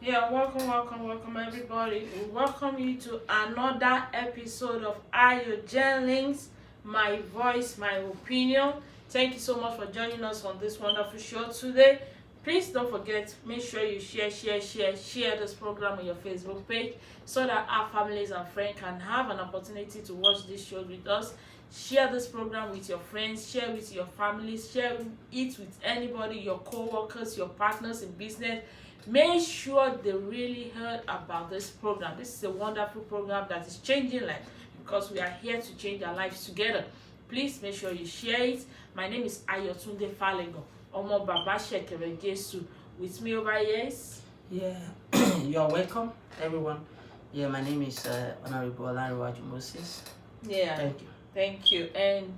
Yeah, welcome everybody. We welcome you to another episode of AYOGEN, my voice, my opinion. Thank you so much for joining us on this wonderful show today. Please don't forget, make sure you share this program on your Facebook page so that our families and friends can have an opportunity to watch this show with us. Share this program with your friends, share with your families, share it with anybody, your co-workers, your partners in business. Make sure they really heard about this program. This is a wonderful program that is changing lives because we are here to change our lives together. Please make sure you share it. My name is Ayotunde Falego. Omo Baba Shekere Jesu. With me over here is... Yeah, you're welcome, everyone. Yeah, my name is Honorable Olariwaju Moses. Yeah. Thank you. Thank you. And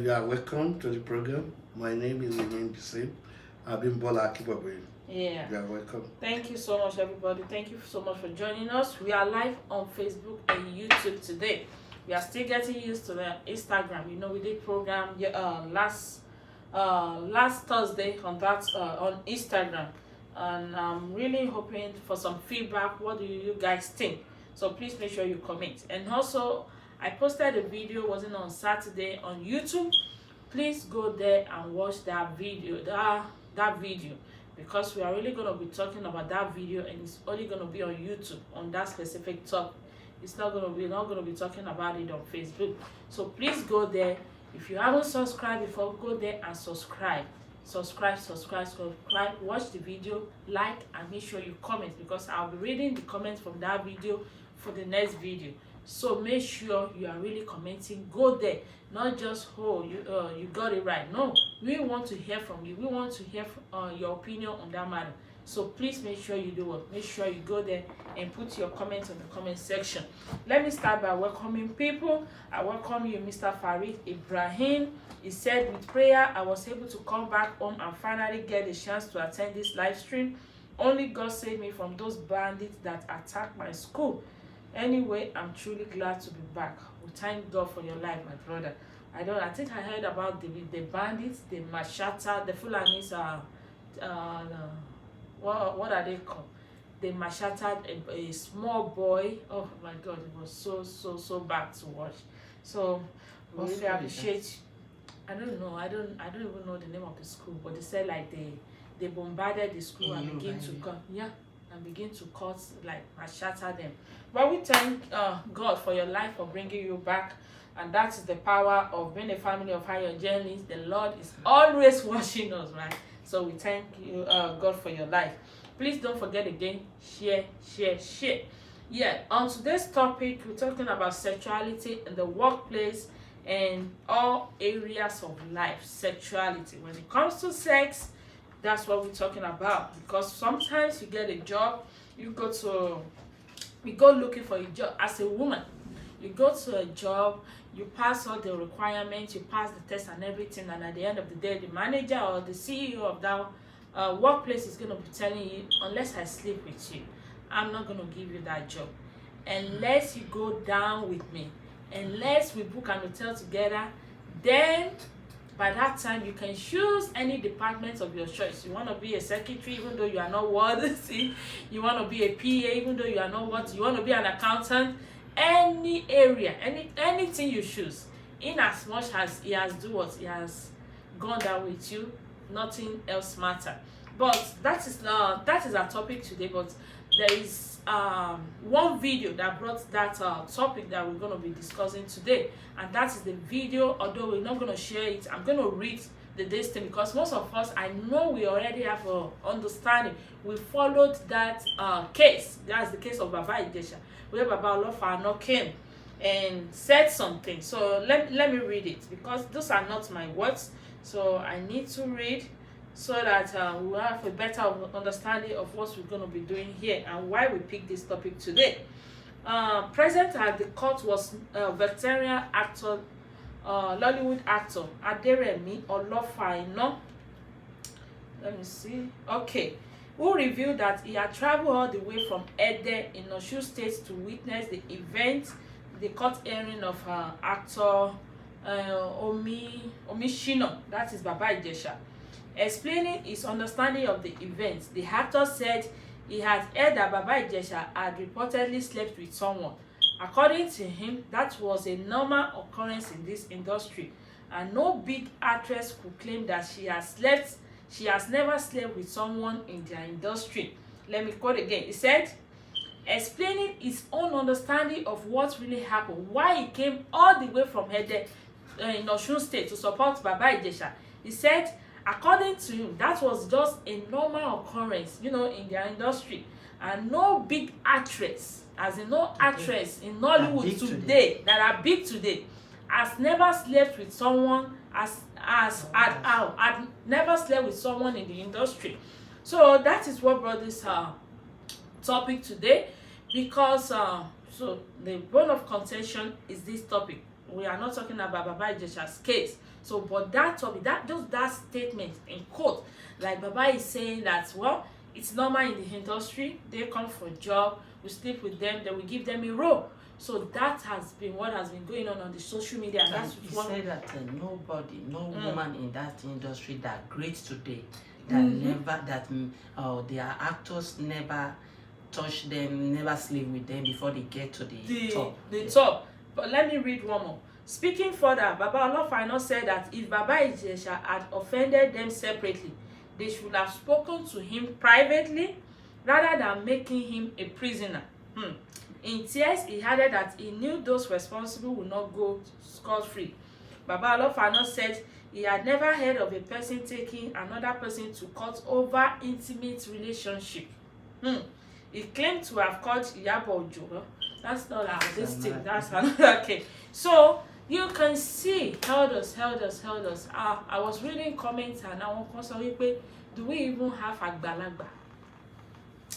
you are welcome to the program. My name is remain the same. I've been Bola Akibabe. yeah. You are welcome. Thank you so much, everybody. Thank you so much for joining us. We are live on Facebook and YouTube today. We are still getting used to the Instagram. You know, we did program last Thursday on that on Instagram, and I'm really hoping for some feedback. What do you guys think? So please make sure you comment. And also, I posted a video, wasn't on Saturday on YouTube. Please go there and watch that video. That video, because we are really going to be talking about that video, and it's only going to be on YouTube on that specific topic. It's not going to be talking about it on Facebook. So please go there. If you haven't subscribed before, go there and subscribe. Subscribe. Watch the video, like, and make sure you comment, because I'll be reading the comments from that video for the next video. So make sure you are really commenting. Go there, not just you got it right. No, we want to hear from you. We want to hear your opinion on that matter. So please make sure you do it. Make sure you go there and put your comments in the comment section. Let me start by welcoming people. I welcome you, Mr. Farid Ibrahim. He said, with prayer, I was able to come back home and finally get a chance to attend this live stream. Only God saved me from those bandits that attacked my school. Anyway, I'm truly glad to be back. We thank God for your life, my brother. I think I heard about the bandits, the Machata, the Fulanis are what are they called? They macheted a small boy. Oh my God, it was so bad to watch. So we really appreciate. I don't know. I don't even know the name of the school, but they said like they bombarded the school and begin to cut. Yeah. And begin to cut, like, shatter them. But we thank God for your life, for bringing you back, and that is the power of being a family of AYOGEN. The Lord is always watching us, right? So we thank you, God, for your life. Please don't forget again, share. Yeah, on today's topic, we're talking about sexuality in the workplace and all areas of life. Sexuality, when it comes to sex, that's what we're talking about. Because sometimes you get a job, you go looking for a job as a woman. You go to a job, you pass all the requirements, you pass the test and everything, and at the end of the day, the manager or the CEO of that workplace is going to be telling you, unless I sleep with you, I'm not going to give you that job. Unless you go down with me, unless we book an hotel together, then by that time, you can choose any department of your choice. You want to be a secretary, even though you are not worthy. You want to be a PA, even though you are not worthy. You want to be an accountant. Any area, anything you choose. In as much as he has do what he has gone down with you, nothing else matter. But that is our topic today. But there is one video that brought that topic that we're going to be discussing today, and that is the video. Although we're not going to share it, I'm going to read this thing, because most of us, I know we already have a understanding. We followed that case. That's the case of Baba Ijesha, where Baba Olofano came and said something. So let me read it, because those are not my words. So I need to read so that we will have a better understanding of what we're going to be doing here and why we picked this topic today. Present at the court was veteran actor, Lollywood actor Aderemi Olofaina. Let me see. Okay. Who revealed that he had traveled all the way from Ede in Osun State to witness the event, the court hearing of actor Omishino, that is Baba Ijesha. Explaining his understanding of the event, the actor said he had heard that Baba Ijesha had reportedly slept with someone. According to him, that was a normal occurrence in this industry, and no big actress could claim that she has never slept with someone in their industry. Let me quote again. He said, explaining his own understanding of what really happened, why he came all the way from Ede in Osun State to support Baba Ijesha. He said, according to him, that was just a normal occurrence, in their industry, and no big actress, as in no actress in Nollywood today that are big today, has never slept with someone, had never slept with someone in the industry. So that is what brought this topic today, because so the bone of contention is this topic. We are not talking about Baba Ijesha's case. So, but that topic, that statement in quote, like Baba is saying that, well, it's normal in the industry. They come for a job, we sleep with them, then we give them a role. So that has been what has been going on the social media. And that's he what said that nobody, no woman in that industry that great today, that never, that their actors never touch them, never sleep with them before they get to the top. Top. But let me read one more. Speaking further, Baba Olofano said that if Baba Ijesha had offended them separately, they should have spoken to him privately rather than making him a prisoner. In tears, he added that he knew those responsible would not go scot-free. Baba Olofano said he had never heard of a person taking another person to court over intimate relationship. He claimed to have called Iyabo Ojo. That's not like this thing. That's another case. So you can see elders. I was reading comments and I was wondering, do we even have Agbalagba?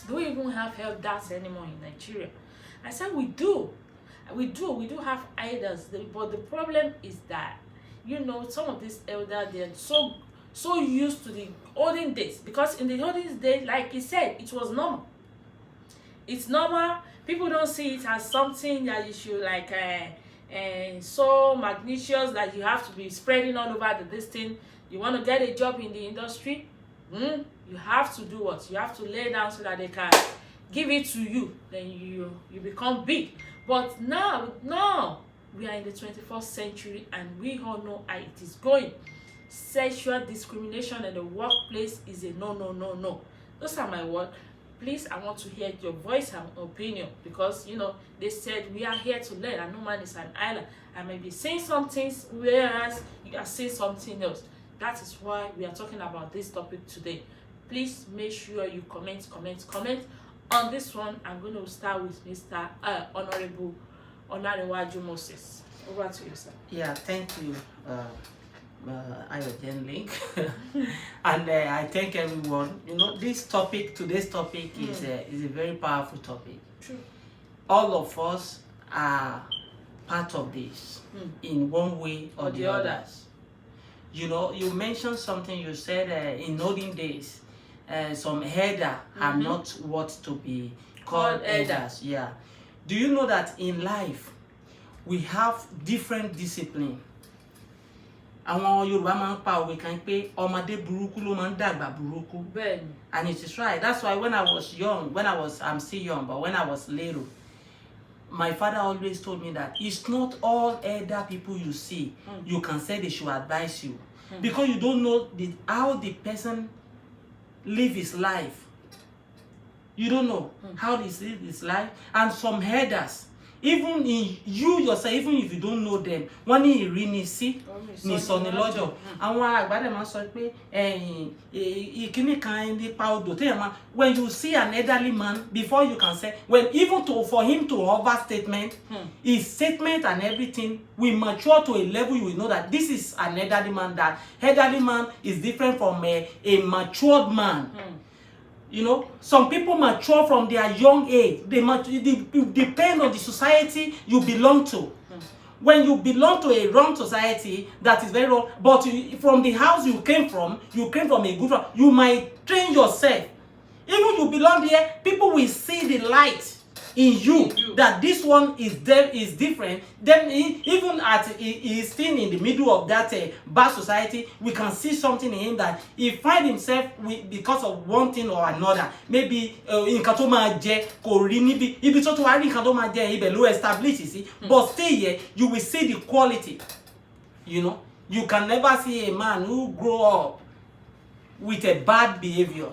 Do we even have elders anymore in Nigeria? I said we do. We do have elders. But the problem is that, some of these elders, they're so used to the olden days. Because in the olden days, like he said, it was normal. It's normal. People don't see it as something that you should so magnanimous that you have to be spreading all over this thing. You want to get a job in the industry, you have to do what? You have to lay down so that they can give it to you. Then you become big. But now we are in the 21st century and we all know how it is going. Sexual discrimination in the workplace is a no. Those are my words. Please, I want to hear your voice and opinion, because they said we are here to learn and no man is an island. I may be saying some things whereas you are saying something else. That is why we are talking about this topic today. Please make sure you comment on this one. I'm going to start with Mr. Honorable Onarewaju Moses. Over to you, sir. Yeah, thank you, AYOGEN link. And I thank everyone. Today's topic is a very powerful topic. True. All of us are part of this in one way or the others. You mentioned something. You said in olden days, some elder are not what to be called elders. Yeah. Do you know that in life we have different discipline? Àwọn Yorùbá máa ń pa òwe kan pé ọmọdé burúkú ló máa ń dàgbà burúkú. And it is right. That's why when I was young, I'm still young, but when I was little, my father always told me that it's not all elder people you see, you can say they should advise you. Because you don't know how the person live his life. You don't know how he live his life. And some elders, even in you yourself, even if you don't know them, wọ́n ní ìrínisí ní ìsọnilọ́jọ̀. Àwọn àgbàdẹ máa sọ pé ìkíní kan nípa odò téèyàn máa, when you see an elderly man, before you can say, when even for him to offer statement, his statement and everything will mature to a level you will know that this is an elderly man, that elderly man is different from a matured man. You know, some people mature from their young age. They depend on the society you belong to. When you belong to a wrong society, that is very wrong. But from the house you came from a good one. You might train yourself. Even you belong there, people will see the light in you that this one is different. Then even at he is still in the middle of that bad society, we can see something in him that he find himself because of one thing or another. Maybe nǹkan tó máa jẹ kò rí níbi ibi tó wá rí nǹkan tó máa jẹ ibẹ̀ ló establish, you see. But still here, you will see the quality. You know, you can never see a man who grow up with a bad behavior.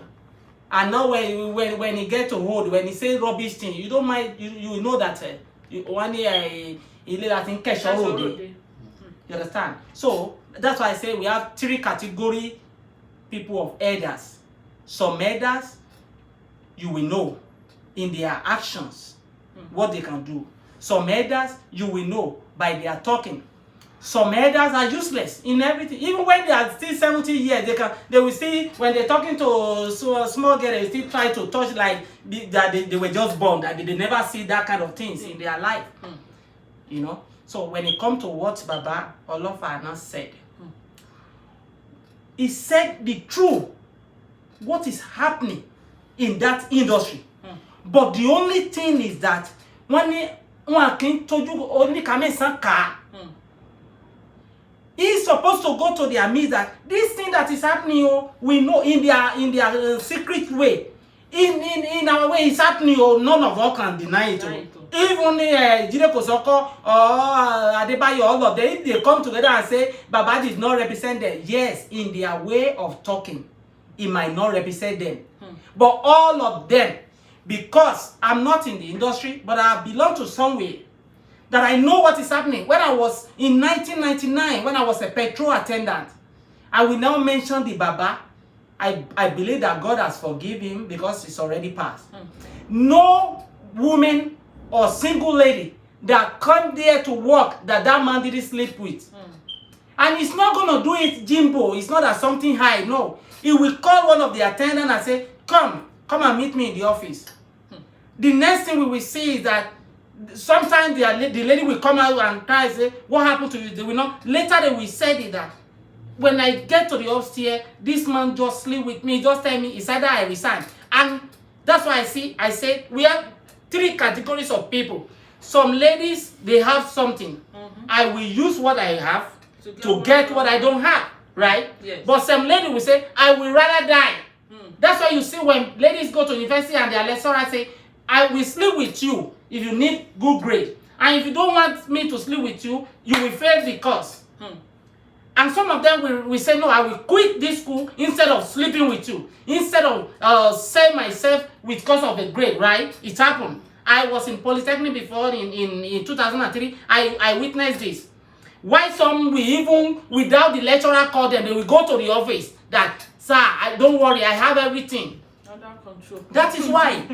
And now when he get to hold, when he say rubbish thing, you don't mind, you know that one day he let that thing catch all day. You understand? So that's why I say we have 3 category people of elders. Some elders, you will know in their actions what they can do. Some elders, you will know by their talking. Some elders are useless in everything. Even when they are still 70 years, they will still, when they're talking to a small girl, they still try to touch like that they were just born, that they never see that kind of things in their life. You know? So when it comes to what Baba Olofana said, he said the truth, what is happening in that industry. But the only thing is that when he's supposed to go to their midst that this thing that is happening, we know in their secret way. In our way, it's happening, none of us can deny it. Even Jide Kosoko or Adebayo, all of them, if they come together and say Baba did not represent them, yes, in their way of talking, it might not represent them. But all of them, because I'm not in the industry, but I belong to somewhere that I know what is happening. When I was in 1999, when I was a petrol attendant, I will now mention the Baba. I believe that God has forgiven him because it's already passed. No woman or single lady that come there to work that man didn't sleep with. And he's not going to do it Jimbo. It's not at something high, no. He will call one of the attendants and say, come and meet me in the office. The next thing we will see is that sometimes the lady will come out and try to say, what happened to you? They will not. Later they will say that when I get to the upstairs, this man just sleep with me, just tell me it's either I resign. And that's why I say we have 3 categories of people. Some ladies, they have something. I will use what I have to get what I don't have, right? Yes. But some lady will say, I will rather die. That's why you see when ladies go to university and their lecturer say, I will sleep with you if you need good grade. And if you don't want me to sleep with you, you will fail the course. And some of them will say, no, I will quit this school instead of sleeping with you. Instead of save myself with cause of a grade, right? It happened. I was in Polytechnic before in 2003. I witnessed this. Why some will even, without the lecturer call them, they will go to the office that, sir, don't worry, I have everything. Under control. That is why.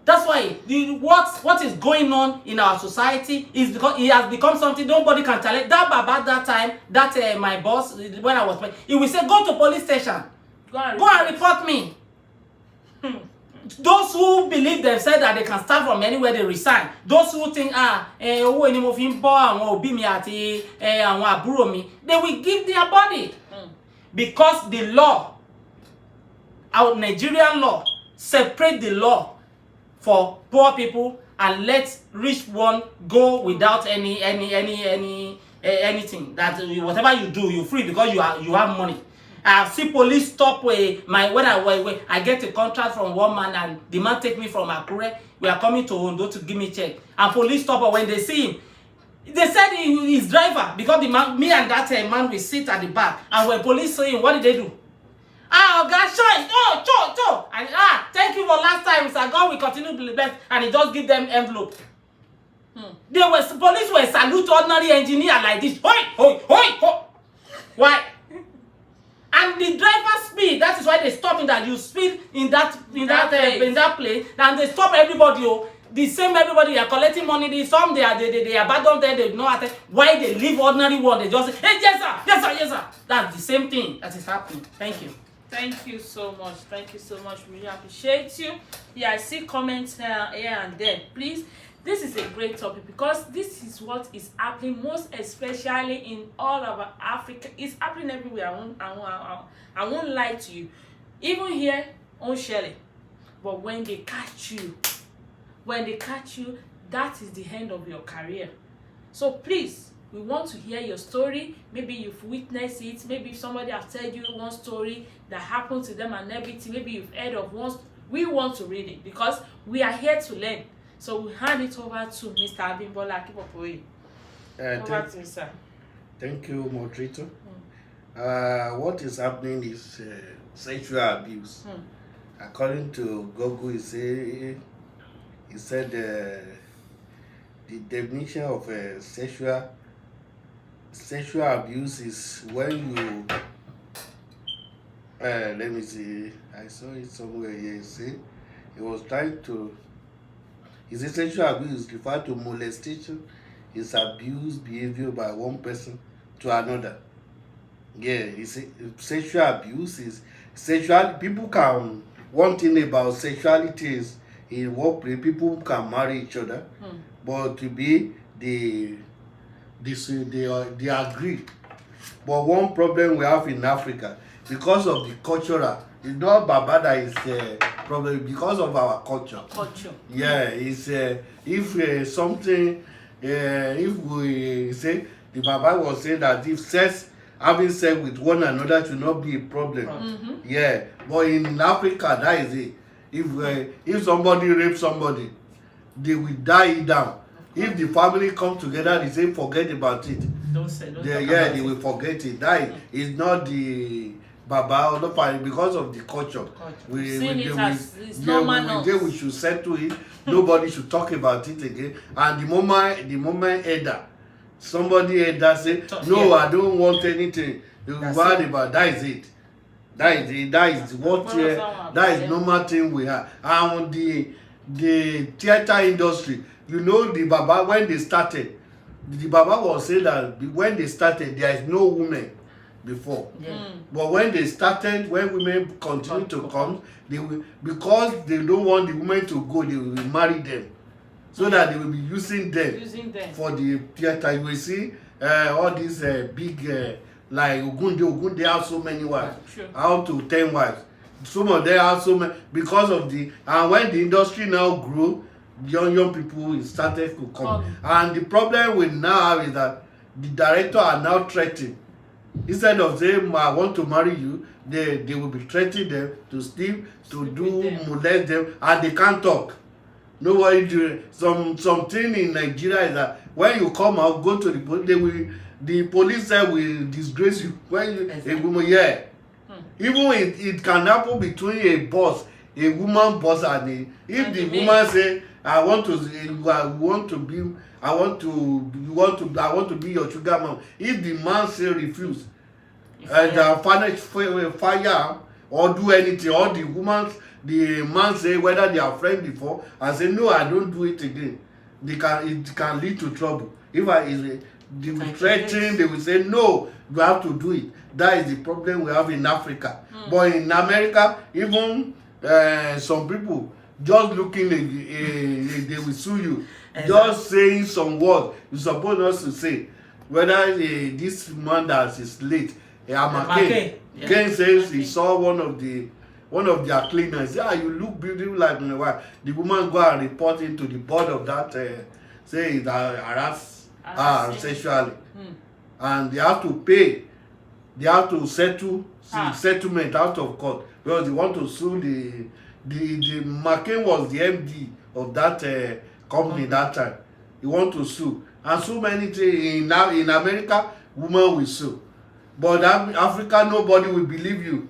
That's why what is going on in our society is because it has become something nobody can tell it. That Baba that time, that my boss, when I was playing, he will say, go to police station. Go and report me. Those who believe themselves that they can start from anywhere, they resign. Those who think, they will give their body. Because the law, our Nigerian law, separate the law for poor people and let rich one go without anything. That whatever you do, you're free because you have money. I see police stop when I get a contract from one man and the man take me from Akure. We are coming to Ondo to give me check. And police stop when they see him. They said he is driver because the man, me and that man will sit at the back. And when police see him, what did they do? God, show. And thank you for last time, Mr. God will continue to be blessed. And he just give them envelope. Police were salute ordinary engineer like this. Hoi, hoi, hoi, hoi. Why? And the driver speed, that is why they stop in that you speed in that place, and they stop everybody. Oh, the same everybody, they are collecting money. Some they abandon them, they know why they leave ordinary one. They just say, hey, yes sir, yes sir, yes sir. That's the same thing that is happening. Thank you. Thank you so much. Thank you so much. Really appreciate you. Yeah, I see comments here and there. Please, this is a great topic because this is what is happening most especially in all of Africa. It's happening everywhere. I won't lie to you. Even here on Shelley. But when they catch you, that is the end of your career. So please, we want to hear your story. Maybe you've witnessed it. Maybe somebody has told you one story that happened to them and everything. Maybe you've heard of one. We want to read it because we are here to learn. So we hand it over to Mr. Abimbola Akipopoye. Over to you, sir. Thank you, moderator. What is happening is sexual abuse. According to Google, he said the definition of sexual abuse is when you let me see, I saw it somewhere here. He was trying to. Is a sexual abuse referred to molestation? Is abuse behavior by one person to another? Yeah, sexual abuse is sexual. People can. One thing about sexuality is in workplace, people can marry each other, but to be they agree. But one problem we have in Africa, because of the cultural, it's not Baba that is problem, because of our culture. Yeah, it's if something, if we say the Baba was saying that if having sex with one another should not be a problem. Yeah, but in Africa that is it. If somebody rapes somebody, they will die it down. If the family come together, they say forget about it. They will forget it. That is not the Baba or the family because of the culture. We should settle it. Nobody should talk about it again. And the moment somebody say, no, I don't want anything. You worry about that is it. That is what that is normal thing we have. And the theater industry, you know, the Baba when they started, the Baba was saying that when they started there is no woman before. But when they started, when women continue to come, they will, because they don't want the women to go, they will marry them. So that they will be using them for the theater. You will see all these big like Ogunde have so many wives, out to 10 wives. Some of them have so many because of and when the industry now grew, young people started to come. And the problem we now have is that the director are now threatening. Instead of saying, I want to marry you, they will be threatening them to sleep, to molest them, and they can't talk. Nobody do something in Nigeria is that when you come out, go to the police, the police will disgrace you. When you a woman, even it can happen between a woman boss and if the woman say, I want to be your sugar mom. If the man say refuse, and fire or do anything, or the man say whether they are friends before and say no, I don't do it again. It can lead to trouble. If they will threaten, they will say no, you have to do it. That is the problem we have in Africa. But in America, even some people just looking, they will sue you. Just saying some words you're supposed not to say. Whether this man that is late, Ken says he saw one of their cleaners. Yeah, you look beautiful like my wife. The woman go and report into the board of that, say that harass sexually. And they have to pay. They have to settle settlement out of court because they want to sue the McCain was the MD of that company that time. He want to sue. And so many things in America, women will sue. But Africa, nobody will believe you.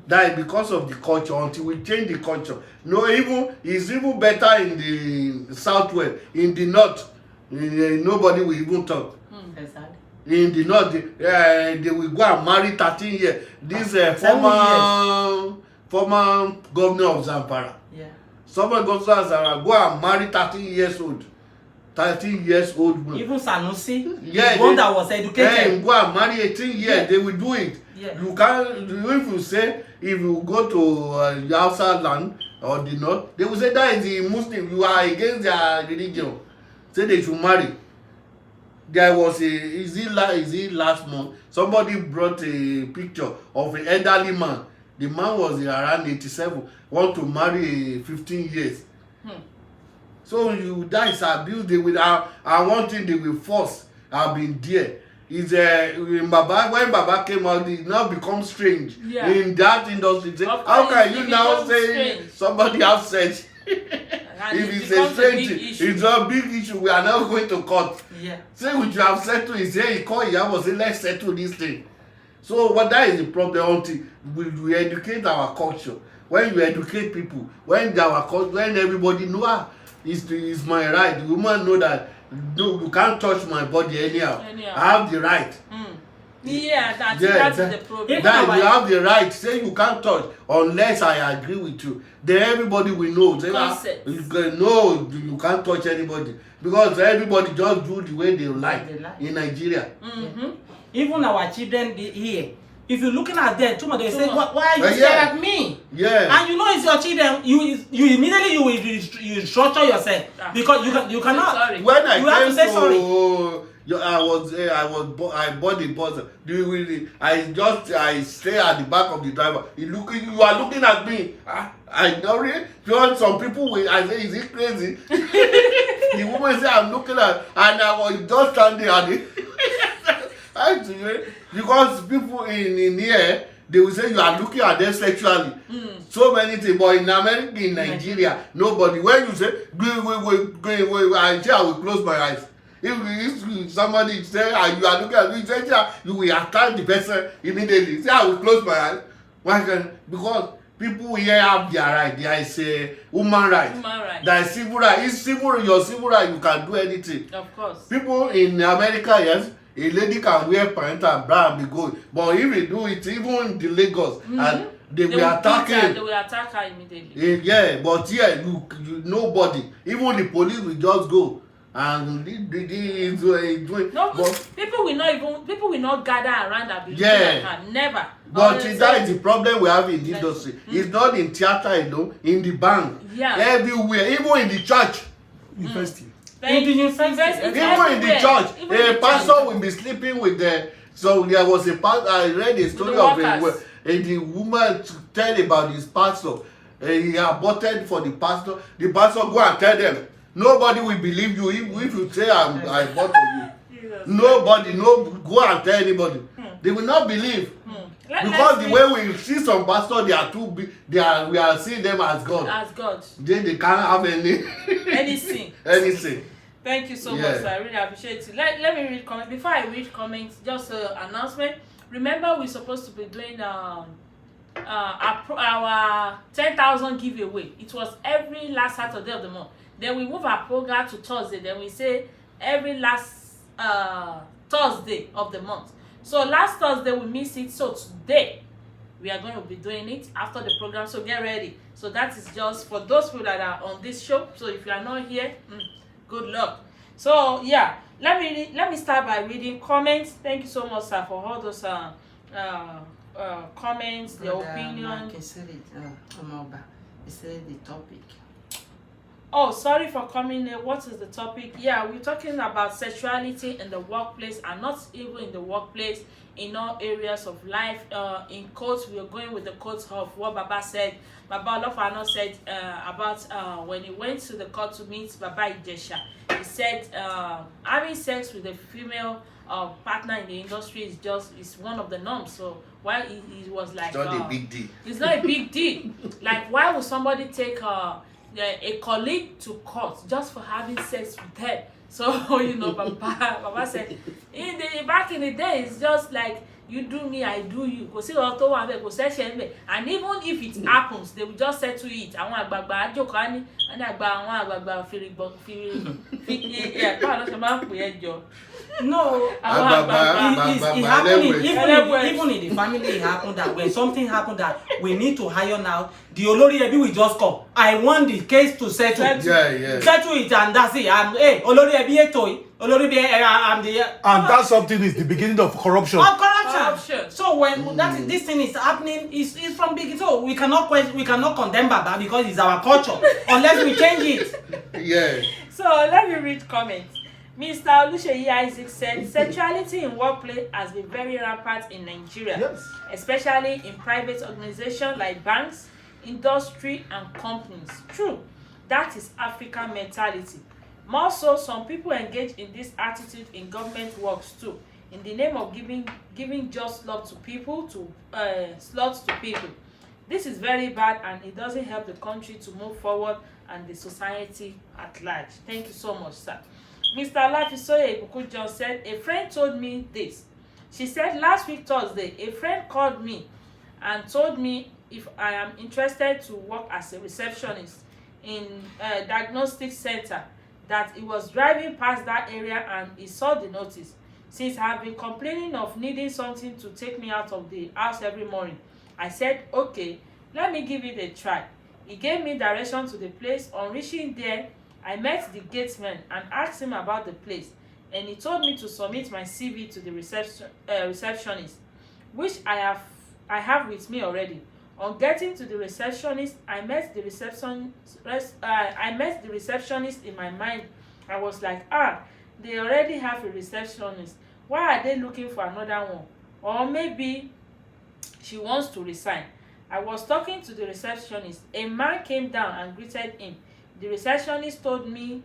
That is because of the culture. Until we change the culture. No, it's even better in the southwest. In the north, nobody will even talk. Exactly. In the north, they will go and marry 13 years. This former governor of Zamfara. Yeah. Former governor of Zamfara go and marry 13 years old. 13 years old woman. Even Sanusi, yeah, the one that was educated. Go and marry 18 years, yeah. They will do it. Yeah. You can't, if you say, if you go to the outside land or the north, they will say that is the Muslim, you are against their religion. Say they should marry. There was is it last month, somebody brought a picture of an elderly man. The man was around 87, want to marry 15 years. So that is abuse. They will, and one thing they will force, have been there. Is when Baba came out, it now becomes strange in that industry. Say, how can you now say strange. Somebody have sex? If it's a strange thing, it's a big issue. We are now going to court. Yeah. Say we should have settled. He say he call Iyabo, say let's settle this thing. So that is the problem. Until we educate our culture. When you educate people, when everybody know it's my right. The woman know that no, you can't touch my body anyhow. I have the right. Yeah, that's the problem. That you have the right. Say you can't touch unless I agree with you. Then everybody will know. Say, no, you can't touch anybody because everybody just do the way they like in Nigeria. Even our children here. If you're looking at them, they say, why are you staring at me? Yeah. And you know it's your children. You immediately you structure yourself because you cannot. Sorry. When I have to say sorry. I bought the bus. I stay at the back of the driver. You are looking at me. I know really. Some people will. I say, is it crazy? The woman say, I'm looking at, and I was just standing at it. Because people in here, they will say you are looking at them sexually. So many things. But in America, in Nigeria, nobody. When you say, wait, I say I will close my eyes. If somebody say you are looking at me, you will attack the person immediately. Say I will close my eyes. Why can? Because people here have their right. There is a human right. There is civil right. It's civil. Your civil right. You can do anything. Of course. People in America, yes. A lady can wear pant and bra and be good. But if they do it, even in the Lagos, and they will attack her. They will attack her immediately. Yeah, but here, nobody, even the police will just go. And doing. No, but people will not gather around and be like her. Never. But that is the problem we have in the industry. It's not in theater alone, in the bank. Yeah. Everywhere, even in the church. University. Even in the church, a pastor will be sleeping with the. So there was a pastor. I read a story of the woman to tell about his pastor. He aborted for the pastor. The pastor go and tell them, nobody will believe you if you say I aborted you. Nobody, go and tell anybody. They will not believe. Because the way we see some pastors, they are too big. We are seeing them as God. As God. They can't have anything. Anything. Thank you so much, sir. I really appreciate it. Let me read comments. Before I read comments, just an announcement. Remember, we're supposed to be doing our 10,000 giveaway. It was every last Saturday of the month. Then we move our program to Thursday. Then we say every last Thursday of the month. So last Thursday we missed it. So today we are going to be doing it after the program. So get ready. So that is just for those people that are on this show. So if you are not here, good luck. So yeah, let me start by reading comments. Thank you so much, sir, for all those comments, the opinion. He said the topic. Oh, sorry for coming in. What is the topic? Yeah, we're talking about sexuality in the workplace, and not even in the workplace, in all areas of life. In quotes, we are going with the quotes of what Baba said. Baba Olofano said about when he went to the court to meet Baba Ijesha. He said having sex with a female partner in the industry is one of the norms. So why he was like, it's not a big deal. It's not a big deal. Like, why would somebody take a colleague to court just for having sex with them? So Baba said back in the day, it's just like you do me, I do you. Kò sí ọ̀rọ̀ tó wà ńbẹ̀, kò ṣẹ̀ṣẹ̀ ńbẹ̀. And even if it happens, they will just settle it. Àwọn àgbààgbà àjòkó á ní àwọn àgbààgbà fìrìgbọ̀n báwo ló ṣe máa ń pè é jọ. No, it happened even in the family. It happened that when something happened that we need to hire now, the Olori Ebi will just come. I want the case to settle. Settle it, and that's it. Hey, Olori Ebi Olori Ebi, I'm the. And that something is the beginning of corruption. Of corruption. So when this thing is happening, it's from beginning. So we cannot condemn Baba because it's our culture unless we change it. Yeah. So let me read comments. Mr. Oluseyi Isaac said, sexuality in workplace has been very rampant in Nigeria, Yes. especially in private organizations like banks, industry, and companies. True, that is African mentality. More so, some people engage in this attitude in government works too, in the name of giving just love to people, slots to people. This is very bad, and it doesn't help the country to move forward and the society at large. Thank you so much, sir. Mr. Lafisoye Ikuku John said, a friend told me this. She said last week Thursday, a friend called me and told me if I am interested to work as a receptionist in a diagnostic center, that he was driving past that area and he saw the notice. Since I have been complaining of needing something to take me out of the house every morning, I said, okay, let me give it a try. He gave me direction to the place. On reaching there, I met the gatesman and asked him about the place, and he told me to submit my CV to the receptionist, which I have with me already. On getting to the receptionist, I met the receptionist in my mind. I was like, they already have a receptionist. Why are they looking for another one? Or maybe she wants to resign. I was talking to the receptionist. A man came down and greeted him. The receptionist told me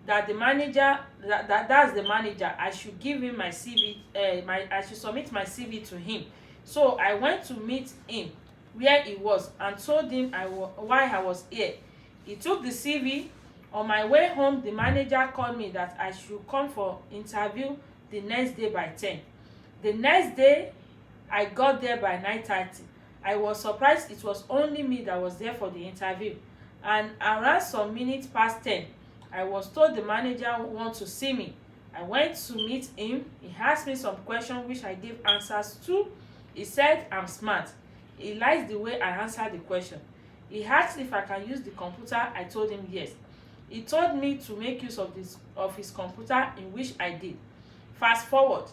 that the manager, that's the manager. I should give him my CV. I should submit my CV to him. So I went to meet him where he was and told him why I was here. He took the CV. On my way home, the manager called me that I should come for interview the next day by 10. The next day, I got there by 9:30. I was surprised it was only me that was there for the interview. And around some minutes past 10, I was told the manager wants to see me. I went to meet him. He asked me some questions which I gave answers to. He said I'm smart. He likes the way I answered the question. He asked if I can use the computer. I told him yes. He told me to make use of his computer, in which I did. Fast forward.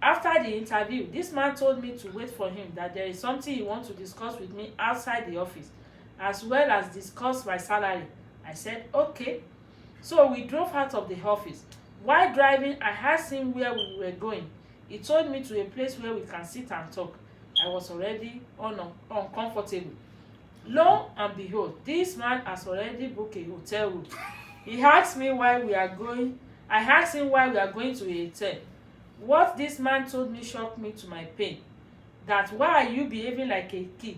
After the interview, this man told me to wait for him, that there is something he wants to discuss with me outside the office, as well as discuss my salary. I said, okay. So we drove out of the office. While driving, I asked him where we were going. He told me to a place where we can sit and talk. I was already uncomfortable. Lo and behold, this man has already booked a hotel room. He asked me why we are going. I asked him why we are going to a hotel. What this man told me shocked me to my pain. That why are you behaving like a kid?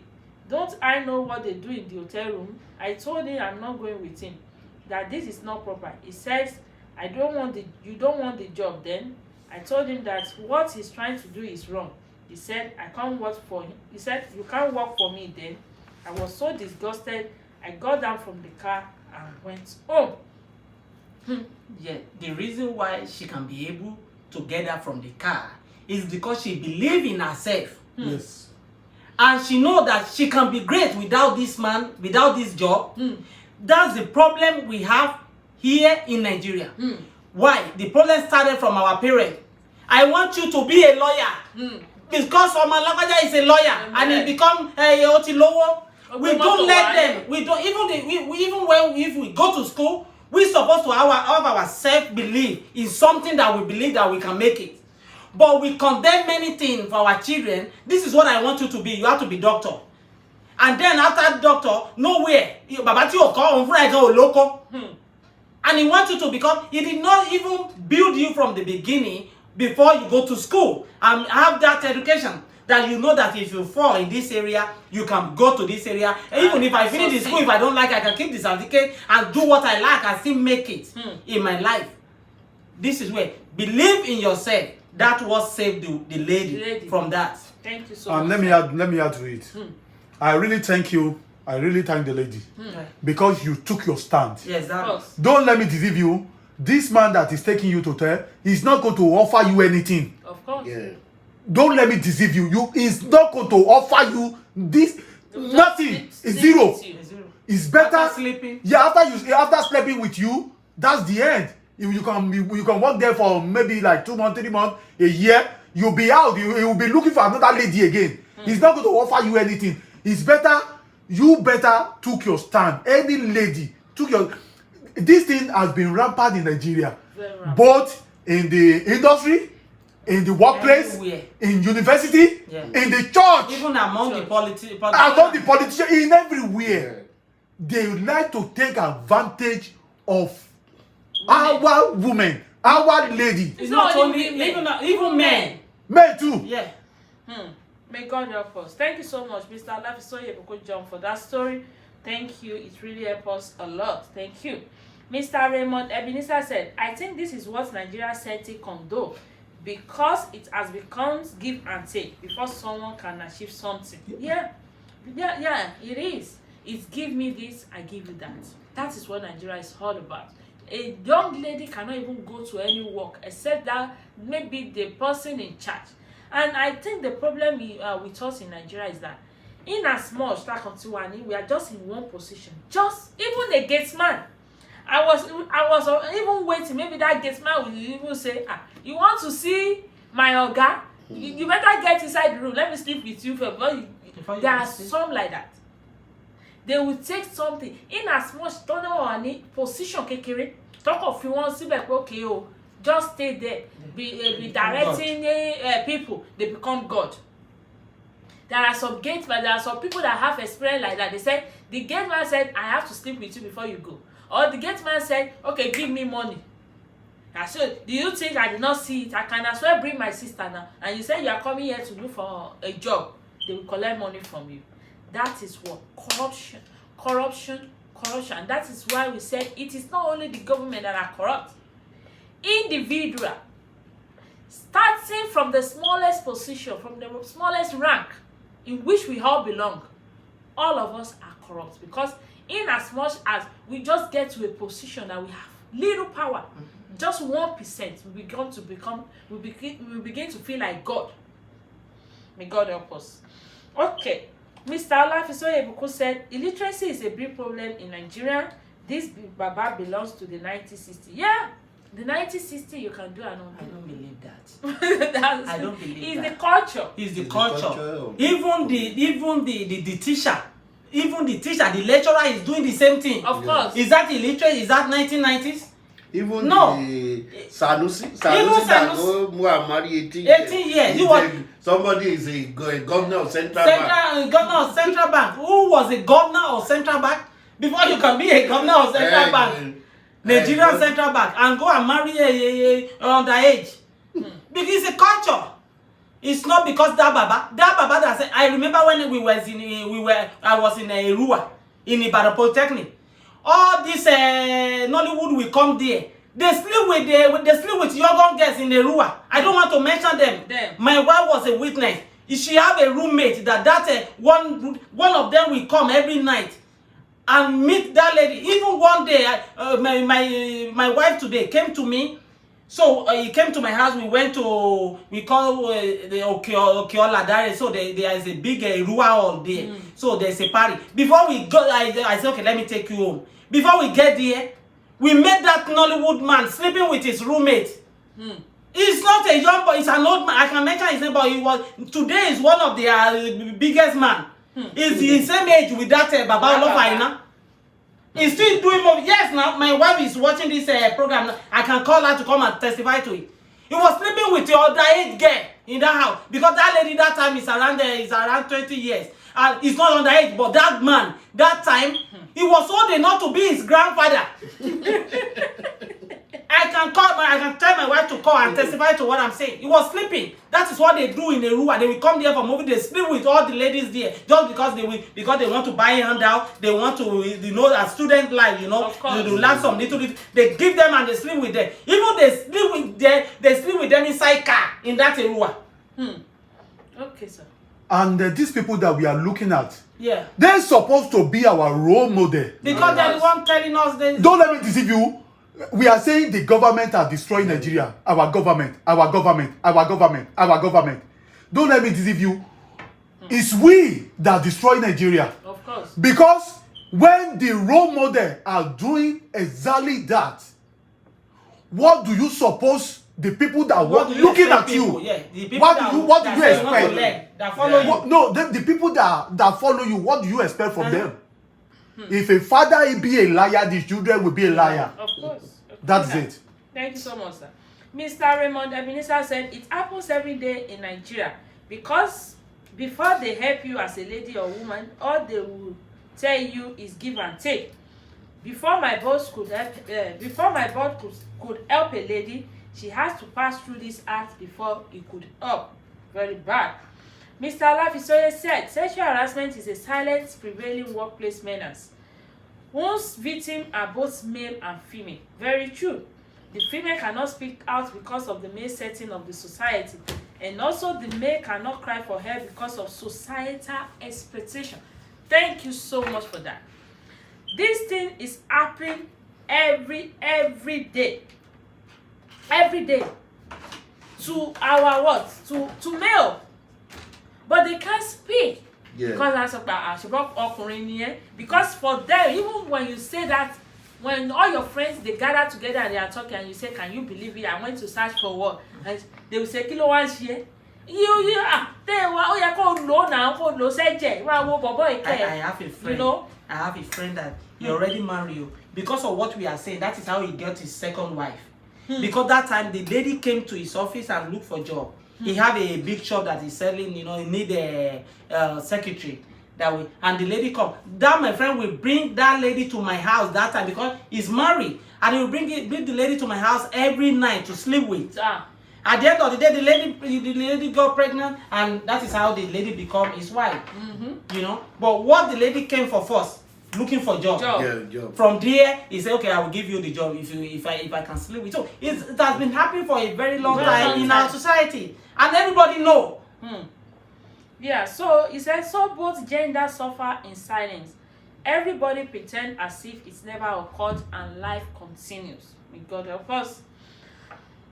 Don't I know what they do in the hotel room? I told him I'm not going with him. That this is not proper. He says, you don't want the job then? I told him that what he's trying to do is wrong. He said, I can't work for him. He said, you can't work for me then. I was so disgusted. I got down from the car and went home. Yeah, the reason why she can be able to get her from the car is because she believes in herself. Yes. And she knows that she can be great without this man, without this job. That's the problem we have here in Nigeria. Why? The problem started from our parents. I want you to be a lawyer. Because Oma Lagaja is a lawyer and he become a Otilowo. We don't let them. We don't if we go to school, we're supposed to have our self-belief in something that we believe that we can make it. But we condemn many things for our children. This is what I want you to be. You have to be doctor. And then after doctor, nowhere. Babati will call on Friday or local. And he wants you to become, he did not even build you from the beginning before you go to school and have that education. That you know that if you fall in this area, you can go to this area. Even if I finish the school, if I don't like, I can keep the certificate and do what I like and still make it in my life. This is where believe in yourself. That was saved the lady from that. Thank you so much. Let me add to it. I really thank you. I really thank the lady because you took your stand. Yes, that. Don't let me deceive you. This man that is taking you to hotel is not going to offer you anything. Of course. Yeah. Don't let me deceive you. He's not going to offer you this. Nothing. It's zero. It's better. After sleeping. Yeah, after sleeping with you, that's the end. You can work there for maybe like 2 months, 3 months, a year. You'll be out. You will be looking for another lady again. He's not going to offer you anything. It's better. You better took your stand. Any lady took your. This thing has been rampant in Nigeria, both in the industry, in the workplace, everywhere. In university, in the church, even among the politicians, among the politicians, in everywhere. They like to take advantage of our women, our lady. It's not only even men. Men too. Yeah. May God help us. Thank you so much, Mr. Alafisoye John, for that story. Thank you. It really helped us a lot. Thank you. Mr. Raymond Ebenezer said, I think this is what Nigeria said to condone because it has become give and take before someone can achieve something. Yeah, it is. It's give me this, I give you that. That is what Nigeria is all about. A young lady cannot even go to any work except that maybe the person in charge. And I think the problem with us in Nigeria is that in as much we are just in one position. Just even the gatesman. I was even waiting. Maybe that gatesman will even say, you want to see my oga? You better get inside the room. Let me sleep with you first. There are some like that. They will take something in as much position kekere. Talk of you want to okay, just stay there. Be directing people. They become God. There are some gatemen, there are some people that have experience like that. They said, the gateman said, I have to sleep with you before you go. Or the gateman said, okay, give me money. I said, do you think I did not see it? I can as well bring my sister now. And you say you are coming here to look for a job. They will collect money from you. That is what? Corruption. That is why we said it is not only the government that are corrupt. Individual. Starting from the smallest position, from the smallest rank in which we all belong, all of us are corrupt because in as much as we just get to a position that we have little power, just 1%, we begin to feel like God. May God help us. Okay, Mr. Alafisoye said illiteracy is a big problem in Nigeria. This Baba belongs to the 1960s. Yeah. The 1960 you can do another. I don't believe that. I don't believe it's that. The culture. It's the culture. Even the teacher, the lecturer is doing the same thing. Of course. Is that illiterate? Is that 1990s? Even no. The Sanusi that go marry 18 years. Somebody is a governor of Central Bank. Governor of Central Bank. Who was a governor of Central Bank? Before you can be a governor of Central Bank. Nigerian Central Bank and go and marry a underage. Because it's a culture. It's not because that Baba that said, I remember when I was in Erua in Ibadan Polytechnic. All this Nollywood will come there. They sleep with young girls in Erua. I don't want to mention them. My wife was a witness. She have a roommate that one of them will come every night and meet that lady. Even one day, my wife today came to me. So he came to my house. We call the Okiola Dare. So there is a big Erua hall there. So there's a party. Before we go, I said, okay, let me take you home. Before we get there, we met that Nollywood man sleeping with his roommate. He's not a young boy, he's an old man. I can mention his name, but today is one of the biggest man. He's the same age with that Baba Olofaina. He's still doing more. Yes, now my wife is watching this program. I can call her to come and testify to it. He was sleeping with the underage girl in that house because that lady that time is around 20 years. And he's not underage, but that man, that time, he was old enough to be his grandfather. I I can tell my wife to call and testify to what I'm saying. He was sleeping. That is what they do in a room. They will come there for movie. They sleep with all the ladies there just because they want to buy a handout. They want to, a student life, to learn some little bit. They give them and they sleep with them. Even they sleep with them inside car in that area. Okay, sir. And these people that we are looking at, yeah, they're supposed to be our role model. Because they're the one telling us this. Don't let me deceive you. We are saying the government are destroying Nigeria. Our government. Don't let me deceive you. It's we that destroy Nigeria. Of course. Because when the role model are doing exactly that, what do you suppose the people that were looking at you? Yeah, the people what do you expect? That follow you. No, the people that follow you, what do you expect from them? If a father be a liar, the children will be a liar. Of course. That's it. Thank you so much, sir. Mr. Raymond Ebenezer said it happens every day in Nigeria because before they help you as a lady or woman, all they will tell you is give and take. Before my boss could help, could help a lady, she has to pass through this act before it could help. Very bad. Mr. Olafisoye said sexual harassment is a silent prevailing workplace menace whose victims are both male and female. Very true. The female cannot speak out because of the male setting of the society, and also the male cannot cry for help because of societal expectation. Thank you so much for that. This thing is happening every day. Every day. To our what? To male. But they can't speak. Yeah. Because for them, even when you say that, when all your friends they gather together and they are talking and you say, can you believe it? I went to search for what? And they will say, kilo one share. You they were now I have a friend. I have a friend that he already married you. Because of what we are saying, that is how he got his second wife. Because that time the lady came to his office and looked for a job. He have a big shop that he's selling, he need a secretary. And the lady come. That my friend will bring that lady to my house that time because he's married. And he will bring the lady to my house every night to sleep with. At the end of the day, the lady got pregnant, and that is how the lady become his wife. But what the lady came for first, looking for job. Yeah, job. From there, he said, "Okay, I will give you the job if I can sleep with you." It has been happening for a very long time in our society, and everybody know. Yeah, so he said, so both genders suffer in silence. Everybody pretend as if it's never occurred and life continues. With God help us.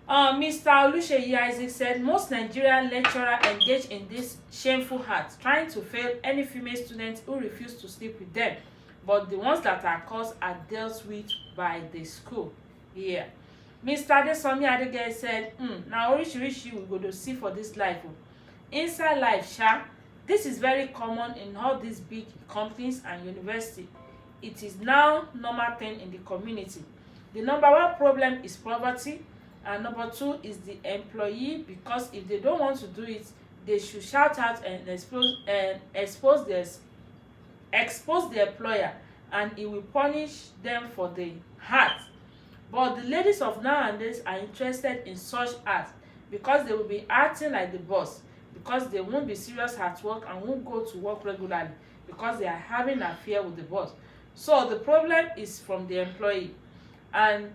Mr. Oluseyi Isaac said most Nigerian lecturers engage in this shameful act, trying to fail any female students who refuse to sleep with them. But the ones that are caused are dealt with by the school. Yeah. Mr. Adesomi Adege said, now Orishi we go to see for this life. Inside life, this is very common in all these big companies and universities. It is now normal thing in the community. The number one problem is poverty, and number two is the employee, because if they don't want to do it, they should shout out and expose the employer, and it will punish them for the act. But the ladies of nowadays are interested in such acts because they will be acting like the boss, because they won't be serious at work and won't go to work regularly because they are having an affair with the boss. So the problem is from the employee, and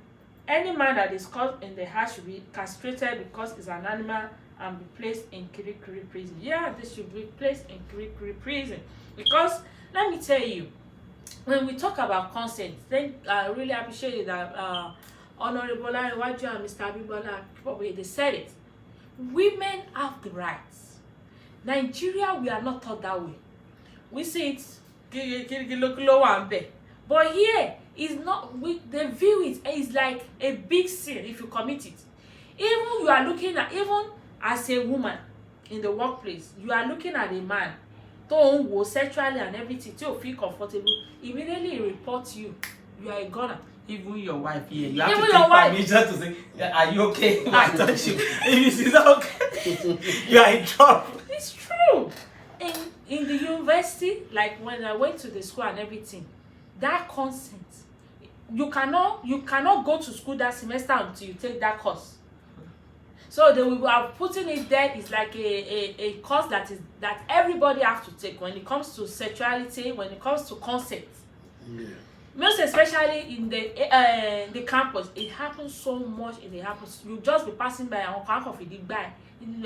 any man that is caught in the act should be castrated because it's an animal and be placed in Kirikiri prison. Yeah, they should be placed in Kirikiri prison because let me tell you, when we talk about consent, then I really appreciate that Honorable Ariwaju and Mr. Abibola probably they said it. Women have the rights. Nigeria, we are not taught that way. We see it, but here is not. They view it as like a big sin if you commit it. Even you are looking at, even as a woman in the workplace, you are looking at a man, don't go sexually and everything, to feel comfortable. Immediately he reports you. You are a gunner. Even your wife here, you have to take permission to say, are you okay? I touch you. If it's not okay, you are in trouble. It's true. In the university, like when I went to the school and everything, that consent, you cannot go to school that semester until you take that course. So they will have putting it there is like a course that everybody have to take when it comes to sexuality, when it comes to consent. Yeah. Most especially in the campus, it happens so much in the campus. You just be passing by and of it by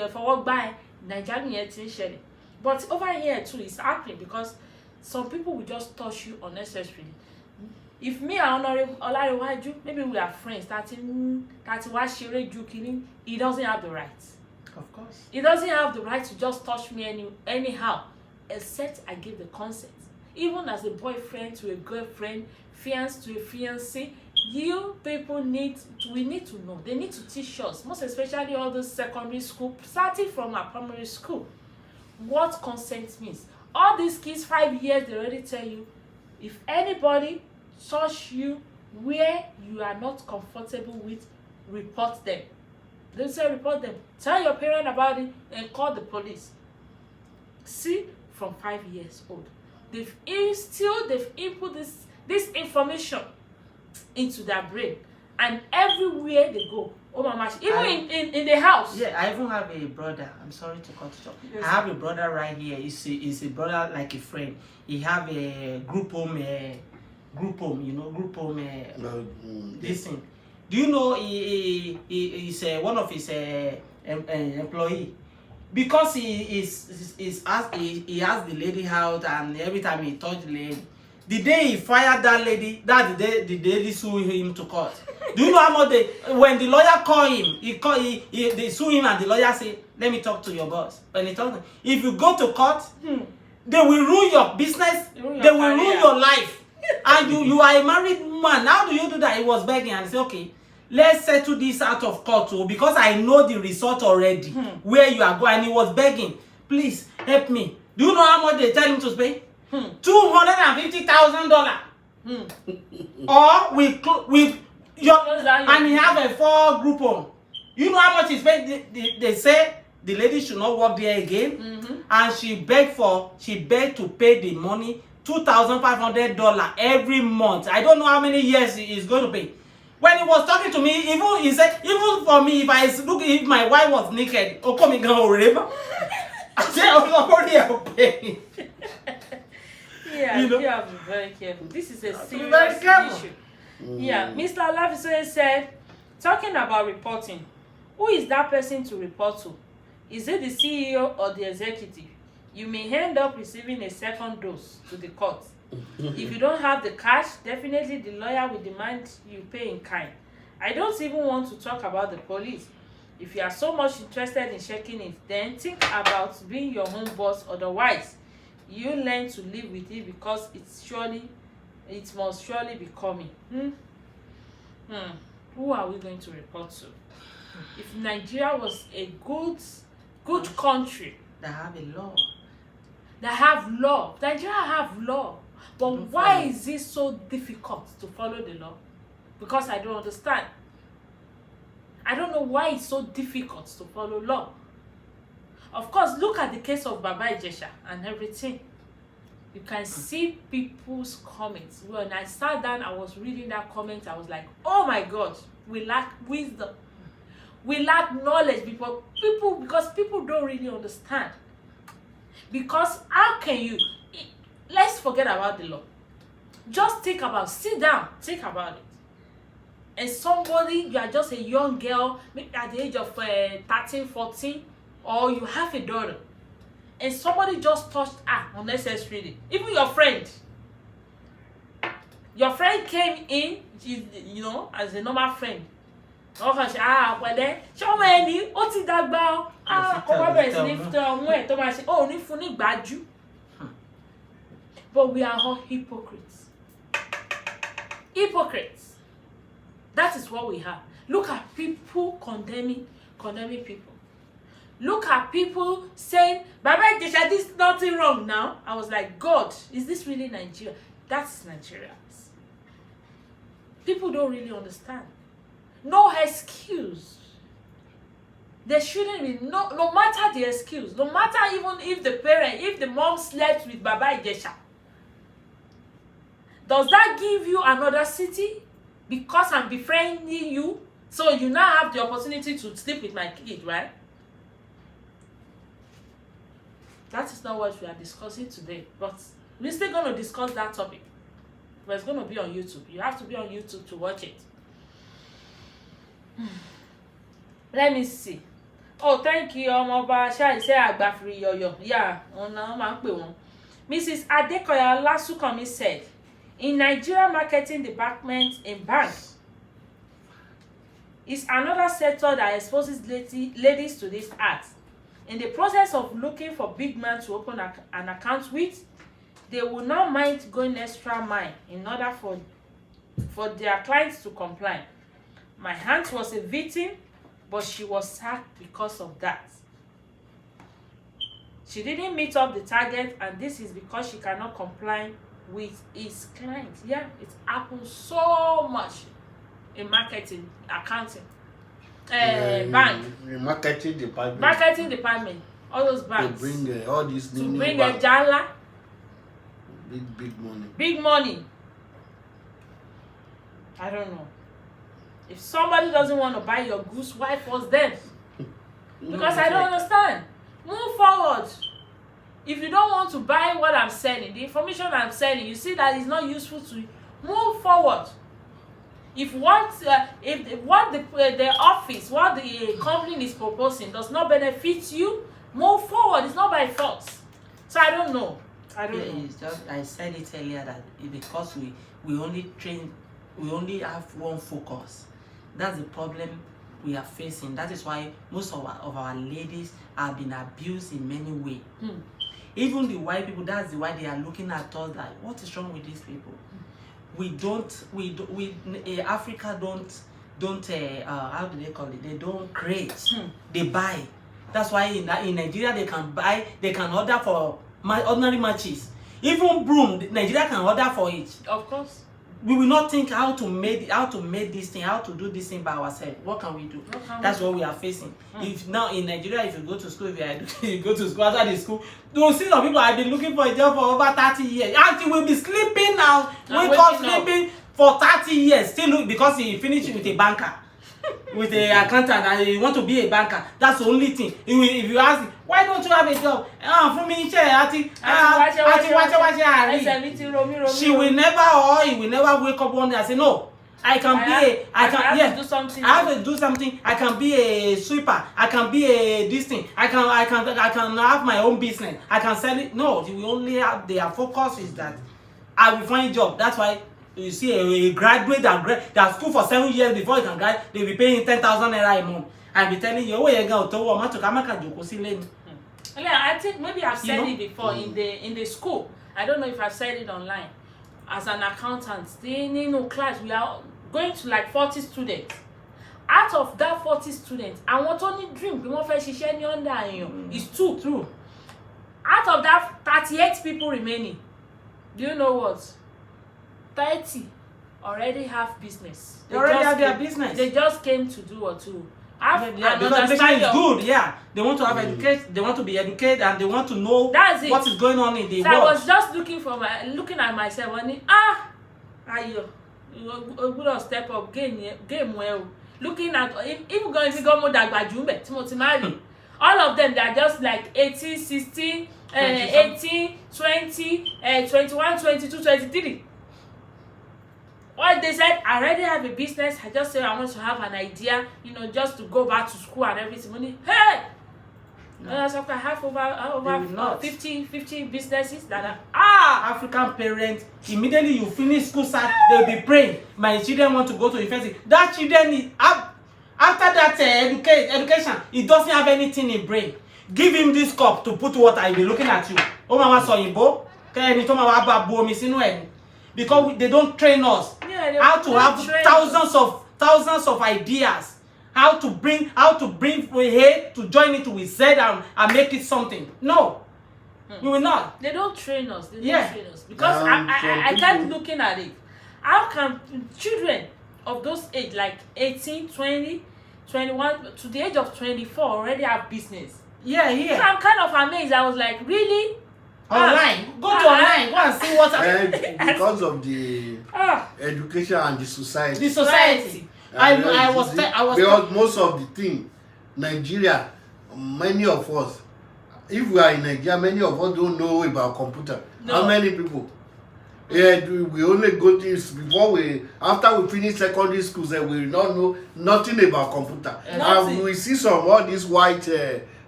for work by Nigerian share. But over here too, it's happening because some people will just touch you unnecessarily. If me and Honorable Olariwaju, maybe we are friends, that he doesn't have the right. Of course. He doesn't have the right to just touch me anyhow, except I give the consent. Even as a boyfriend to a girlfriend, fiancé to a fiancé, you people we need to know. They need to teach us, most especially all the secondary school, starting from our primary school, what consent means. All these kids, 5 years, they already tell you, if anybody touch you where you are not comfortable with, report them. They say report them. Tell your parent about it and call the police. See, from 5 years old. They've input this information into their brain, and everywhere they go, oh mama, even in the house. Yeah, I even have a brother. I'm sorry to cut it off. Yes. I have a brother right here. He's a brother like a friend. He have a group home, this thing. Do you know he is one of his employee? Because he asked the lady out, and every time he touched the lady, the day he fired that lady, that's the lady sued him to court. Do you know how much when the lawyer call him, they sue him, and the lawyer say, let me talk to your boss. When he talks, if you go to court, they will ruin your business, they will ruin your life. And you are a married man. How do you do that? He was begging and say, okay, let's settle this out of court, because I know the result already, where you are going. And he was begging, please help me. Do you know how much they tell him to pay? $250,000. Or and he have a 4 group home. You know how much he spent? They say the lady should not work there again, and she begged to pay the money, $2,500 every month. I don't know how many years he is going to pay. When he was talking to me, he said, even for me, if my wife was naked, I said, I'm paying. Yeah, you have to be very careful. This is a serious very careful. issue. Yeah, Mr. Olafisoye said, talking about reporting, who is that person to report to? Is it the CEO or the executive? You may end up receiving a second dose to the court. If you don't have the cash, definitely the lawyer will demand you pay in kind. I don't even want to talk about the police. If you are so much interested in checking it, then think about being your own boss. Otherwise, you learn to live with it, because it must surely be coming. Who are we going to report to? If Nigeria was a good country They have a law. that have law, Nigeria have law, but why is it so difficult to follow the law? Because I don't understand. I don't know why it's so difficult to follow law. Of course, look at the case of Baba Ijesha and everything. You can see people's comments. When I sat down, I was reading that comment, I was like, oh my God, we lack wisdom. We lack knowledge, because people don't really understand. Because how can you, let's forget about the law. Just sit down, think about it. And somebody, you are just a young girl, maybe at the age of 13, 14, or you have a daughter, and somebody just touched her unnecessarily. Even your friend came in, as a normal friend. But we are all hypocrites. That is what we have. Look at people condemning people. Look at people saying, Baba Ijesha, this is nothing wrong now. I was like, God, is this really Nigeria? That's Nigeria. People don't really understand. No excuse. There shouldn't be, no matter the excuse, no matter even if the mom slept with Baba Ijesha. Does that give you another city? because I'm befriending you, so you now have the opportunity to sleep with my kid, right? That is not what we are discussing today, but we're still going to discuss that topic. But it's going to be on YouTube. You have to be on YouTube to watch it. Let me see. Oh, thank you, Omoba. Shall I say Agbafri Yoyo? Yeah, Mrs. Adekoya Lasukomi said, in Nigeria marketing department in banks is another sector that exposes ladies to this art. In the process of looking for big men to open an account with, they will not mind going extra mile in order for their clients to comply. My aunt was a victim, but she was sacked because of that. She didn't meet up the target, and this is because she cannot comply with his clients. Yeah, it happens so much in marketing, accounting, bank, marketing department. Marketing department, all those banks. To bring all these to bring a jala. Big money. Big money. I don't know. If somebody doesn't want to buy your goods, why force them? Because I don't understand. Move forward. If you don't want to buy what I'm selling, the information I'm selling, you see that it's not useful to you, move forward. If what the office, what the company is proposing does not benefit you, move forward. It's not by force. So I don't know. I don't know. It's just, I said it earlier that because we only have one focus. That's the problem we are facing. That is why most of our ladies have been abused in many ways. Even the white people, that's why they are looking at us like, what is wrong with these people? Africa don't how do they call it? They don't create, they buy. That's why in Nigeria they can order for ordinary matches. Even broom, Nigeria can order for it. Of course. We will not think how to make this thing, how to do this thing by ourselves. What can we do? That's what we are facing. If now in Nigeria, if you go to school, you go to school, after the school, you will see some people have been looking for a job for over 30 years. And he will be sleeping now, wake up sleeping for 30 years, still look, because he finished with a banker, with an accountant, and he want to be a banker. That's the only thing. If you ask him, why don't you have a job? For me, she will never, or he will never wake up one day and say, no, I have to do something. I can be a sweeper. I can be a this thing. I can have my own business. I can sell it. No, they will only have their focus is that I will find a job. That's why you see a graduate that school for 7 years before you can graduate, they will be paying 10,000 naira a month. I'll be telling you, oh, you're going to yeah, I think maybe I've said it before in the school. I don't know if I've said it online. As an accountant, in class, we are going to like 40 students. Out of that 40 students, I want only dream. It's 2. True. Out of that 38 people remaining, do you know what? 30 already have business. They already have their business. They just came to do or two. Because education is good, yeah. They want to have education, they want to be educated, and they want to know what is going on in the world. I was just looking at myself and you good step up game well. Looking at even going to go more than all of them, they are just like 18, 16, 18, 20, 21, 22, 23. What they said, I already have a business. I just said I want to have an idea, just to go back to school and everything. Hey! No. I have over 50 businesses that are African parents. Immediately you finish school, they'll be praying. My children want to go to university. That children after that education, he doesn't have anything in brain. Give him this cup to put water. I'll be looking at you. Oh, mama saw you, bo. Because they don't train us how to have thousands of ideas, how to bring A to join it with Z and make it something. No, we will not. They don't train us. They don't train us because I kept looking at it. How can children of those age, like 18, 20, 21 to the age of 24, already have business? Yeah. So I'm kind of amazed. I was like, really? Online. Go to online. Go and see what. Because of the education and the society. The society. I was. Because most of the thing, Nigeria, many of us, if we are in Nigeria, many of us don't know about computer. No. How many people? Yeah, we only go to after we finish secondary school, we don't know nothing about computer. And we see all these white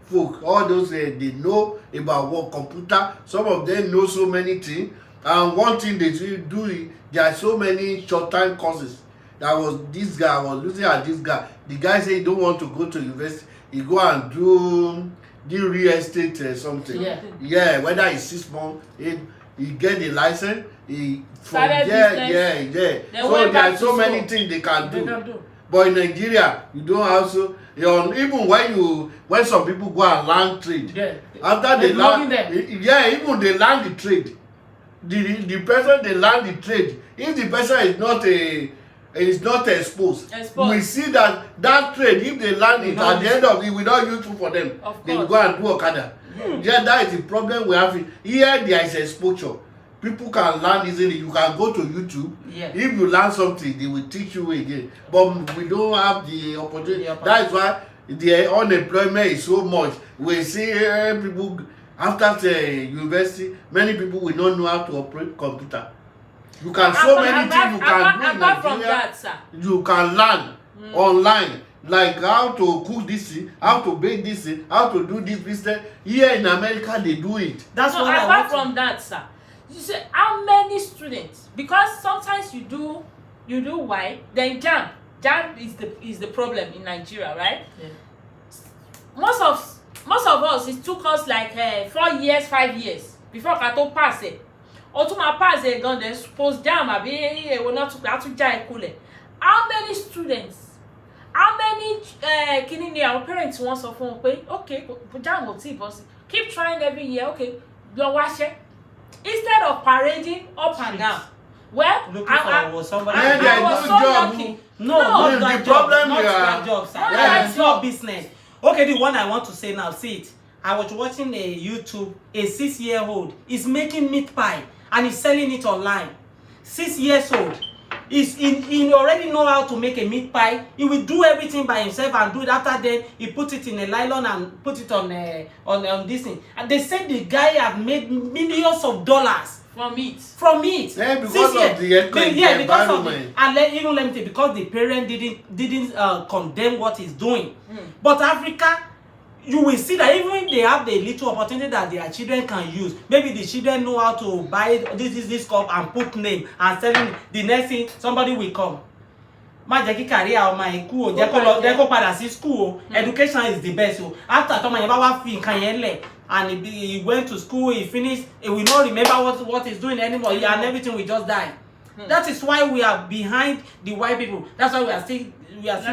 folk, all those they know about what computer. Some of them know so many things. And one thing they do, there are so many short-time courses. That was this guy, I was looking at this guy. The guy said he don't want to go to university. He go and do real estate or something. Yeah, whether it's 6 months, he get the license. So there are so many things they can do. But in Nigeria, you don't also even when some people go and learn trade, after they learn, even they learn the trade. The person they learn the trade, if the person is not exposed. We see that trade, if they learn it, at the end of it, we don't use it for them. They will go and do Okada. That is the problem we have. Here there is exposure. People can learn easily. You can go to YouTube. If you learn something, they will teach you again. But we don't have the opportunity. That is why the unemployment is so much. We see people after the university, many people will not know how to operate computer. You can many things you can do in Nigeria. From that, sir. You can learn online, like how to cook this thing, how to bake this thing, how to do this business. Here in America, they do it. That's what apart from that, sir. You say how many students? Because sometimes you do why then jam is the problem in Nigeria, right? Most of us, it took us like 4 years, 5 years before Kato pass it. Or to my pass it gone then suppose jam will not to jai cool. How many students? How many our parents want to phone okay, jam will see keep trying every year, okay, you're washing. Instead of parading up and down. Well, I was so lucky. No, the problem not that job, sir. It's not business. Okay, the one I want to say now, see it. I was watching a YouTube, a 6-year-old is making meat pie and he's selling it online. 6 years old. He already know how to make a meat pie. He will do everything by himself and do it. After then, he put it in a nylon and put it on this thing. And they said the guy have made millions of dollars from it. Yeah, because of the environment. And even let me tell you, because the parent didn't condemn what he's doing. But Africa, you will see that even if they have the little opportunity that their children can use, maybe the children know how to buy this cup and put name and selling it. The next thing, somebody will come. Career or my school, school. Education is the best. So after and he went to school, he finished, he will not remember what he's doing anymore, and everything will just die. That is why we are behind the white people. That's why we are still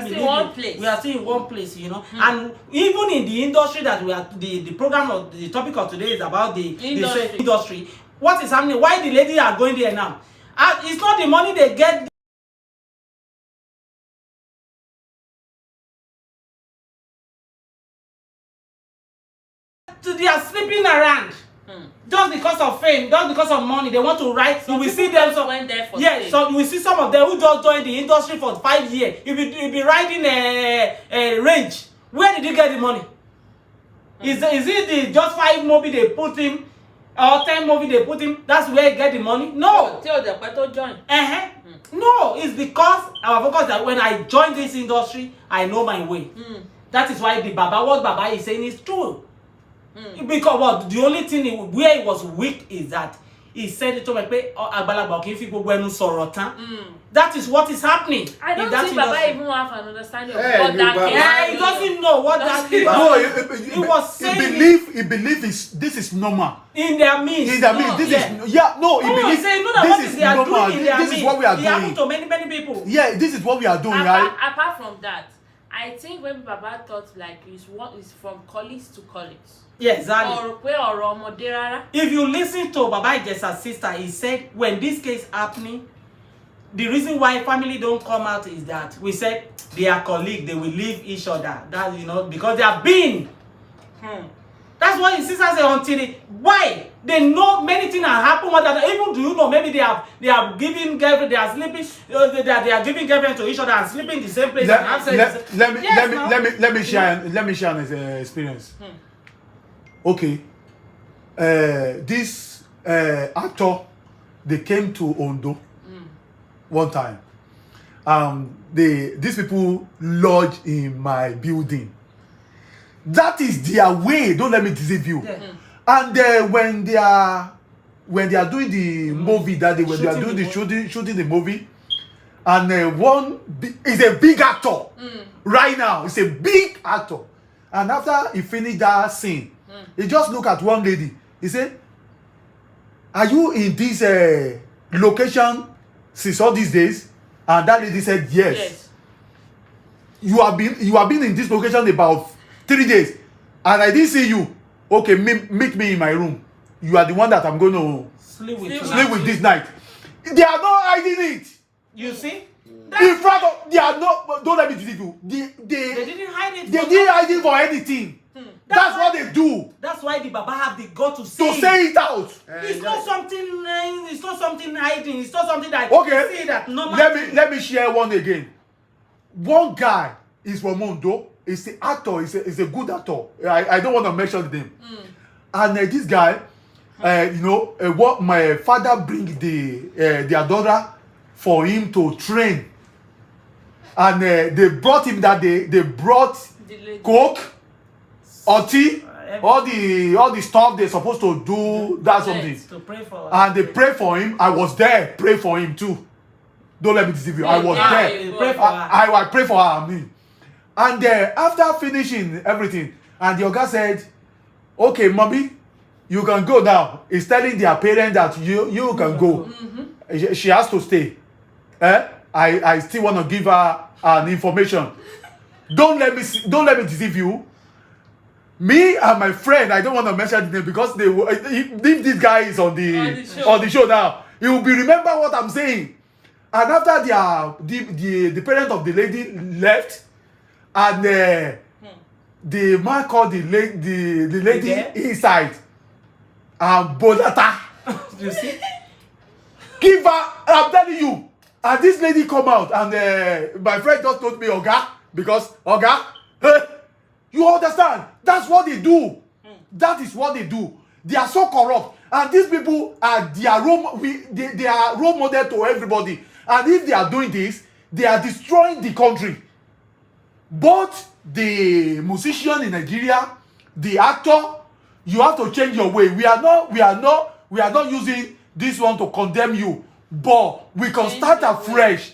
in one place. We are still in one place, you know. And even in the industry that we are, the program of the topic of today is about the industry. What is happening? Why the ladies are going there now? It's not the money they get. They are sleeping around. Just because of fame, just because of money, they want to write. You will see them. So you will see some of them who just joined the industry for 5 years. You'll be riding a range. Where did you get the money? Is it just 5 movie they put him, or 10 movie they put him? That's where you get the money? No. No, it's because our focus that when I joined this industry, I know my way. That is why what Baba is saying is true. Because what the only thing where he was weak is that he said it to me, that is what is happening. I don't think Baba even have an understanding of what that he doesn't know what that is. No, he was saying he believe this is normal. In their midst. He believes this is normal. This is what we are doing. It happened to many people. Yeah, this is what we are doing, right? Apart from that, I think when Baba thought like is from colleagues to colleagues. Yeah, exactly. If you listen to Baba Ijesa's sister, he said when this case happening, the reason why family don't come out is that we said they are colleagues, they will leave each other. That because they have been. That's what his sister said until why? They know many things have happened. Even do you know maybe they have given girlfriend, they are sleeping, they are giving girlfriend to each other and sleeping in the same place. Let me share an experience. Okay, this actor, they came to Ondo one time. These people lodge in my building. That is their way. Don't let me deceive you. And when they are doing the movie that day, when they are doing the shooting the movie, and one is a big actor right now. It's a big actor. And after he finished that scene, he just look at one lady. He said, "Are you in this location since all these days?" And that lady said, yes. You have been in this location about 3 days, and I didn't see you. Okay, meet me in my room. You are the one that I'm going to sleep with this night. They are not hiding it. You see? In front of, they are not. Don't let me deceive you. They didn't hide it. They didn't hide it for anything. That's what they do. That's why the Baba have the God to say it out. It's not something. It's not something hiding. It's not something that. Okay. Say that normal. Let me share one again. One guy is from Ondo. He's an actor. He's a good actor. I don't want to mention the name. And this guy, what my father bring their daughter for him to train, and they brought him that day. They brought coke, tea, all the stuff they're supposed to do. That's something. To pray for. And they pray for him. I was there. Pray for him too. Don't let me deceive you. I was there. I pray for her. I mean. And after finishing everything, and the Oga said, "Okay, mommy, you can go now." He's telling their parents that you can go. She has to stay. I still want to give her an information. Don't let me deceive you. Me and my friend, I don't want to mention the name because if this guy is on the show now, he will be remember what I'm saying. And after the parent of the lady left, and the man called the lady inside and Bolata. You see? Give her, I'm telling you. And this lady come out, and my friend just told me, Oga, because Oga, you understand? That's what they do. That is what they do. They are so corrupt, and these people are they are role model to everybody. And if they are doing this, they are destroying the country. Both the musician in Nigeria, the actor, you have to change your way. We are not using this one to condemn you, but we can start afresh.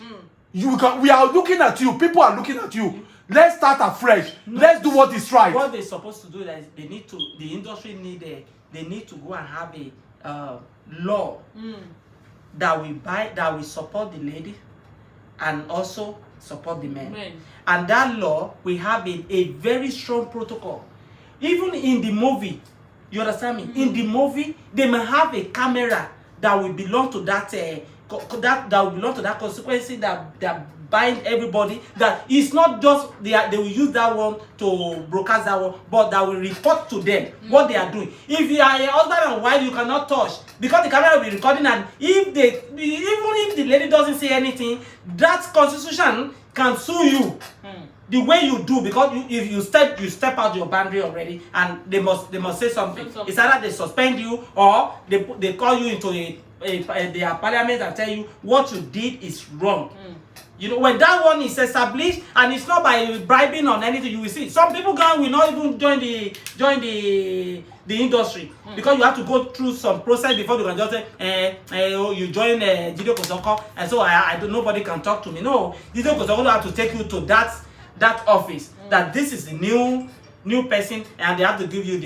We are looking at you. People are looking at you. Let's start afresh. Let's do what is right. What they're supposed to do is the industry they need to go and have a law that will support the lady and also support the men. And that law will have a very strong protocol. Even in the movie, you understand me? In the movie, they may have a camera that will belong to that will belong to that consequence that bind everybody. That it's not just they will use that one to broadcast that one, but that will report to them what they are doing. If you are a husband and wife, you cannot touch because the camera will be recording, and even if the lady doesn't say anything, that constitution can sue you. The way you do, because if you step out your boundary already, and they must say something. It's either they suspend you or they call you into their parliament and tell you what you did is wrong. You know, when that one is established, and it's not by bribing on anything, you will see some people will not even join the industry because you have to go through some process before you can just say, you join Jide Kosoko, and so nobody can talk to me. No, Jide Kosoko have to take you to that office. That this is the new person, and they have to give you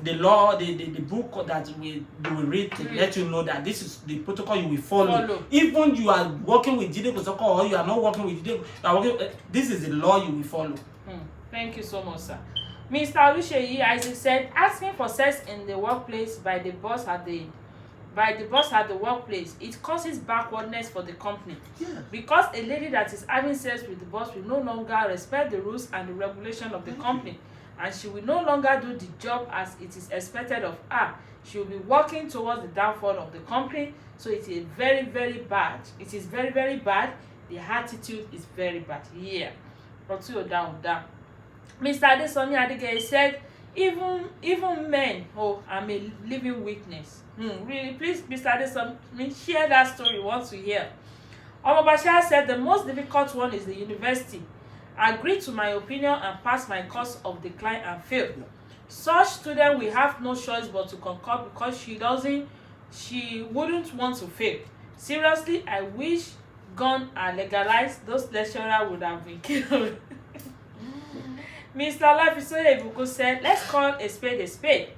the law, the book that you will read to let you know that this is the protocol you will follow. Even you are working with Jide Kosoko or you are not working with Jide, this is the law you will follow. Thank you so much, sir. Mr. Oluseyi Isaac said, asking for sex in the workplace by the boss at the workplace, it causes backwardness for the company. Because a lady that is having sex with the boss will no longer respect the rules and the regulation of the company, and she will no longer do the job as it is expected of her. She will be working towards the downfall of the company. So it is very, very bad. It is very, very bad. The attitude is very bad. Yeah. Down. Mr. Adesomi Adigeye said, even men, I'm a living witness. Really, please, Mr. Adesomi, share that story once we hear. Omobashia said, the most difficult one is the university. Agree to my opinion and pass my course of decline and fail. Such student will have no choice but to concur because she wouldn't want to fail. Seriously, I wish gun are legalized. Those lecturers would have been killed. Mr. Olafisoye Ibuku said, let's call a spade a spade.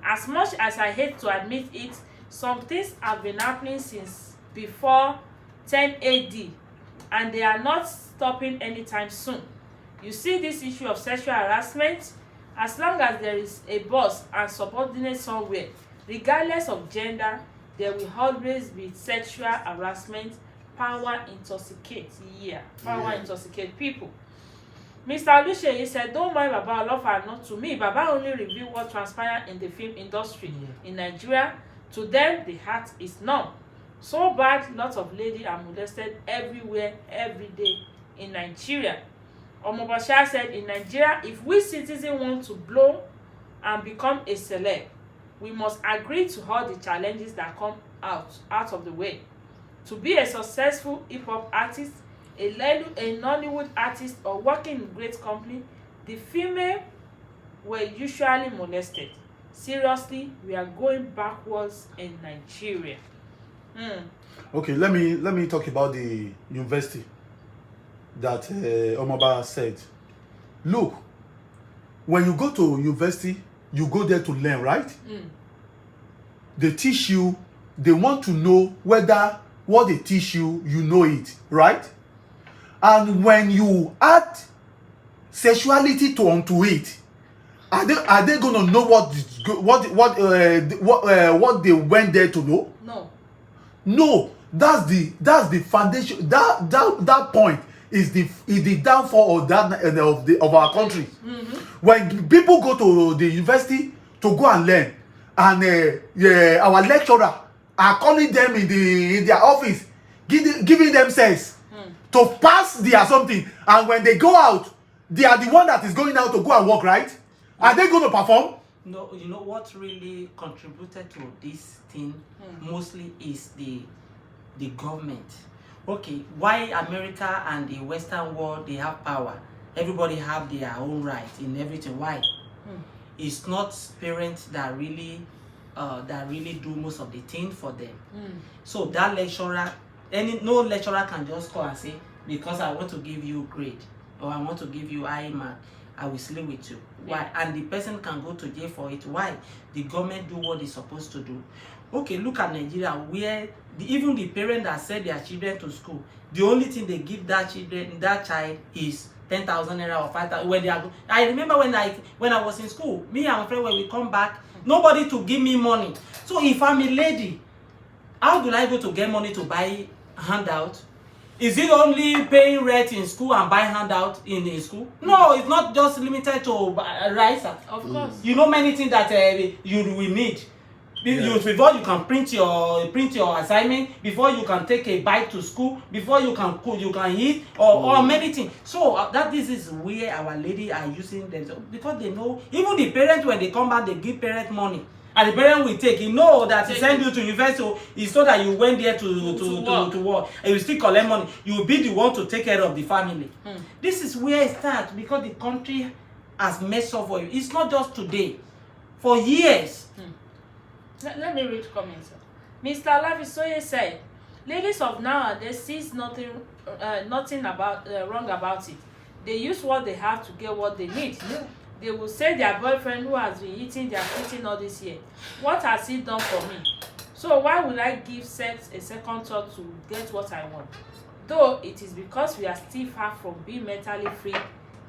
As much as I hate to admit it, some things have been happening since before 10 AD, and they are not stopping anytime soon. You see this issue of sexual harassment? As long as there is a boss and subordinate somewhere, regardless of gender, there will always be sexual harassment. Power intoxicates. Power intoxicates people. Mr. Oluseyi said, don't mind Baba Olofa, not to me. Baba only reveal what transpired in the film industry in Nigeria. To them, the heart is numb. So bad, lots of ladies are molested everywhere, every day in Nigeria. Omobasha said, in Nigeria, if we citizens want to blow and become a celeb, we must agree to all the challenges that come out of the way. To be a successful hip-hop artist, a Nollywood artist, or working in great company, the female were usually molested. Seriously, we are going backwards in Nigeria. Okay, let me talk about the university that Omoba said. Look, when you go to university, you go there to learn, right? They teach you, they want to know whether what they teach you, you know it, right? And when you add sexuality onto it, are they gonna know what they went there to know? No, that's the foundation. That point is the downfall of our country. When people go to the university to go and learn, and our lecturer are calling them in their office, giving them sex to pass their something, and when they go out, they are the one that is going out to go and work, right? Are they going to perform? No, you know what really contributed to this thing mostly is the government. Okay, why America and the Western world, they have power, everybody have their own right in everything. Why? It's not parents that really do most of the thing for them. So that lecturer, no lecturer can just go and say, because I want to give you grade or I want to give you high mark, I will sleep with you. Why? And the person can go to jail for it. Why? The government do what it's supposed to do. Okay, look at Nigeria, where even the parents that send their children to school, the only thing they give that child is 10,000 naira or 5,000 when they are. I remember when I was in school, me and my friend, when we come back, nobody to give me money. So if I'm a lady, how do I go to get money to buy handout? Is it only paying rent in school and buy handout in school? No, it's not just limited to rice. Of course. You know many things that you will need. Before you can print your assignment, before you can take a bite to school, before you can cook, you can eat, or many things. So this is where our lady are using themselves, because they know, even the parents, when they come back, they give parents money. And the parent will take, you know that he send you to university, so it's so that you went there to work. And you still collect money. You will be the one to take care of the family. This is where it starts, because the country has messed up for you. It's not just today. For years. Let me read comments. Mr. Olafisoye said, ladies of nowadays sees nothing wrong about it. They use what they have to get what they need. They will say their boyfriend who has been eating their fitting all this year, what has he done for me? So why would I give sex a second thought to get what I want? Though it is because we are still far from being mentally free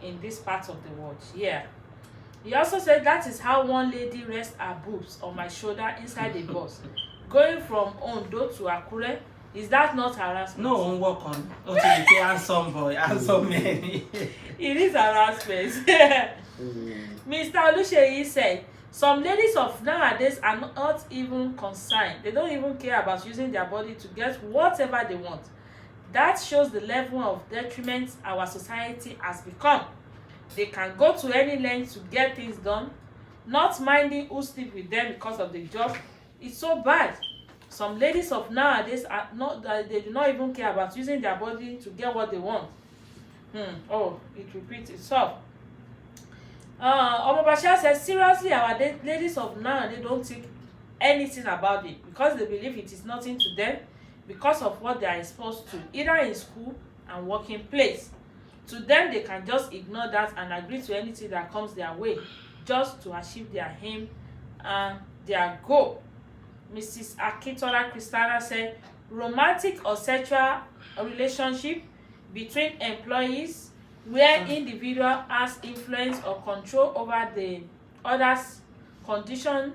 in this part of the world. He also said that is how one lady rests her boobs on my shoulder inside the bus. Going from Ondo to Akure Is that not harassment? No, on work on. Okay, you handsome boy, handsome man. It is harassment. Mr. Oluseyi said, some ladies of nowadays are not even concerned. They don't even care about using their body to get whatever they want. That shows the level of detriment our society has become. They can go to any length to get things done, not minding who sleep with them because of the job. It's so bad. Some ladies of nowadays are not, they do not even care about using their body to get what they want. Oh, it repeats itself. Omobasha says, seriously, our ladies of now, they don't think anything about it because they believe it is nothing to them because of what they are exposed to, either in school and working place. To them, they can just ignore that and agree to anything that comes their way just to achieve their aim and their goal. Mrs. Akintola Christiana said, romantic or sexual relationship between employees where individual has influence or control over the other's condition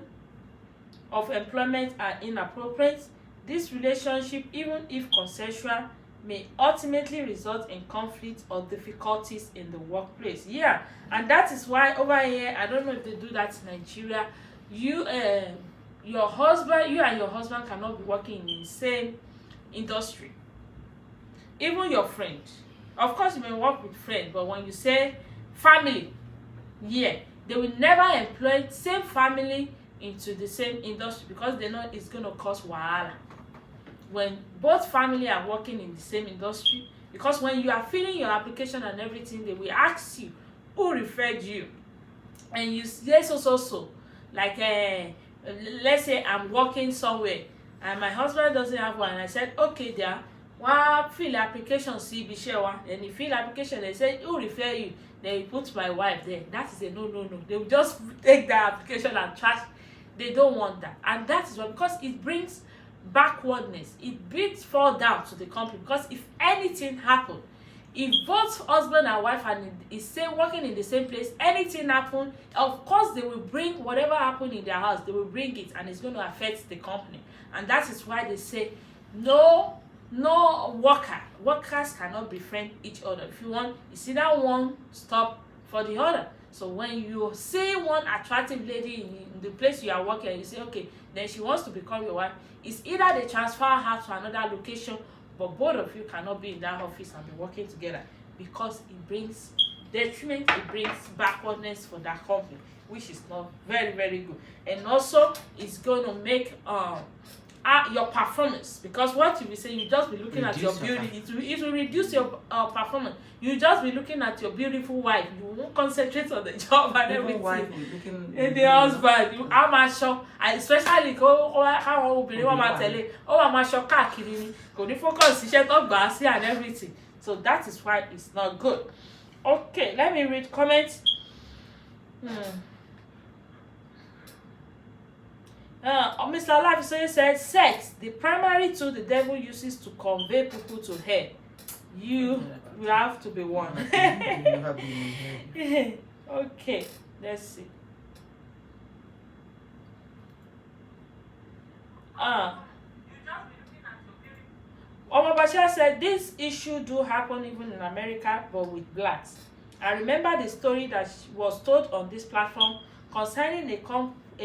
of employment are inappropriate. This relationship, even if consensual, may ultimately result in conflict or difficulties in the workplace. Yeah, and that is why over here, I don't know if they do that in Nigeria, you and your husband cannot be working in the same industry. Even your friend. Of course, you may work with friends, but when you say family, yeah, they will never employ same family into the same industry because they know it's going to cause wahala. When both family are working in the same industry, because when you are filling your application and everything, they will ask you who referred you, and you say so. Like, let's say I'm working somewhere and my husband doesn't have one, and I said, okay, there. One fill application see be share one. Then you fill application, they say who refer you. Then you put my wife there. That is a no. They will just take that application and trash. They don't want that, and that is why, because it brings backwardness. It brings fall down to the company, because if anything happen, if both husband and wife are working in the same place, anything happen, of course they will bring whatever happened in their house. They will bring it, and it's going to affect the company, and that is why they say no workers cannot befriend each other. If you want, it's either one stop for the other. So when you see one attractive lady in the place you are working, and you say, okay, then she wants to become your wife, it's either they transfer her to another location, but both of you cannot be in that office and be working together, because it brings detriment, it brings backwardness for that company, which is not very, very good. And also it's going to make your performance, because what you be saying, you just be looking at your beauty, it will reduce your performance. You just be looking at your beautiful wife, you won't concentrate on the job and everything. And the husband, you are my shock, especially how obìnrin wọn máa tẹ̀lé, ó wà máa shock káàkiri ni, kò ní focus iṣẹ́ tó gbà á sí and everything. So that is why it's not good. Okay, let me read comments. Mr. Olafisoye said, sex, the primary tool the devil uses to convey people to hell. You have to be one. Okay, let's see. Omobasha said, this issue do happen even in America, but with blacks. I remember the story that was told on this platform concerning a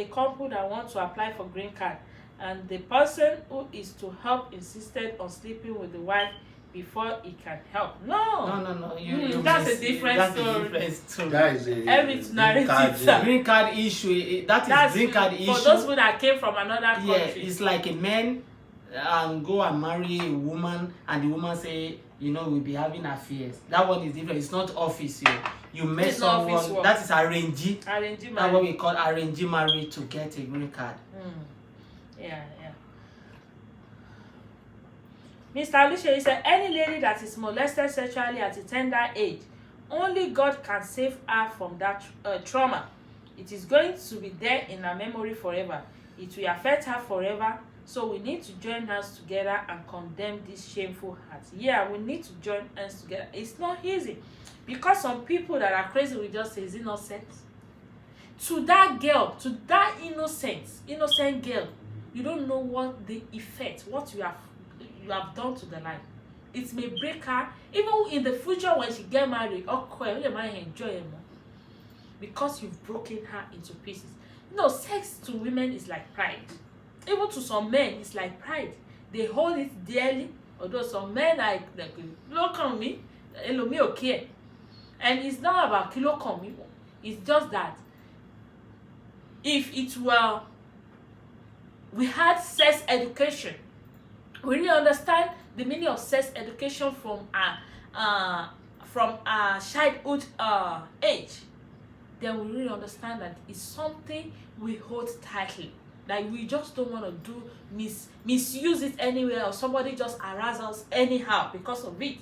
couple that wants to apply for green card, and the person who is to help insisted on sleeping with the wife before he can help. No. That's a different story. That is every narrative. Green card issue. That's green card issue. For those people that came from another country. Yeah, it's like a man go and marry a woman, and the woman say, we'll be having affairs. That one is different. It's not office here. You met someone. That is arrangee. That's what we call arrangee marriage to get a green card. Yeah. Mr. Oluseyi said, any lady that is molested sexually at a tender age, only God can save her from that trauma. It is going to be there in her memory forever. It will affect her forever. So we need to join hands together and condemn this shameful act. Yeah, we need to join hands together. It's not easy, because some people that are crazy will just say, is it not sex? To that girl, to that innocent girl, you don't know what the effect, what you you have done to the life. It may break her even in the future when she get married. Okay, you might enjoy it more because you've broken her into pieces. You know, sex to women is like pride. Even to some men, it's like pride. They hold it dearly. Although some men like look on me, me okay. And it's not about kilo komi. It's just that if it were we had sex education, we really understand the meaning of sex education from childhood age, then we really understand that it's something we hold tightly. Like we just don't want to do misuse it anywhere, or somebody just harass us anyhow because of it.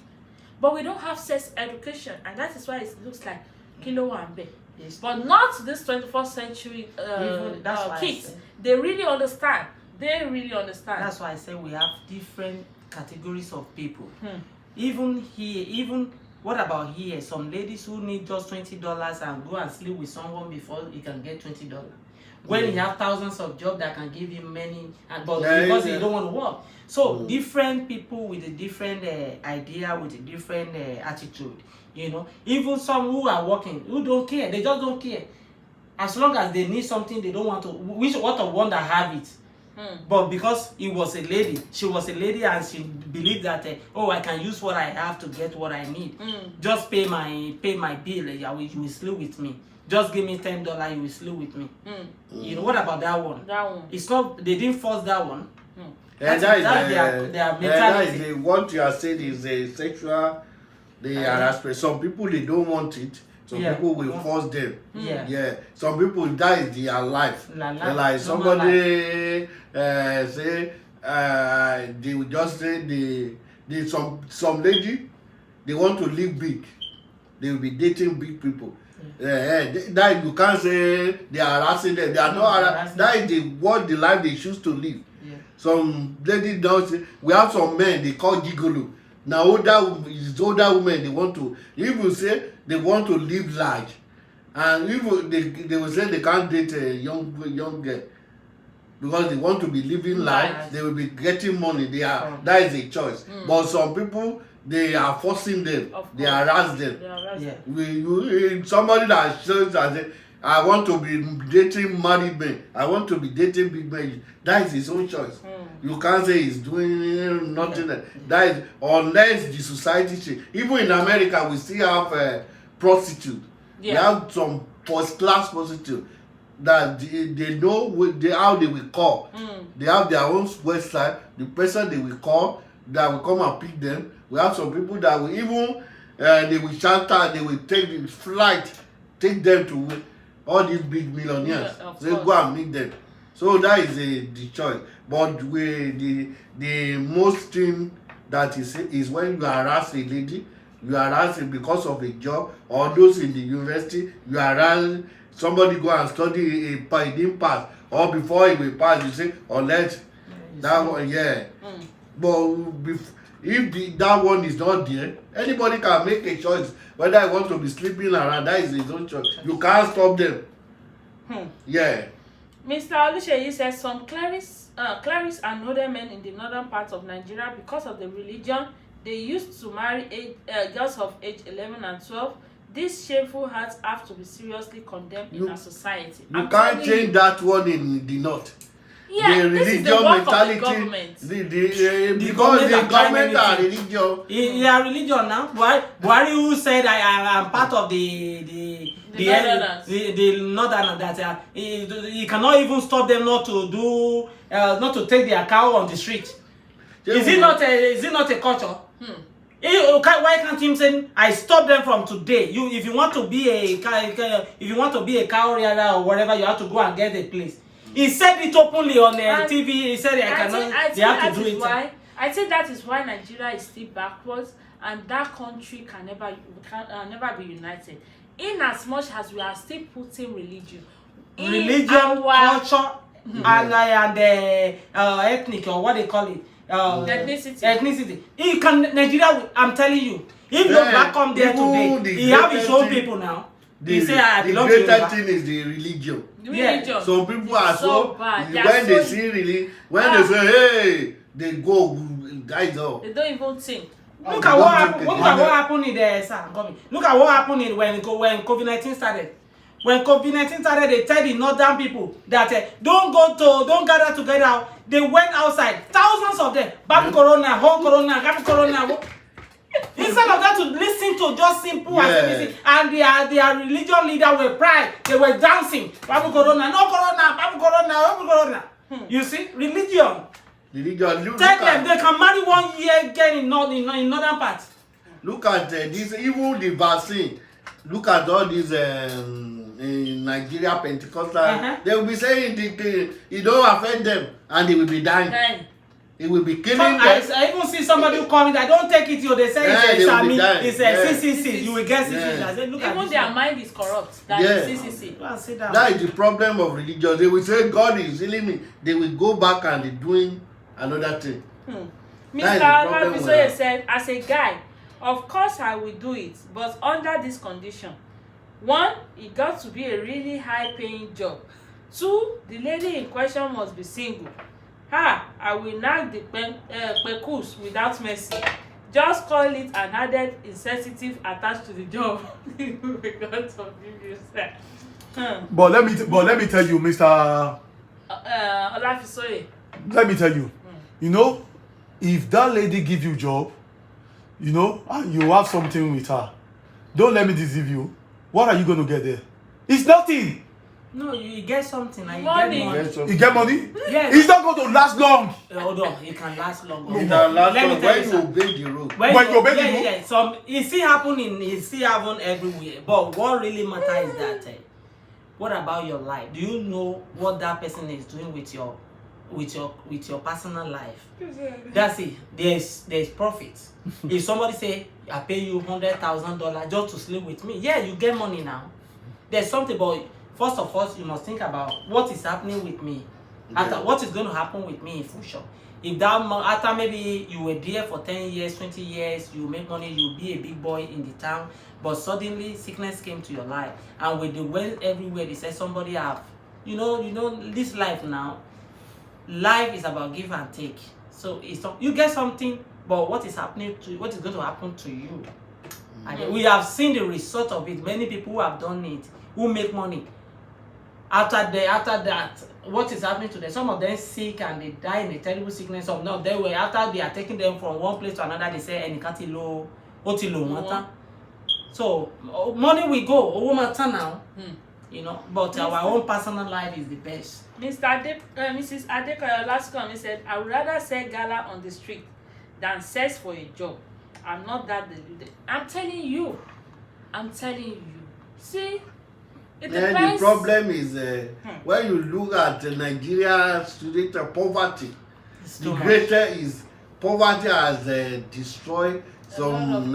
But we don't have sex education, and that is why it looks like kilo wambe. Yes. But not this 21st century kids. They really understand. They really understand. That's why I say we have different categories of people. Even here, what about here? Some ladies who need just $20 and go and sleep with someone before he can get $20. When you have thousands of jobs that can give him many, but because they don't want to work. So different people with a different idea, with a different attitude. You know, even some who are working, who don't care, they just don't care. As long as they need something, they don't want to. What a wonder have it. But because it was a lady, she was a lady, and she believed that I can use what I have to get what I need. Just pay my bill, you will sleep with me. Just give me $10, you will sleep with me. You know, what about that one? That one. It's not, they didn't force that one. That's their mentality. What you are saying is a sexual harassment. Some people, they don't want it. Some people will force them. Some people, that is their life. Like somebody say they will just say some lady, they want to live big. They will be dating big people. That you can't say they are harassing them. They are not harassing. That is the life they choose to live. Some lady don't say. We have some men they call gigolo. Now older women, they want to, even say they want to live large, and even they will say they can't date a young girl because they want to be living large. They will be getting money. That is a choice. But some people, they are forcing them. They harass them. Somebody that says that I want to be dating married men, I want to be dating big men. That is his own choice. You can't say he's doing nothing. That is, unless the society change. Even in America, we still have prostitute. We have some first-class prostitute that they know how they will call. They have their own website. The person they will call that will come and pick them. We have some people that will even they will charter. They will take the flight, take them to all these big millionaires. They go and meet them. So that is the choice. But the most thing that is when you harass a lady, you harass it because of a job, or those in the university, you harass somebody go and study he didn't pass, or before he will pass, you say, unless that one, But if that one is not there, anybody can make a choice whether I want to be sleeping around. That is his own choice. You can't stop them. Mr. Oluseyi says some clerics and other men in the northern part of Nigeria, because of the religion, they used to marry girls of age 11 and 12. These shameful acts have to be seriously condemned in our society. You can't change that one in the north. The religion this is the work mentality, of the government. Because the government are religion. They are religion now. Buhari who said I am part of the northern that he cannot even stop them not to take their cow on the street. Is it not a culture? Why can't him say I stop them from today? If you want to be a cow rearer or whatever, you have to go and get a place. He said it openly on TV. He said they have to do it. I think that is why Nigeria is still backwards, and that country can never be united. In as much as we are still putting religion, culture, and ethnic, or what they call it, ethnicity. Nigeria, I'm telling you, if Yoruba come there today, he have his own people now. The greater thing is the religion. Some people are so bad. When they see they say, hey, they go That is all. They don't even think. Look at what happened. Look at what happened in the sir. Look at what happened in when COVID-19 started. When COVID-19 started, they tell the northern people that don't gather together. They went outside, thousands of them. Babu Corona, home Corona, Gabu Corona. Instead of that, to listen to just simple as and their religion leader were pride. They were dancing. Babu Corona, no Corona, Babu Corona, Babu Corona. You see, religion. Tell them they can marry 1 year again in northern parts. Look at this, even the vaccine. Look at all these in Nigeria Pentecostal. They will be saying it don't affect them, and they will be dying. It will be killing them. I even see somebody who called me that don't take it. They say it's CCC. You will get CCC. I said, look at even their mind is corrupt. That is CCC. That is the problem of religion. They will say God is healing me. They will go back and be doing another thing. Mr. Olabisoye said, as a guy, of course I will do it, but under this condition. 1, it got to be a really high-paying job. 2, the lady in question must be single. I will knock the pekus without mercy. Just call it an added insensitive attached to the job. Because of you said. But let me tell you, Mr. Olabisoye. Let me tell you. You know, if that lady give you job, you know, and you have something with her, don't let me deceive you. What are you going to get there? It's nothing. No, you get something. And Money. You get money. You get money? Yes. It's not going to last long. Hold on, it can last long. It can last long when you obey the rule. When you obey the rule? Yeah. So it still happen everywhere. But what really matters is that what about your life? Do you know what that person is doing with your personal life? That's it. There's profit. If somebody say I pay you $100,000 just to sleep with me, yeah, you get money now. There's something, but first of all, you must think about what is happening with me. After what is going to happen with me in future. If that after maybe you were there for 10 years, 20 years, you make money, you'll be a big boy in the town, but suddenly sickness came to your life, and with the way everywhere they say somebody have, you know this life now. Life is about give and take. So you get something, but what is happening to you, what is going to happen to you? And we have seen the result of it. Many people who have done it, who make money. After that, what is happening to them? Some of them sick and they die in a terrible sickness. Some not. They were after they are taking them from one place to another. They say any katilo, otilo mata. So money will go. Owo mata now. You know, but our own personal life is the best. Mrs. Adekoya last comment said, I would rather sell gala on the street than sex for a job. I'm not that deluded. I'm telling you. See, it depends. The problem is when you look at Nigeria student poverty, the greater is poverty has destroyed some.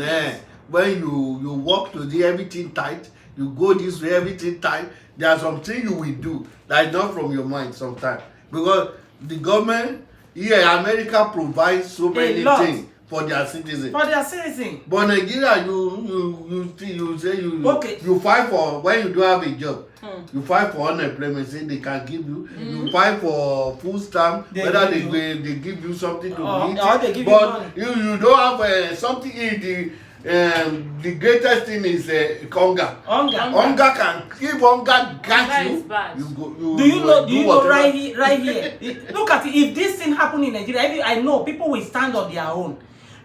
When you walk to the everything tight, you go this way, everything tight. There are some things you will do that is not from your mind sometimes, because the government here, America provides so many things for their citizens. But Nigeria, you say you fight for when you don't have a job. You fight for unemployment, say they can give you. You fight for food stamp, whether they give you something to eat. Or they give but you you don't have something in the greatest thing is hunger. Hunger can keep hunger got you. Do you know right here? Look at it. If this thing happen in Nigeria, I know people will stand on their own.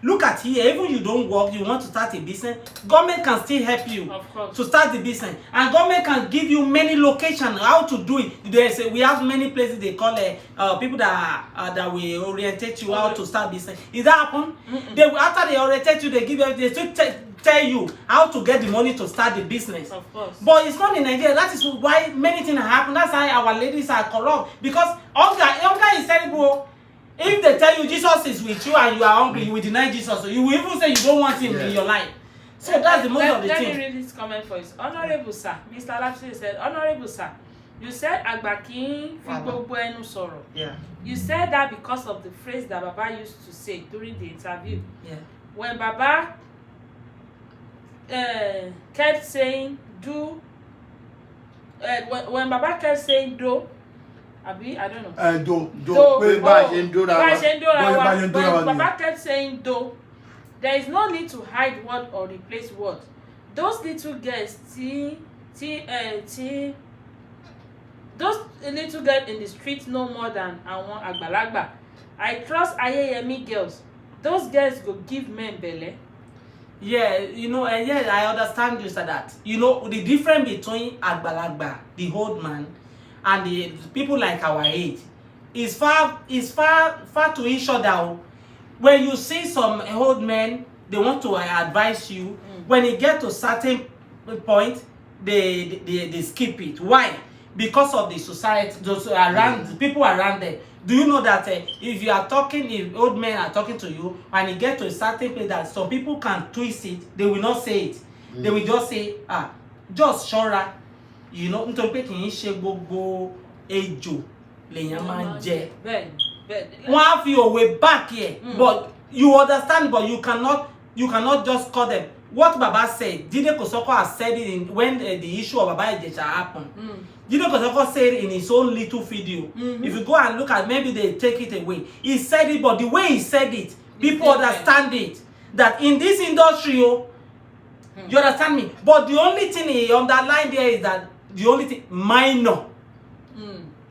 Look at here, even you don't work, you want to start a business, government can still help you to start the business. And government can give you many locations how to do it. We have many places they call people that will orientate you how to start business. Is that happen? After they orientate you, they give you, they still tell you how to get the money to start the business. Of course. But it's not in Nigeria. That is why many things happen. That's why our ladies are corrupt. Because hunger is terrible. If they tell you Jesus is with you and you are hungry, you will deny Jesus. You will even say you don't want him in your life. So that's the most of the thing. Let me read this comment for you. Honorable sir, Mr. Lapsi said, Honorable sir, you said Agbakin fi gbogbo ẹnu sọ̀rọ̀. Yeah. You said that because of the phrase that Baba used to say during the interview. Yeah. When Baba kept saying when Baba kept saying do, Abi, I don't know. Pé bá a ṣe ń dóra wa. Bá a ṣe ń dóra wa. Bá a ṣe ń dóra wa But Baba kept saying do. There is no need to hide word or replace word. Those little girls, those little girls in the street know more than àwọn àgbàlagbà. I trust Ayeyemi girls. Those girls go give men belle. Yeah, you know, yeah, I understand you said that. You know, the difference between àgbàlagbà, the old man, and the people like our age is far to each other. When you see some old men, they want to advise you. When you get to certain point, they skip it. Why? Because of the society, those around, the people around them. Do you know that if you are talking, if old men are talking to you, and you get to a certain place that some people can twist it, they will not say it. They will just say, just ṣọ́ra. You know, nítorí pé kì í ṣe gbogbo ejò lèyàn máa ń jẹ. Wọ́n á fi òwe back here, but you understand, but you cannot just call them. What Baba said, Jide Kosoko has said it when the issue of Baba Ijesha happened. Jide Kosoko said it in his own little video. If you go and look at, maybe they take it away. He said it, but the way he said it, people understand it. That in this industry, you understand me? But the only thing he underlined there is that the only thing, minor.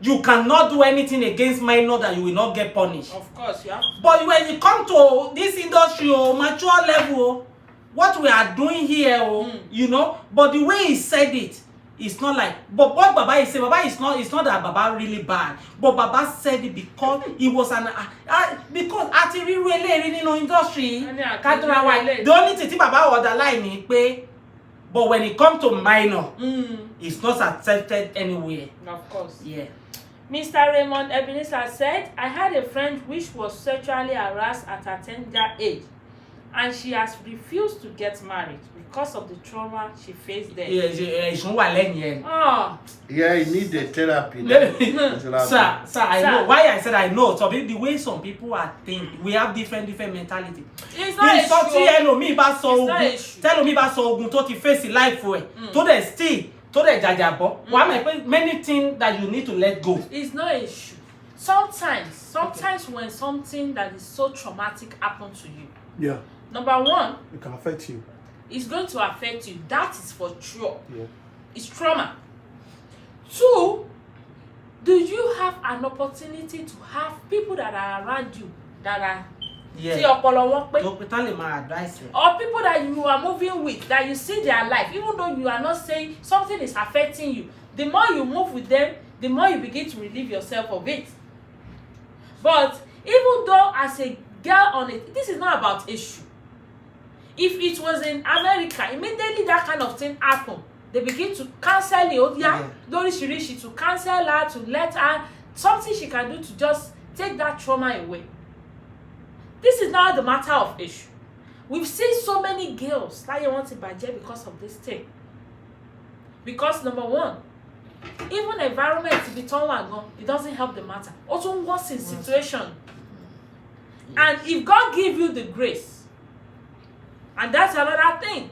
You cannot do anything against minor that you will not get punished. Of course, yeah. But when you come to this industry, mature level, what we are doing here, you know, but the way he said it, it's not like, but what Baba is saying, Baba is not, it's not that Baba really bad, but Baba said it because he was an, because at the real industry, the only thing Baba underline is pay, but when it comes to minor, it's not accepted anywhere. Of course. Yeah. Mr. Raymond Ebenezer said, I had a friend which was sexually harassed at a tender age, and she has refused to get married because of the trauma she faced there. Oh. Yeah, you need the therapy. Sir, I know. Why I said I know. So the way some people are thinking, we have different mentality. It's not a issue. Tell me about so to face life for it. To the still. Many things that you need to let go. It's no issue. Sometimes when something that is so traumatic happens to you, yeah. Number one, it can affect you. It's going to affect you. That is for sure. Yeah. It's trauma. Two, do you have an opportunity to have people that are around you that are or people that you are moving with, that you see their life, even though you are not saying something is affecting you, the more you move with them, the more you begin to relieve yourself of it. But even though as a girl on it, this is not about issue. If it was in America, immediately that kind of thing happened, they begin to cancel you, to cancel her, to let her, something she can do to just take that trauma away. This is not the matter of issue. We've seen so many girls that you want to budget because of this thing. Because number one, even environment to be torn, it doesn't help the matter. Also worse in situation. And if God give you the grace, and that's another thing,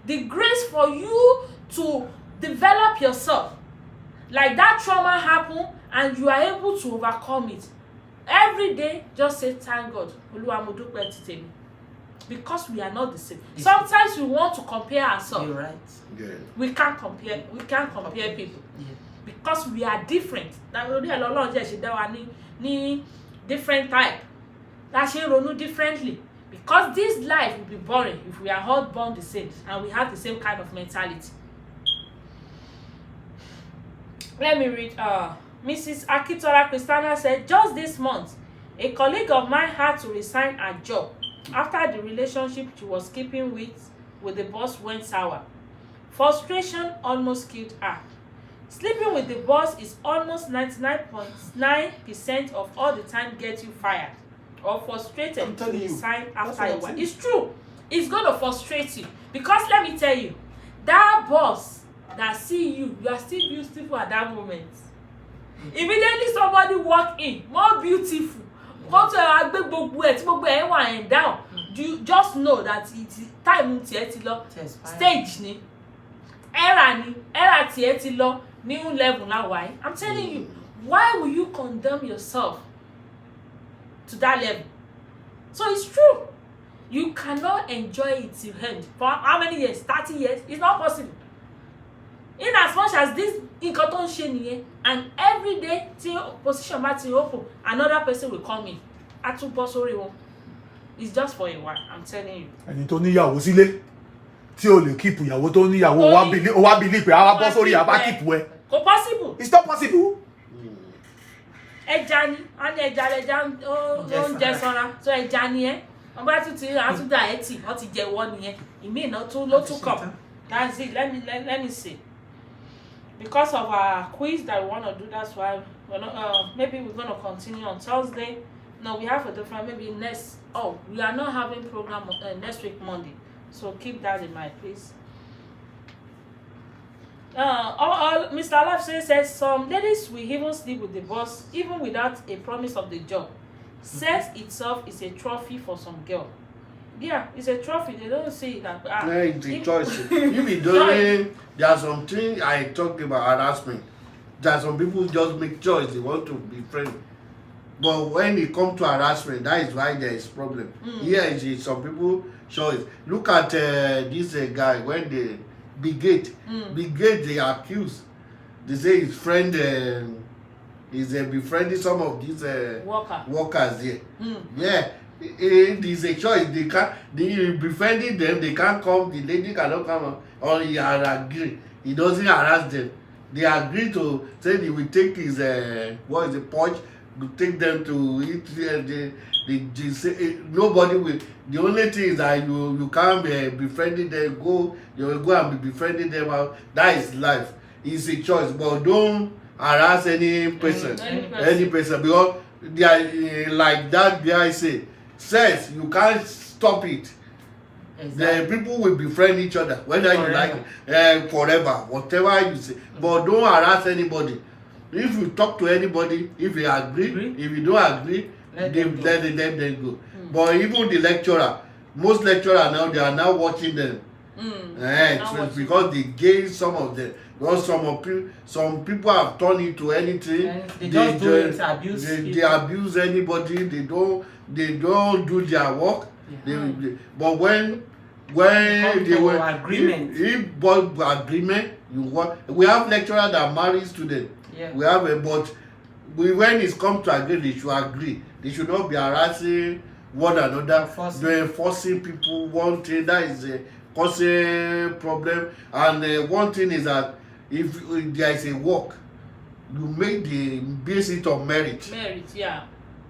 the grace for you to develop yourself, like that trauma happened and you are able to overcome it. Every day, just say, thank God. Because we are not the same. Sometimes we want to compare ourselves. You're right. Yeah. We can't compare people. Yeah. Because we are different. Different type. Differently. Because this life will be boring if we are all born the same and we have the same kind of mentality. Let me read. Mrs. Akitola Christiana said, just this month, a colleague of mine had to resign her job after the relationship she was keeping with the boss went sour. Frustration almost killed her. Sleeping with the boss is almost 99.9% of all the time get you fired or frustrated to resign after a while. It's true. It's going to frustrate you. Because let me tell you, that boss that see you, you are still beautiful at that moment. Immediately somebody walk in, more beautiful, down. You just know that it's time stage era ti lo new level now. Why? I'm telling you, Why will you condemn yourself to that level? So it's true. You cannot enjoy it till end. For how many years? 30 years? It's not possible. In as much as this nǹkan tó ń ṣe nìyẹn, and every day till position bá ti open, another person will come in. A tún bọ́ sórí wọn. It's just for a while, I'm telling you. Ẹni tó níyàwó sílé tí o lè keep ìyàwó tó níyàwó o wá believe pé àwa bọ́ sórí àbá keep ẹ. Kò possible. It's not possible. Ẹja ni, a ní ẹja lẹja ó ń jẹ sanra, so ẹja ni ẹ. Wọ́n bá tún ti àtúndà ẹ̀ tì, wọ́n ti jẹ wọ́n nìyẹn. Ìmí ìná tún ló tún kàn. That's it. Let me see. Because of our quiz that we want to do, that's why we're not, maybe we're going to continue on Thursday. No, we have a different, maybe next. Oh, we are not having program next week Monday, so keep that in mind, please. Mr. Life says some ladies will even sleep with the boss even without a promise of the job. Sex itself is a trophy for some girl. Yeah, it's a trophy. They don't see it as it's a choice. If you don't, there are some things I talk about harassment. There are some people just make choice. They want to be friends. But when it comes to harassment, that is why there is problem. Here is some people choice. Look at this guy when they Big Gate. Big Gate, they accuse. They say his friend is befriending some of these workers there. Yeah. It is a choice. They befriending them. They can't come. The lady cannot come, or he agree. He doesn't harass them. They agree to say he will take his porch to take them to eat. They say nobody will. The only thing is that you can't be befriending them. You will go and be befriending them out. That is life. It's a choice, but don't harass any person. Any person, because they are like that guy say. Says you can't stop it. Exactly. The people will befriend each other, whether forever. You like forever, whatever you say. But don't harass anybody. If you talk to anybody, if you agree, if you don't agree, let them go. But even the lecturer, most lecturers now, they are now watching them. Because they gain some of them. Because some people have turned into anything. They abuse anybody. They don't do their work. But when they were agreement, we have lecturers that marry students. Yeah. We have but when it comes to agree, they should agree. They should not be harassing one another. They're forcing people. One thing that is causing problem. And one thing is that if there is a work, you make the basis of merit. Merit, yeah.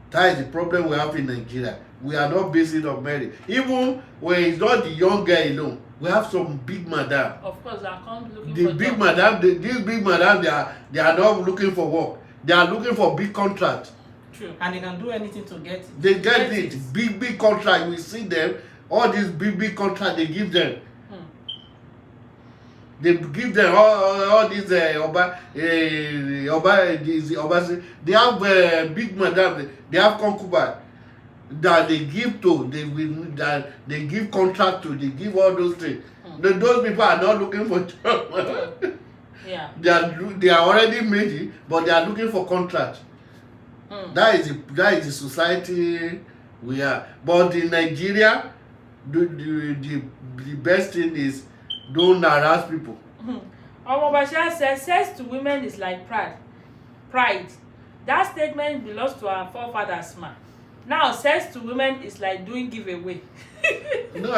That is the problem we have in Nigeria. We are not based on merit. Even when it's not the young guy alone, we have some big madam. Of course, I come looking the for big job. Madam. These big madam, they are not looking for work. They are looking for big contract. True. And they can do anything to get it. They get it. Big contract. We see them. All these big contract they give them. They give them all these they have big madam. They have concubine that they give to. They give contract to. They give all those things. Those people are not looking for job. Yeah. They are already made it, but they are looking for contract. That is the society we are. But in Nigeria, the best thing is don't harass people. Bashir says sex to women is like pride. That statement belongs to our forefathers, man. Now sex to women is like doing giveaway. No,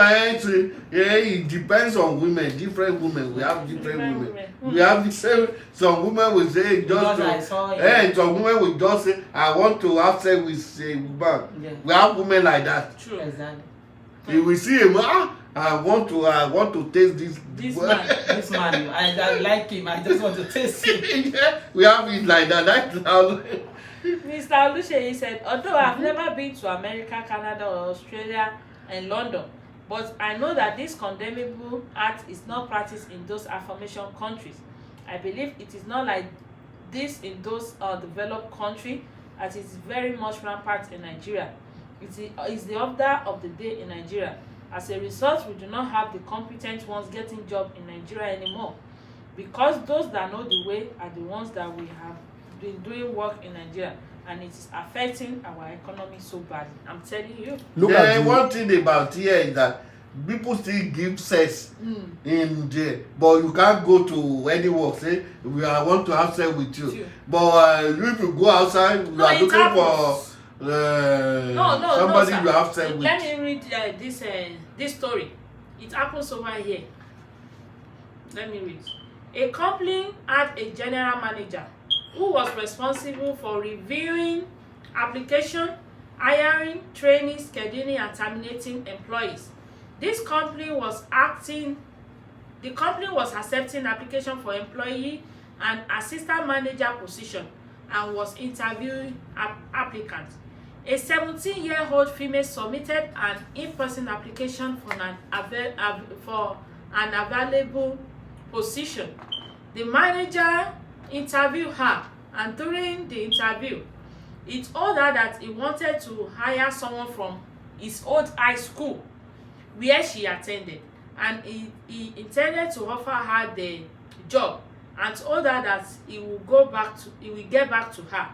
it depends on women. Different women. We have different women. We have the same. Some women will say some women will just say, I want to have sex with a woman. Yeah. We have women like that. True. Exactly. If we see a man, I want to taste this man. This man, I like him. I just want to taste him. Yeah, we have it like that. That's how. Mr. Oluseyi said, although I've never been to America, Canada, or Australia and London, but I know that this condemnable act is not practiced in those affirmation countries. I believe it is not like this in those developed countries, as it is very much rampant in Nigeria. It is the order of the day in Nigeria. As a result, we do not have the competent ones getting jobs in Nigeria anymore, because those that know the way are the ones that we have been doing work in Nigeria, and it is affecting our economy so badly. I'm telling you. Look at one thing about here is that people still give sex in there, but you can't go to any work say I want to have sex with you. But if you go outside, you are looking for somebody you have sex with. Let me read this story. It happens over here. Let me read. A company had a general manager who was responsible for reviewing application, hiring, training, scheduling, and terminating employees. The company was accepting application for employee and assistant manager position and was interviewing applicants. A 17-year-old female submitted an in-person application for an available position. The manager interviewed her, and during the interview, he told her that he wanted to hire someone from his old high school where she attended, and he intended to offer her the job and told her that he will get back to her.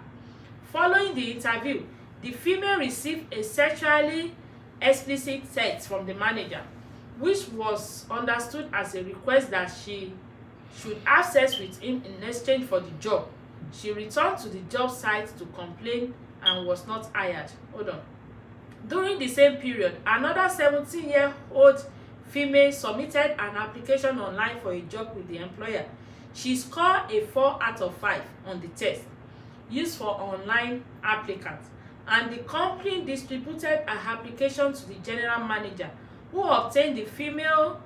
Following the interview, the female received a sexually explicit text from the manager, which was understood as a request that she should have sex with him in exchange for the job. She returned to the job site to complain and was not hired. Hold on. During the same period, another 17-year-old female submitted an application online for a job with the employer. She scored a 4 out of 5 on the test used for online applicants, and the company distributed her application to the general manager, who obtained the female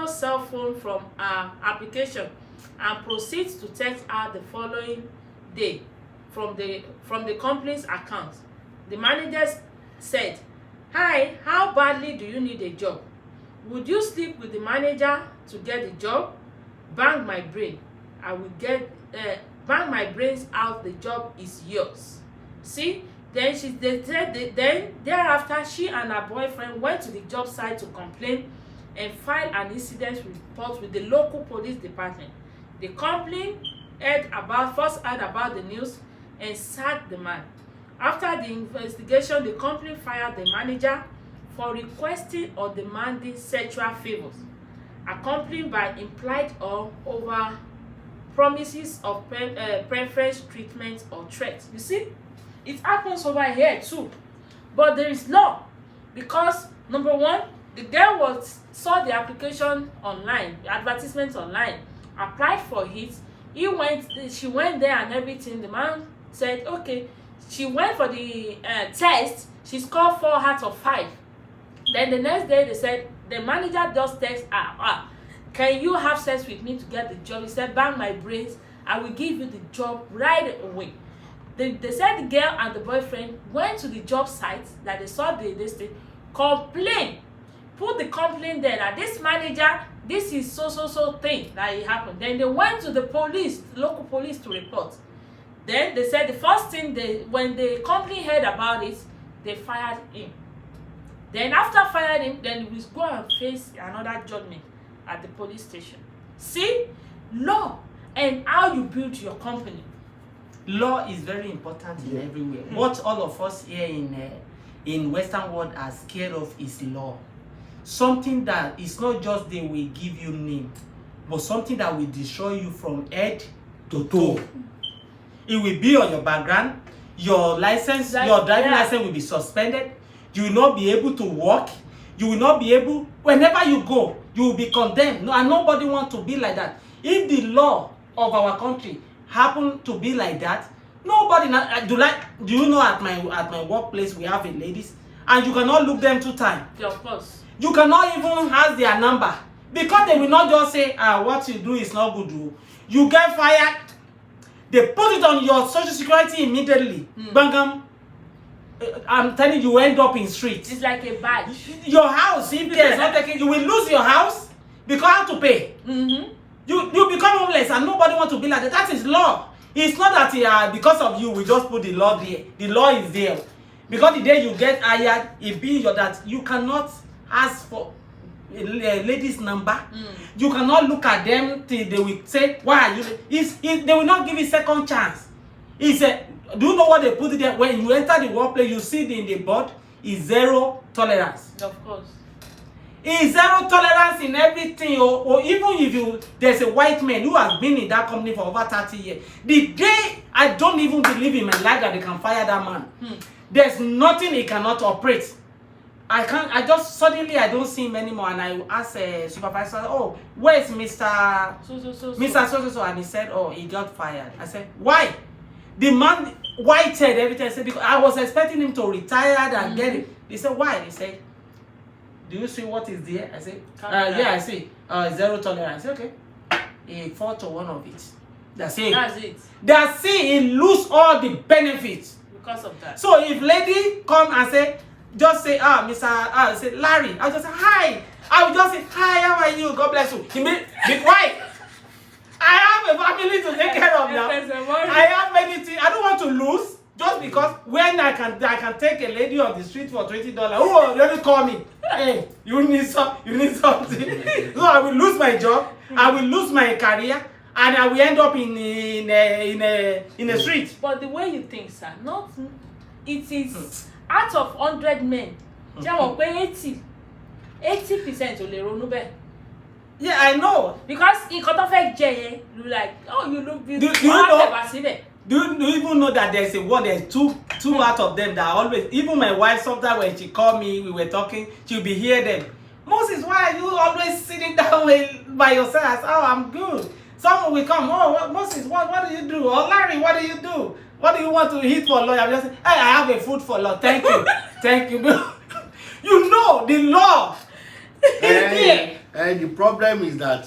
cell phone from her application and proceeds to text her the following day from the company's account. The manager said, "Hi, how badly do you need a job? Would you sleep with the manager to get the job? Bang my brain. I will bang my brains out. The job is yours." See, then then thereafter she and her boyfriend went to the job site to complain and filed an incident report with the local police department. The company first heard about the news and sacked the man. After the investigation, the company fired the manager for requesting or demanding sexual favors, accompanied by implied or over promises of preference treatment or threats. You see, it happens over here too, but there is law, because number one, the girl saw the application online, the advertisement online, applied for it. She went there and everything. The man said, okay. She went for the test. She scored 4 out of 5. Then the next day they said, the manager just texted her, "Can you have sex with me to get the job?" He said, "Bang my brains. I will give you the job right away." They said the girl and the boyfriend went to the job site that they saw this thing, complained, put the complaint there that this manager, this is so thing that it happened. Then they went to the police, local police, to report. Then they said the first thing when the company heard about it, they fired him. Then after firing him, then he will go and face another judgment at the police station. See, law and how you build your company. Law is very important in everywhere. What all of us here in Western world are scared of is law. Something that is not just they will give you name, but something that will destroy you from head to toe. It will be on your background. Your license, your driving license will be suspended. You will not be able to walk. You will not be able, whenever you go, you will be condemned. No, and nobody wants to be like that. If the law of our country happen to be like that, nobody do you know at my workplace we have a ladies, and you cannot look them 2 times. Yeah, of course. You cannot even ask their number, because they will not just say, what you do is not good. You get fired. They put it on your social security immediately. Bangam. I'm telling you, end up in streets. It's like a badge. Your house, if there's not taken, you will lose your house because you have to pay. You become homeless, and nobody wants to be like that. That is law. It's not that because of you we just put the law there. The law is there. Because the day you get hired, it be that you cannot ask for a lady's number. You cannot look at them till they will say, "Why are you?" They will not give you second chance. He said, do you know what they put it there? When you enter the workplace, you see it in the board, is zero tolerance. Of course. Is zero tolerance in everything, or even if there's a white man who has been in that company for over 30 years. The day I don't even believe in my life that they can fire that man. There's nothing he cannot operate. I just suddenly I don't see him anymore, and I asked a supervisor, oh, where's Mr. Mr. So, and he said, oh, he got fired. I said, why? The man white-head everything. I said, because I was expecting him to retire and get it. He said, why? He said, do you see what is there? I said, yeah, I see. Zero tolerance. Okay. He fought to one of it. That's it. That's it. He lose all the benefits because of that. So if lady come and say, just say, Mr. Say Larry, I'll just say hi. I will just say hi. How are you? God bless you. He mean, why? I have a family to take care of now. I have many things. I don't want to lose just because when I can take a lady on the street for $20. Who will really call me? Hey, you need something. So I will lose my job. I will lose my career. And I will end up in a street. But the way you think, sir, it is out of 100 men, 80% ò lè ronú bẹ́ẹ̀. Yeah, I know. Because nǹkan tó fẹ́ jẹ yẹn, you like, oh, you look beautiful. Do you even know that there's two out of them that always, even my wife sometimes when she call me, we were talking, she'll be hear them. Moses, why are you always sitting down by yourself? I said, oh, I'm good. Someone will come, oh, Moses, what do you do? Or Larry, what do you do? What do you want to eat for lunch? I'm just saying, hey, I have a food for lunch. Thank you. Thank you. You know, the law is there. And the problem is that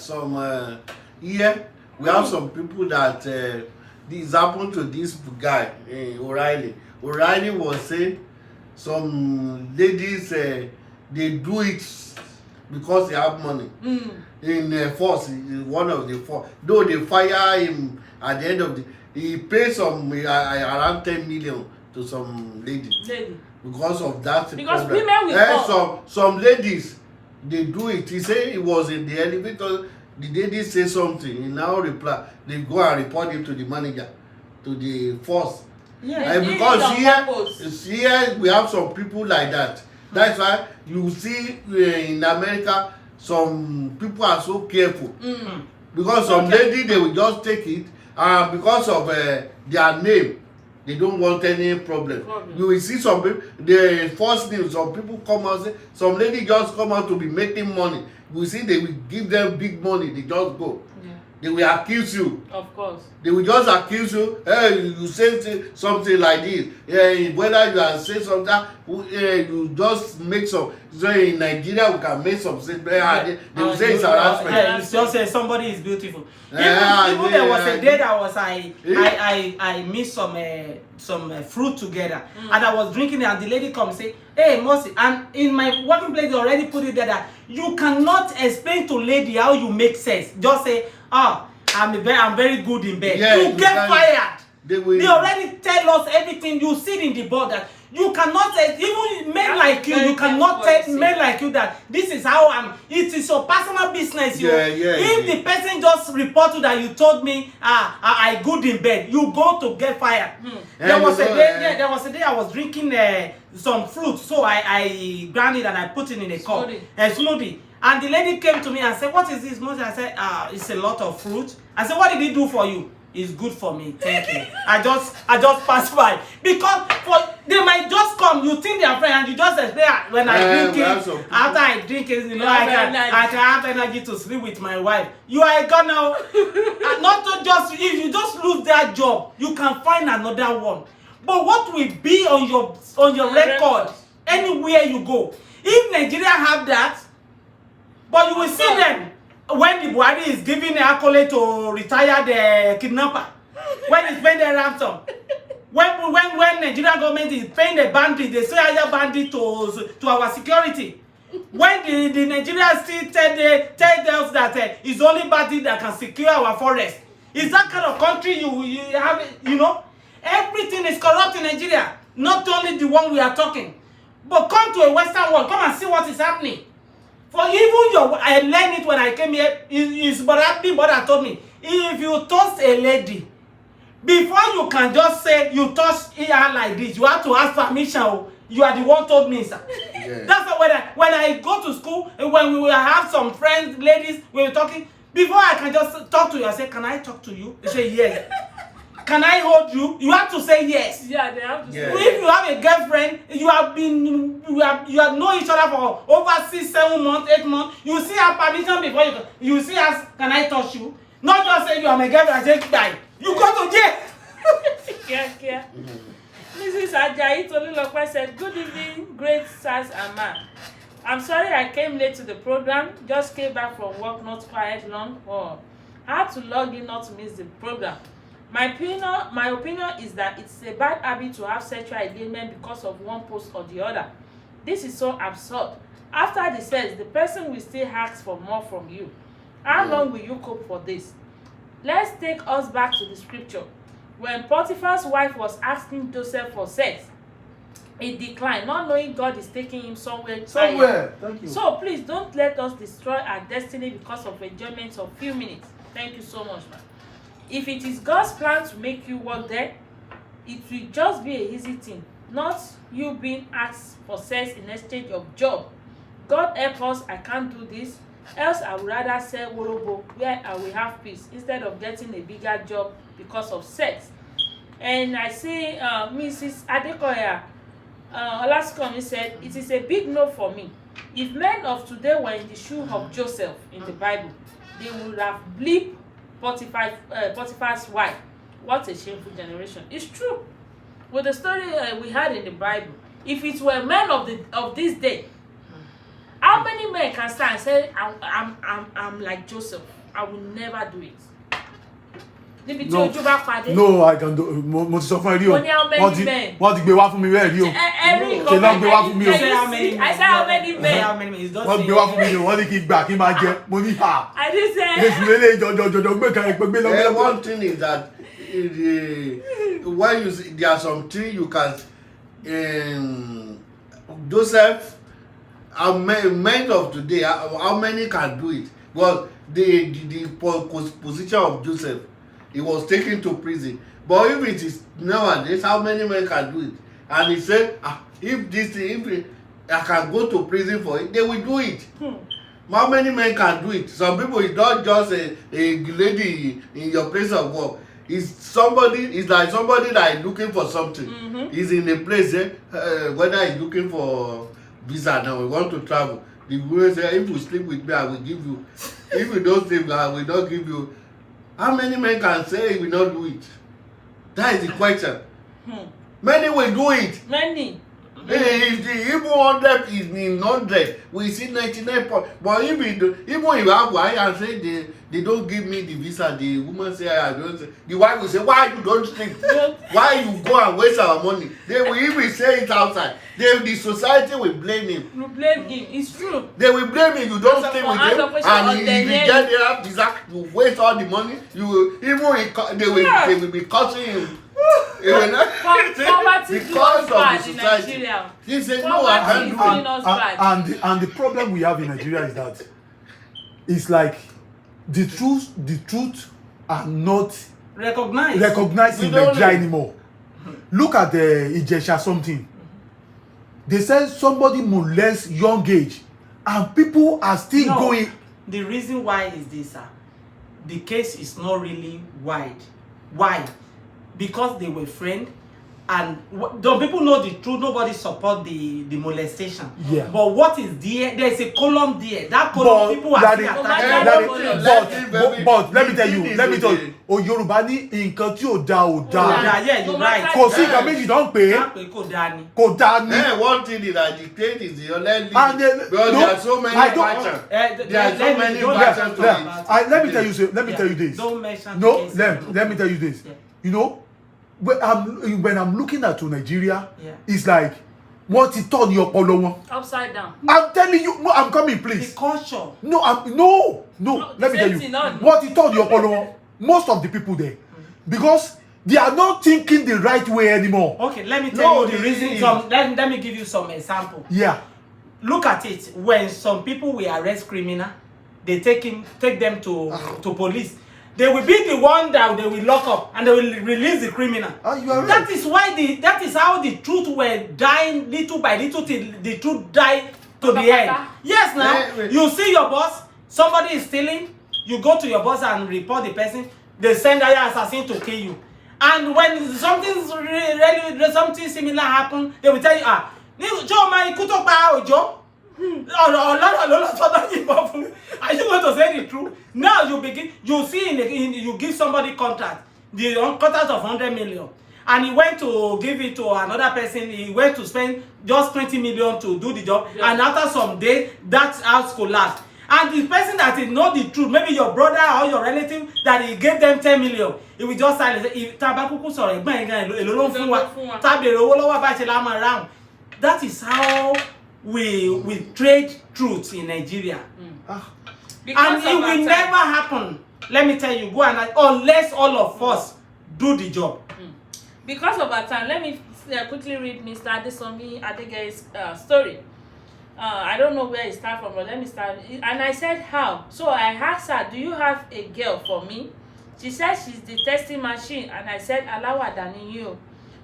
here, we have some people that this happened to this guy, O'Reilly. O'Reilly was saying some ladies, they do it because they have money. In force, one of the force. Though they fire him at the end of he pays some around 10 million to some lady. Because of that. Because problem. Women will some ladies, they do it. He say he was in the elevator. The lady say something. He now reply. They go and report him to the manager, to the force. Yeah. And because here we have some people like that. That's why you see in America some people are so careful. Because some lady they will just take it, and because of their name, they don't want any problem. You will see some people, the first news, some people come out, say, some lady just come out to be making money. You will see they will give them big money, they just go. They will accuse you. Of course. They will just accuse you. Hey, you say something like this. Whether you are saying something, you just make some. So in Nigeria, we can make some. They will say it's harassment. Yeah, you just say somebody is beautiful. Even there was a day that I mixed some fruit together, and I was drinking it, and the lady come and say, hey, Mosi, and in my working place they already put it there that you cannot explain to lady how you make sense. Just say, oh, I'm very good in bed. Yeah, you get fired. They already tell us everything. You see in the board that you cannot even men like you cannot tell men like you that this is how I'm. It is your personal business. If the person just report to that you told me I good in bed, you go to get fired. There was a day I was drinking some fruit, so I ground it and I put it in a cup, a smoothie. And the lady came to me and said, what is this? I said, it's a lot of fruit. I said, what did he do for you? It's good for me. Thank you. I just passed by. Because they might just come, you think they are friends, and you just expect when I drink it, after I drink it, you know, I can have energy to sleep with my wife. You are gonna not to just, if you just lose that job, you can find another one. But what will be on your record anywhere you go? If Nigeria have that, but you will see them when the Buhari is giving the accolade to retired kidnapper, when he's paying the ransom, when Nigerian government is paying the bandit, they say higher bandit to our security. When the Nigerians still tell us that it's only bandit that can secure our forest. Is that kind of country you have? You know, everything is corrupt in Nigeria. Not only the one we are talking, but come to a Western world, come and see what is happening. For even I learned it when I came here. Is but I told me, if you toast a lady, Before you can just say you touch her like this, you have to ask permission. You are the one told me, sir. Yeah. That's why when I go to school, when we will have some friends, ladies, we were talking, before I can just talk to you, I say, can I talk to you? You say yes. Can I hold you? You have to say yes. Yeah, they have to say yes. If you have a girlfriend, you have known each other for over 6, 7 months, 8 months, you see her permission before you see us, can I touch you? Not just say you are my girlfriend and say die. You go to jail. Yeah. Mrs. Ajayi Tolulope said, good evening, great sirs and man. I'm sorry I came late to the program. Just came back from work, not quite long. I had to log in not to miss the program. My opinion is that it's a bad habit to have sexual engagement because of one post or the other. This is so absurd. After the sex, the person will still ask for more from you. How long will you cope for this? Let's take us back to the scripture. When Potiphar's wife was asking Joseph for sex, he declined, not knowing God is taking him somewhere. Thank you. So please don't let us destroy our destiny because of enjoyment of few minutes. Thank you so much, man. If it is God's plan to make you work there, it will just be an easy thing, not you being asked for sex in exchange of job. God help us, I can't do this. Else I would rather sell Worobo where I will have peace instead of getting a bigger job because of sex. And I see Mrs. Adekoya Olaskomi said, it is a big no for me. If men of today were in the shoe of Joseph in the Bible, they would have bleeped Potiphar's wife. What a shameful generation. It's true. With the story we had in the Bible, if it were men of this day, how many men can stand and say, I'm like Joseph? I will never do it. No, I can do. Mo ti sọ fún ẹ rí o. Wọ́n ti gbé wá fún mi rẹ̀ rí o. Ṣé ló gbé wá fún mi o? I said how many men? Wọ́n gbé wá fún mi o. Wọ́n ní kí n gbà kí n máa jẹ. Mo ní ha. I didn't say. Èsì lélẹ̀ jọjọjọjọ gbé kan gbé lọ́gbẹ́. One thing is that when you see, there are some things you can Joseph, men of today, how many can do it? Well, the position of Joseph, he was taken to prison. But if it is nowadays, how many men can do it? And he said, if I can go to prison for it, they will do it. How many men can do it? Some people, it's not just a lady in your place of work. It's like somebody that is looking for something. He's in a place, whether he's looking for visa now, we want to travel. The woman say, if you sleep with me, I will give you. If you don't sleep, I will not give you. How many men can say he will not do it? That is the question. Many will do it. Many. If the even 100 is in 100, we see 99 point. But even if you have wife and say they don't give me the visa, the woman say I don't say. The wife will say, why you don't sleep? Why you go and waste our money? They will even say it outside. The society will blame him. You blame him. It's true. They will blame him. You don't sleep with him, and you get there visa. You waste all the money. They will be cursing him. Poverty because of the in society. Nigeria. He said, no, I can't do it. And the problem we have in Nigeria is that it's like the truth are not recognized in Nigeria anymore. Look at the Ijesha something. They said somebody molests young age and people are still going. The reason why is this, sir. The case is not really wide. Why? Because they were friends, and the people know the truth. Nobody support the molestation. Yeah. But what is there? There's a column there. That column, people are still attached. But let me tell you. O Yorùbá ní nǹkan tí ò da ò da. Yeah, you're right. Kò sí nǹkan méjì tó ń pè é. Kò da ni. One thing is that the state is the only. Because there are so many factions. There are so many factions to it. Let me tell you this. Don't mention. No, let me tell you this. You know, when I'm looking at Nigeria, it's like what it turn your ọpọlọ upside down. I'm telling you, no, I'm coming, please. The culture. No. Let me tell you, what it turn your ọpọlọ. Most of the people there, because they are not thinking the right way anymore. Okay, let me tell you the reason. Let me give you some example. Yeah. Look at it. When some people will arrest criminal, they take them to police. They will be the one that they will lock up and they will release the criminal. Oh, you are right. That is why that is how the truth were dying little by little till the truth died to the end. Yes, now you see your boss, somebody is stealing, you go to your boss and report the person, they send an assassin to kill you. And when something similar happen, they will tell you, Joe, my Joe. Are you going to say the truth? Now you see you give somebody contract, the contract of 100 million, and he went to give it to another person. He went to spend just 20 million to do the job, and after some days, that house collapsed. And the person that is know the truth, maybe your brother or your relative, that he gave them 10 million, he will just silence. That is how we trade truth in Nigeria. And it will never happen. Let me tell you, go and unless all of us do the job. Because of our time, let me quickly read Mr. Adesomi Adege's story. I don't know where it started from, but let me start. And I said, how? So I asked her, do you have a girl for me? She said she's the testing machine. And I said, Alawa than you.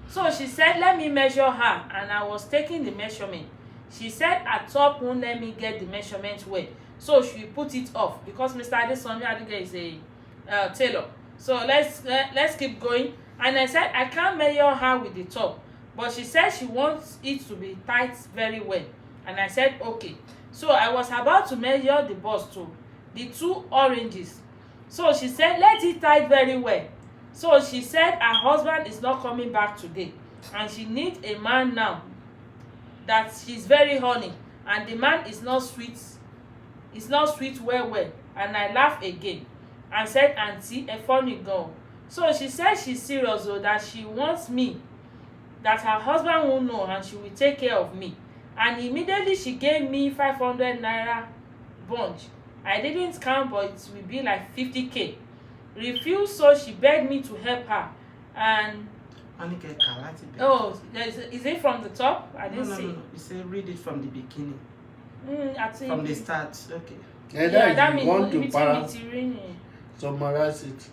So she said, let me measure her. And I was taking the measurement. She said her top won't let me get the measurement well. So she put it off because Mr. Adesomi Adege is a tailor. So let's keep going. And I said, I can't measure her with the top. But she said she wants it to be tight very well. And I said, okay. So I was about to measure the bust too, the two oranges. So she said, let it tight very well. So she said her husband is not coming back today. And she needs a man now that she's very horny. And the man is not sweet. It's not sweet well. And I laughed again and said, Auntie, a funny girl. So she said she's serious though, that she wants me, that her husband won't know and she will take care of me. And immediately she gave me 500 naira bunch. I didn't count, but it will be like 50k. Refused, so she begged me to help her. And oh, is it from the top? I didn't see. No. You say read it from the beginning. From the start. Okay. Yeah, that means means you want to summarize it.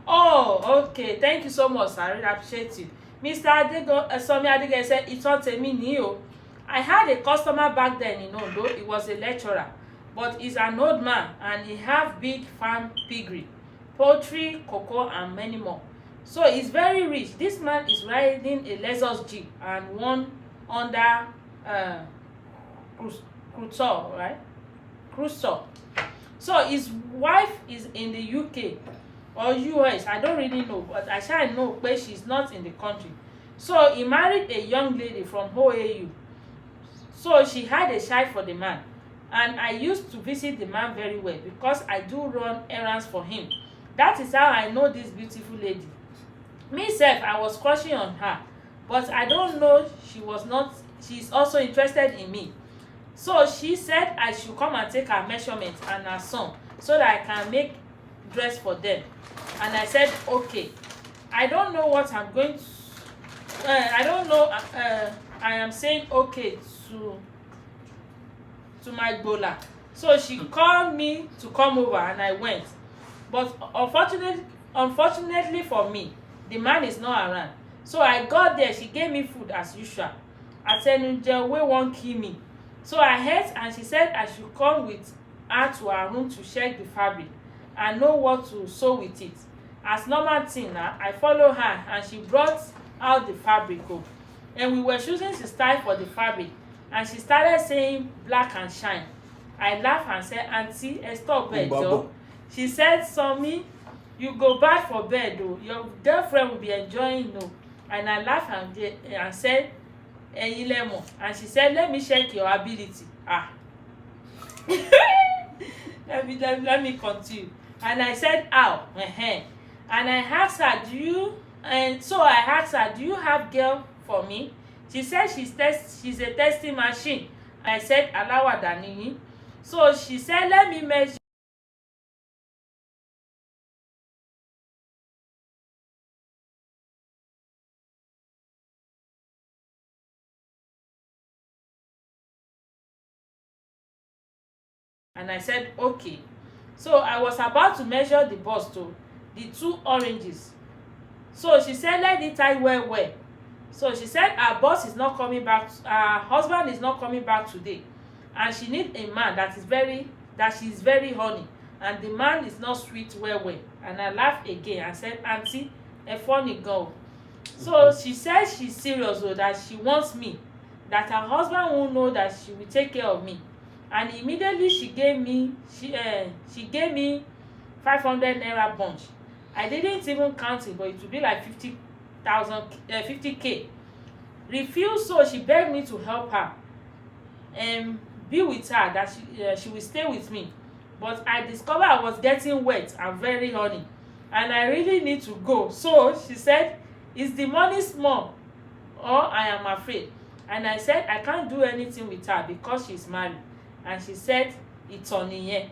Oh, okay. Thank you so much, sir. I really appreciate you. Mr. Adesomi Adege said, it's not a me. I had a customer back then in Ondo. He was a lecturer, but he's an old man and he have big farm piggery, poultry, cocoa, and many more. So he's very rich. This man is riding a Lexus Jeep and one under Cruiser, right? Cruiser. So his wife is in the UK or US, I don't really know, but I shall know where she's not in the country. So he married a young lady from OAU. So she had a child for the man. And I used to visit the man very well because I do run errands for him. That is how I know this beautiful lady. Myself, I was crushing on her, but I don't know she's also interested in me. So she said I should come and take her measurements and her son so that I can make dress for them. And I said, okay. I don't know what I'm going to I don't know I am saying okay to my gbola. So she called me to come over and I went. But unfortunately for me, the man is not around. So I got there, she gave me food as usual. I said, we won't kill me. So I ate and she said I should come with her to her room to check the fabric and know what to sew with it. As normal thing now, I follow her and she brought out the fabric. And we were choosing the style for the fabric. And she started saying black and shine. I laughed and said, Auntie, stop bed, though. She said, Somi, you go back for bed, though. Your girlfriend will be enjoying, no. And I laughed and said, Eyilemo. And she said, let me check your ability. Let me continue. And I said, ow. And I asked her, do you have girl for me? She said she's a testing machine. I said, Alawa Danini. So she said, let me measure. And I said, okay. So I was about to measure the bust to the 2 oranges. So she said, let it tie well. So she said her boss is not coming back, her husband is not coming back today, and she need a man that she's very honey, and the man is not sweet well. And I laughed again and said, auntie, a funny girl. So she said she's serious though, that she wants me, that her husband won't know, that she will take care of me. And immediately she gave me 500 naira bunch. I didn't even count it, but it would be like 50k. Refused, so she begged me to help her and be with her, that she will stay with me. But I discovered I was getting wet and very horny, and I really need to go. So she said, is the money small or I am afraid? And I said I can't do anything with her because she's married. And she said, it's on here.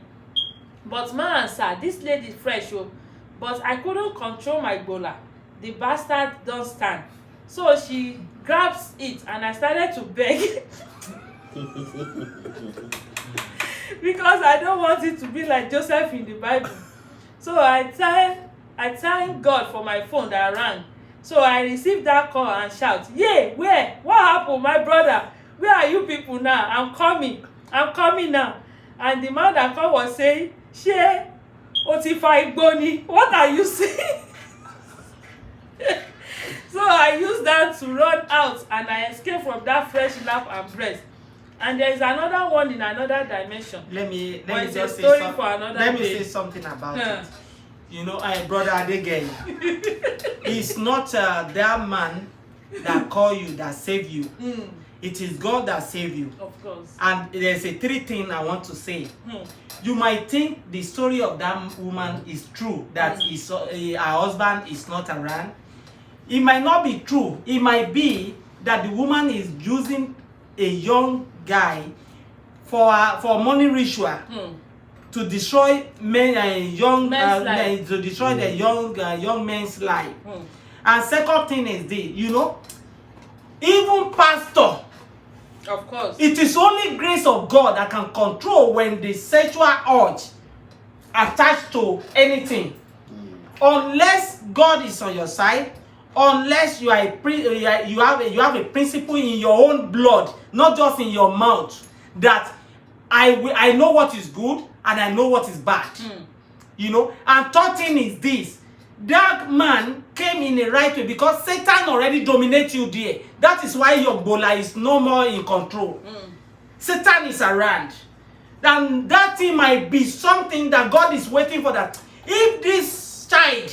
But man answer, this lady fresh oh, but I couldn't control my gbola. The bastard don't stand. So she grabs it and I started to beg because I don't want it to be like Joseph in the Bible. So I thank God for my phone that rang. So I received that call and shout, yeah, where? What happened, my brother? Where are you people now? I'm coming now. And the man that called was saying, ṣé o ti fa igbó ni? What are you saying? So I used that to run out and I escaped from that fresh lap and breast. And there is another one in another dimension. Let me just just say say something. For another let me day. say something about it. You know, brother Adegay, it's not that man that call you that save you. It is God that save you. Of course. And there's 3 things I want to say. You might think the story of that woman is true, that her husband is not around. It might not be true. It might be that the woman is using a young guy for money ritual to destroy the young men's life. And second thing is this, you know, even pastor, of course, it is only grace of God that can control when the sexual urge attached to anything. Unless God is on your side, unless you have a principle in your own blood, not just in your mouth, that I know what is good and I know what is bad. You know, and third thing is this: that man came in the right way because Satan already dominates you there. That is why your bola is no more in control. Satan is around. And that thing might be something that God is waiting for. That if this child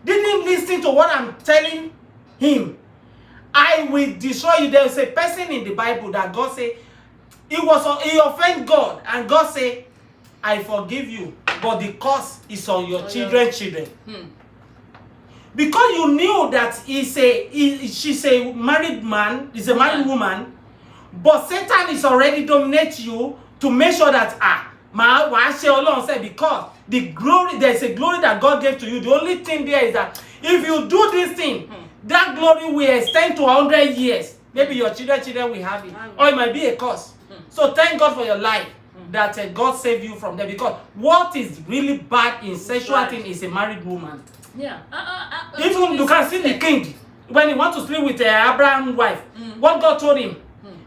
didn't listen to what I'm telling him, I will destroy you. There is a person in the Bible that God say he offended God, and God say, I forgive you, but the curse is on your children. Because you knew that she's a married man, is a married woman, but Satan is already dominating you to make sure that because the glory, there's a glory that God gave to you. The only thing there is that if you do this thing, that glory will extend to 100 years. Maybe your children will have it, or it might be a curse. So thank God for your life that God saved you from there. Because what is really bad in sexual thing is a married woman. Yeah. Even you can see the king when he wants to sleep with Abraham's wife. What God told him,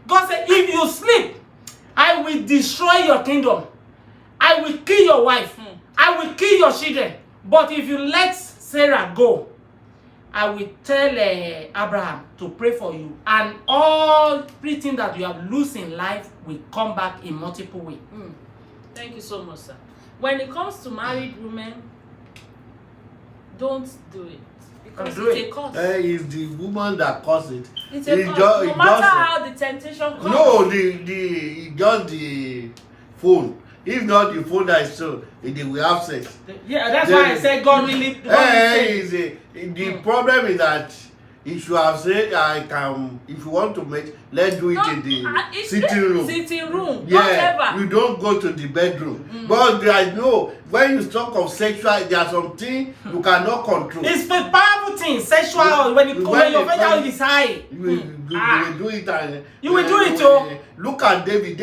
God said, if you sleep, I will destroy your kingdom. I will kill your wife. I will kill your children. But if you let Sarah go, I will tell Abraham to pray for you, and everything that you have lost in life will come back in multiple ways. Thank you so much, sir. When it comes to married women, don't do it, because it's a cause. It's the woman that caused it. It's a cause. No matter how the temptation comes. No, just the phone. If not the phone that is so, they will have sex. Yeah, that's why I said God really. The problem is that if you have said if you want to make, let's do it in the sitting room. Sitting room. Yeah, you don't go to the bedroom. But there is when you talk of sexual, there are some things you cannot control. It's a powerful thing, sexual. When your faith is high, you will do it. And, you will do it too. Look at David.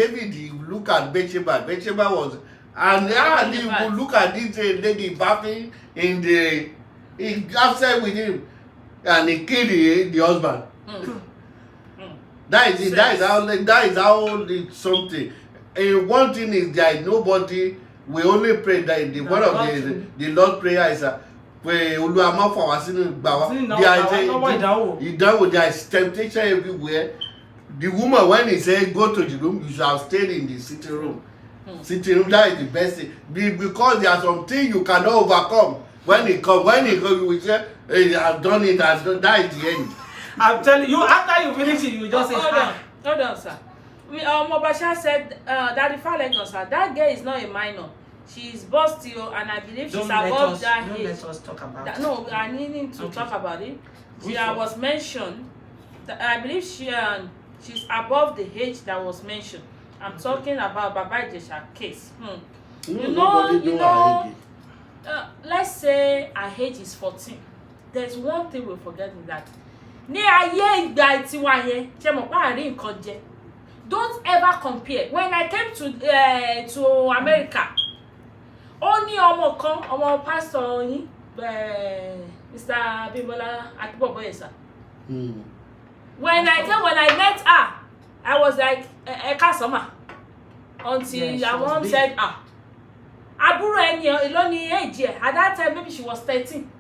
Look at Bathsheba. Bathsheba was And you could look at this lady bathing he upset with him, and he killed the husband. That is it. That is how it's something. And one thing is that nobody. We only pray that one of the Lord prayer is pé Olúwa má fà wá sínú ìdánwò. There is temptation everywhere. The woman, when he said go to the room, you should have stayed in the sitting room. Sitting room, that is the best thing. Because there are some things you cannot overcome. When he comes, you will say, hey, I've done it, that is the end. I'm telling you, after you finish it, you just say, hold on, sir. Mobasha said that the Falegon, sir, that girl is not a minor. She is busty, and I believe she's above that age. Let us talk about it. No, I need to talk about it. She was mentioned. I believe she's above the age that was mentioned. I'm talking about Baba Ijesha case. You know, let's say her age is 14. There's one thing we're forgetting, that ní ayé ìgbà tiwa yẹn, ṣé mọ̀ pé àrí nǹkan jẹ. Don't ever compare. When I came to America, ó ní ọmọ kan, ọmọ pastor yín, Mr. Bimbola Akiboboye, sir. When I met her, I was like, Ekasoma. Until her mom said, Aburo ẹni lóní age. At that time, maybe she was 13.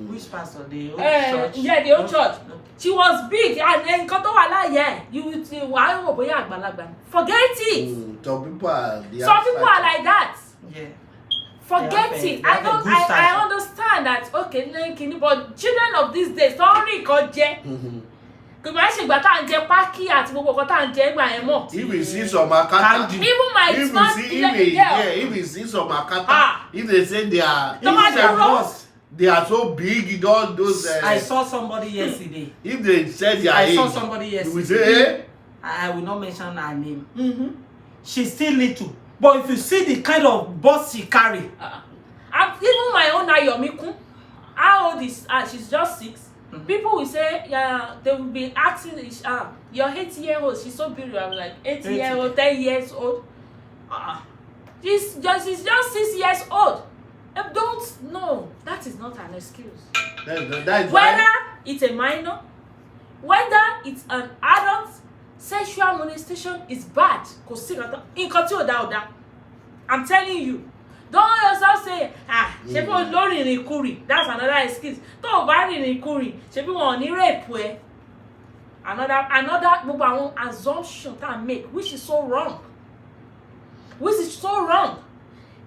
Which pastor? The old church? Yeah, the old church. She was big, and nǹkan tó wà láyé, you will say, why wò bóyá àgbàlagbà. Forget it. Some people are like that. Yeah. Forget it. I understand that, okay, but children of these days don't really go jẹ. Kò má ṣe ìgbà tá à ń jẹ pákí àti gbogbo nǹkan tá à ń jẹ ìgbà yẹn mọ̀. If you see some akata, even my smart if you see some akata, if they say they are so big, all those. I saw somebody yesterday. If they said their age, I saw somebody yesterday. You will say, eh? I will not mention her name. She's still little, but if you see the kind of bus she carry, even my own Ayomikun, how old is she's just 6. People will say, yeah, they will be asking, you're 8-year-old, she's so beautiful. I'm like, 8-year-old, 10 years old. She's just 6 years old. Don't know. That is not an excuse. Whether it's a minor, whether it's an adult, sexual molestation is bad. I'm telling you. Don't yourself say, ṣebí lórí ìrìn kúrì. That's another excuse. Tó bá rìn ìrìn kúrì, ṣebí wọn ní rape ẹ. Another gbogbo àwọn assumption that make, which is so wrong.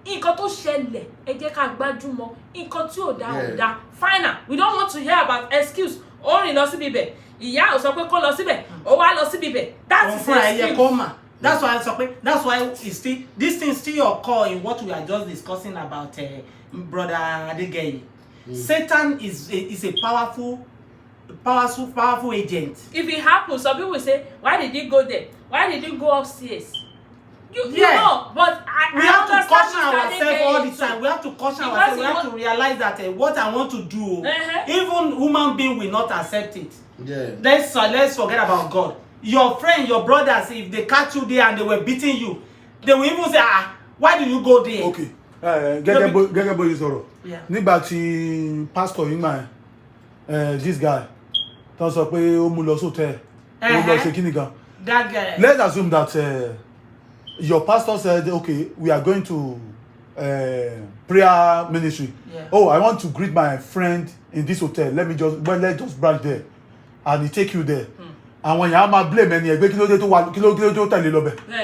Nǹkan tó ṣẹlẹ̀, ẹ jẹ́ ká gbájúmọ́. Nǹkan tí ò dá. Final. We don't want to hear about excuse. Ó rìn lọ síbi bẹ̀. Ìyá ò sọ pé kó lọ síbẹ̀. Ó wá lọ síbi bẹ̀. That is excuse. That's why this thing still occur in what we are just discussing about Brother Adegeyi. Satan is a powerful agent. If it happens, some people will say, why did he go there? Why did he go upstairs? You know, but we have to caution ourselves all the time. We have to caution ourselves. We have to realize that what I want to do, even human being will not accept it. Yeah. Let's forget about God. Your friend, your brothers, if they catch you there and they were beating you, they will even say, why do you go there? Okay. Gẹ́gẹ́ bó ṣe sọ̀rọ̀. Nígbà tí pastor yìí máa this guy tó sọ pé ó mú lọ sóòtẹ́ ó lọ ṣe kíni gan. That guy. Let's assume that your pastor said, okay, we are going to prayer ministry. Yeah. Oh, I want to greet my friend in this hotel. Let's just branch there, and he take you there. And when you have my blame and you be kilo tell you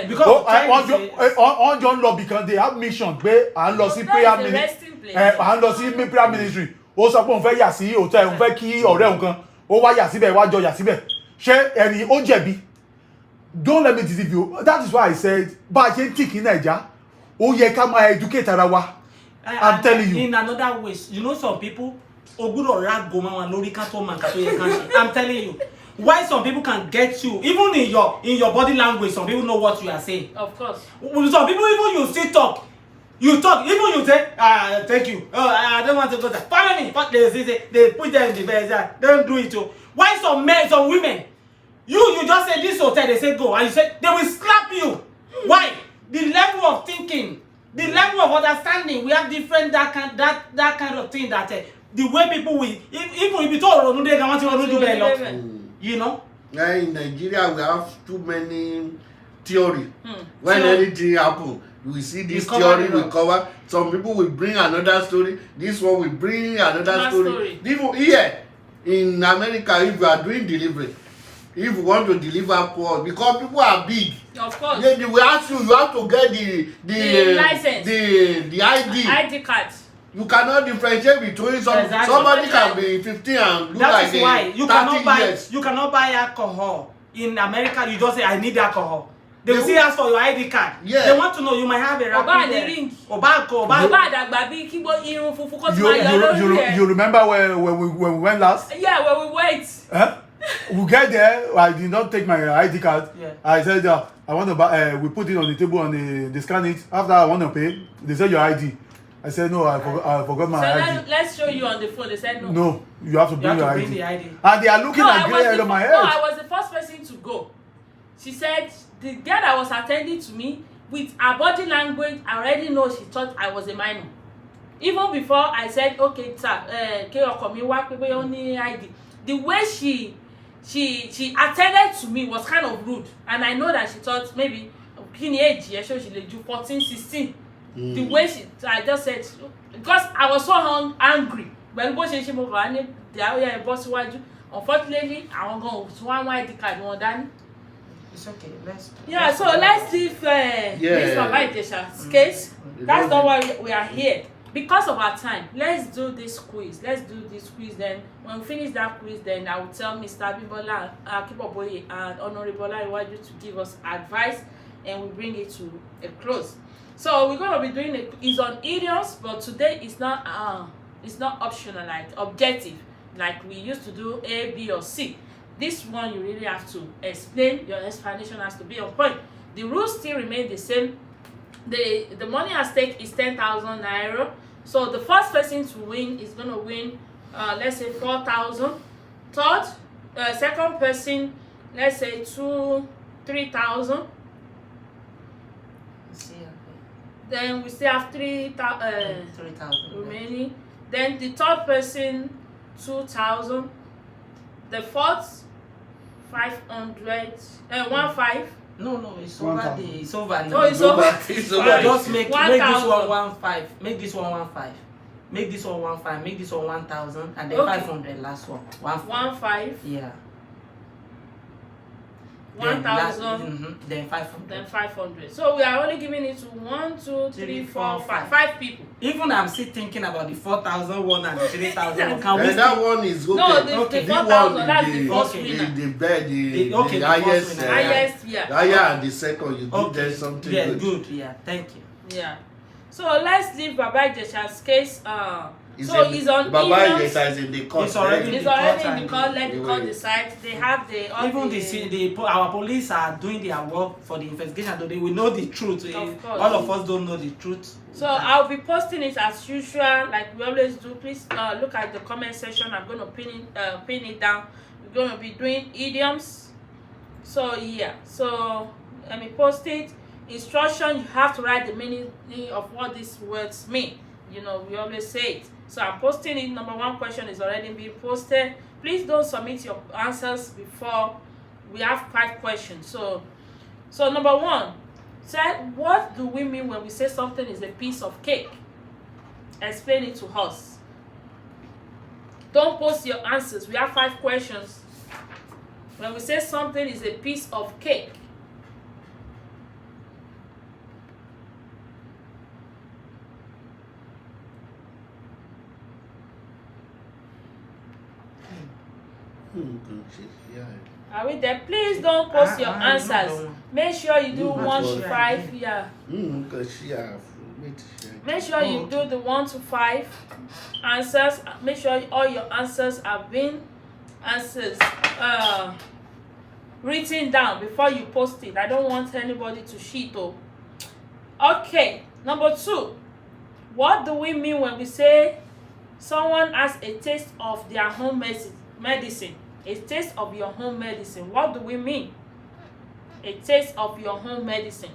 because on John lobby because they have mission pé à ń lọ sí prayer ministry à ń lọ sí prayer ministry ó sọ pé òun fẹ́ yà sí hotel òun fẹ́ kí ọ̀rẹ́ òun kan ó wá yà síbẹ̀ wá jọ yà síbẹ̀ ṣé ẹni ó jẹ̀bi. Don't let me deceive you. That is why I said bá a ṣe ń tìkì Naija ó yẹ ká máa educate ara wa. I'm telling you. In another way, you know some people ogbúdọ̀ ra goma wọn lórí ká tó máa ká tó yẹ ká ṣe. I'm telling you. Why some people can get you, even in your body language, some people know what you are saying. Of course. Some people, even you still talk. You talk, even you say, thank you. I don't want to go there. Follow me. But they put them in the bed. Don't do it too. Why some men, some women, you just say this hotel, they say go, and you say they will slap you. Why? The level of thinking The level of understanding, we have different that kind of thing that the way people will even if you talk you know. In Nigeria we have too many theory. When anything happen, we see this theory will cover. Some people will bring another story. This one will bring another story. Even here in America, if you are doing delivery, if you want to deliver calls, because people are big, of course, they will ask you have to get the license, the ID card. You cannot differentiate between somebody can be 15 and look that like is why you cannot buy years. You cannot buy alcohol in America. You just say I need alcohol. They will still ask for your ID card. Yeah. They want to know you might have a rapid ring. You remember when we went last? Yeah, when we wait. Huh? We get there. I did not take my ID card. Yeah. I said I want to buy. We put it on the table and they scan it. After I want to pay, they said your ID. I said no. I forgot my ID. So let's show you on the phone. They said no. No, you have to bring your ID. The ID. And they are looking at gray head on my head. No, I was the first person to go. She said the girl that was attending to me, with her body language, I already know she thought I was a minor. Even before I said, okay, sir, ID. The way she attended to me was kind of rude, and I know that she thought maybe age, she 14, 16. The way I just said, because I was so angry. Unfortunately, I won't go to one ID card one done. It's okay. Let's leave this Babaitesa's case. That's not why we are here. Because of our time, let's do this quiz. Then when we finish that quiz, then I will tell Mr. Bibola, Akiboboye, and Honorable Iwaju to give us advice, and we bring it to a close. So we're going to be doing it's on idioms, but today it's not optional, like objective, like we used to do A, B, or C. This one you really have to explain. Your explanation has to be on point. The rules still remain the same. The money at stake is 10,000 naira. So the first person to win is going to win, let's say 4,000. Second person, let's say 3,000. Then we still have 3,000 remaining. Then the third person, 2,000. The fourth, 500. 1,500. No, it's over. It's over. No, it's over. Just make this one 1,500. Make this one 1,500. Make this one 1,500. Make this one 1,000, and then 500. Last one. 1,500. Yeah. 1,000. Then 500. Then 500. So we are only giving it to 1, 2, 3, 4, 5 people. Even I'm still thinking about the 4,000 one and the 3,000. And that one is okay. No, the 4,000. That's the first winner. The highest. Highest, yeah. Higher and the second. You give them something good. good. Good. Yeah. Thank you. Yeah. So let's leave Babaitesa's case. He's on Babaitesa is in the court. It's already in the court. Let the court decide. They have our police are doing their work for the investigation. So they will know the truth. All of us don't know the truth. So I'll be posting it as usual, like we always do. Please look at the comment section. I'm going to pin it down. We're going to be doing idioms. So yeah. So let me post it. Instruction: you have to write the meaning of what these words mean. You know, we always say it. So I'm posting it. Number 1 question is already being posted. Please don't submit your answers before we have 5 questions. So number 1, say, what do we mean when we say something is a piece of cake? Explain it to us. Don't post your answers. We have 5 questions. When we say something is a piece of cake, are we there? Please don't post your answers. Make sure you do 1 to 5. Yeah. Make sure you do the 1 to 5 answers. Make sure all your answers have been written down before you post it. I don't want anybody to cheat though. Okay. Number 2. What do we mean when we say someone has a taste of their home medicine? A taste of your home medicine. What do we mean? A taste of your home medicine.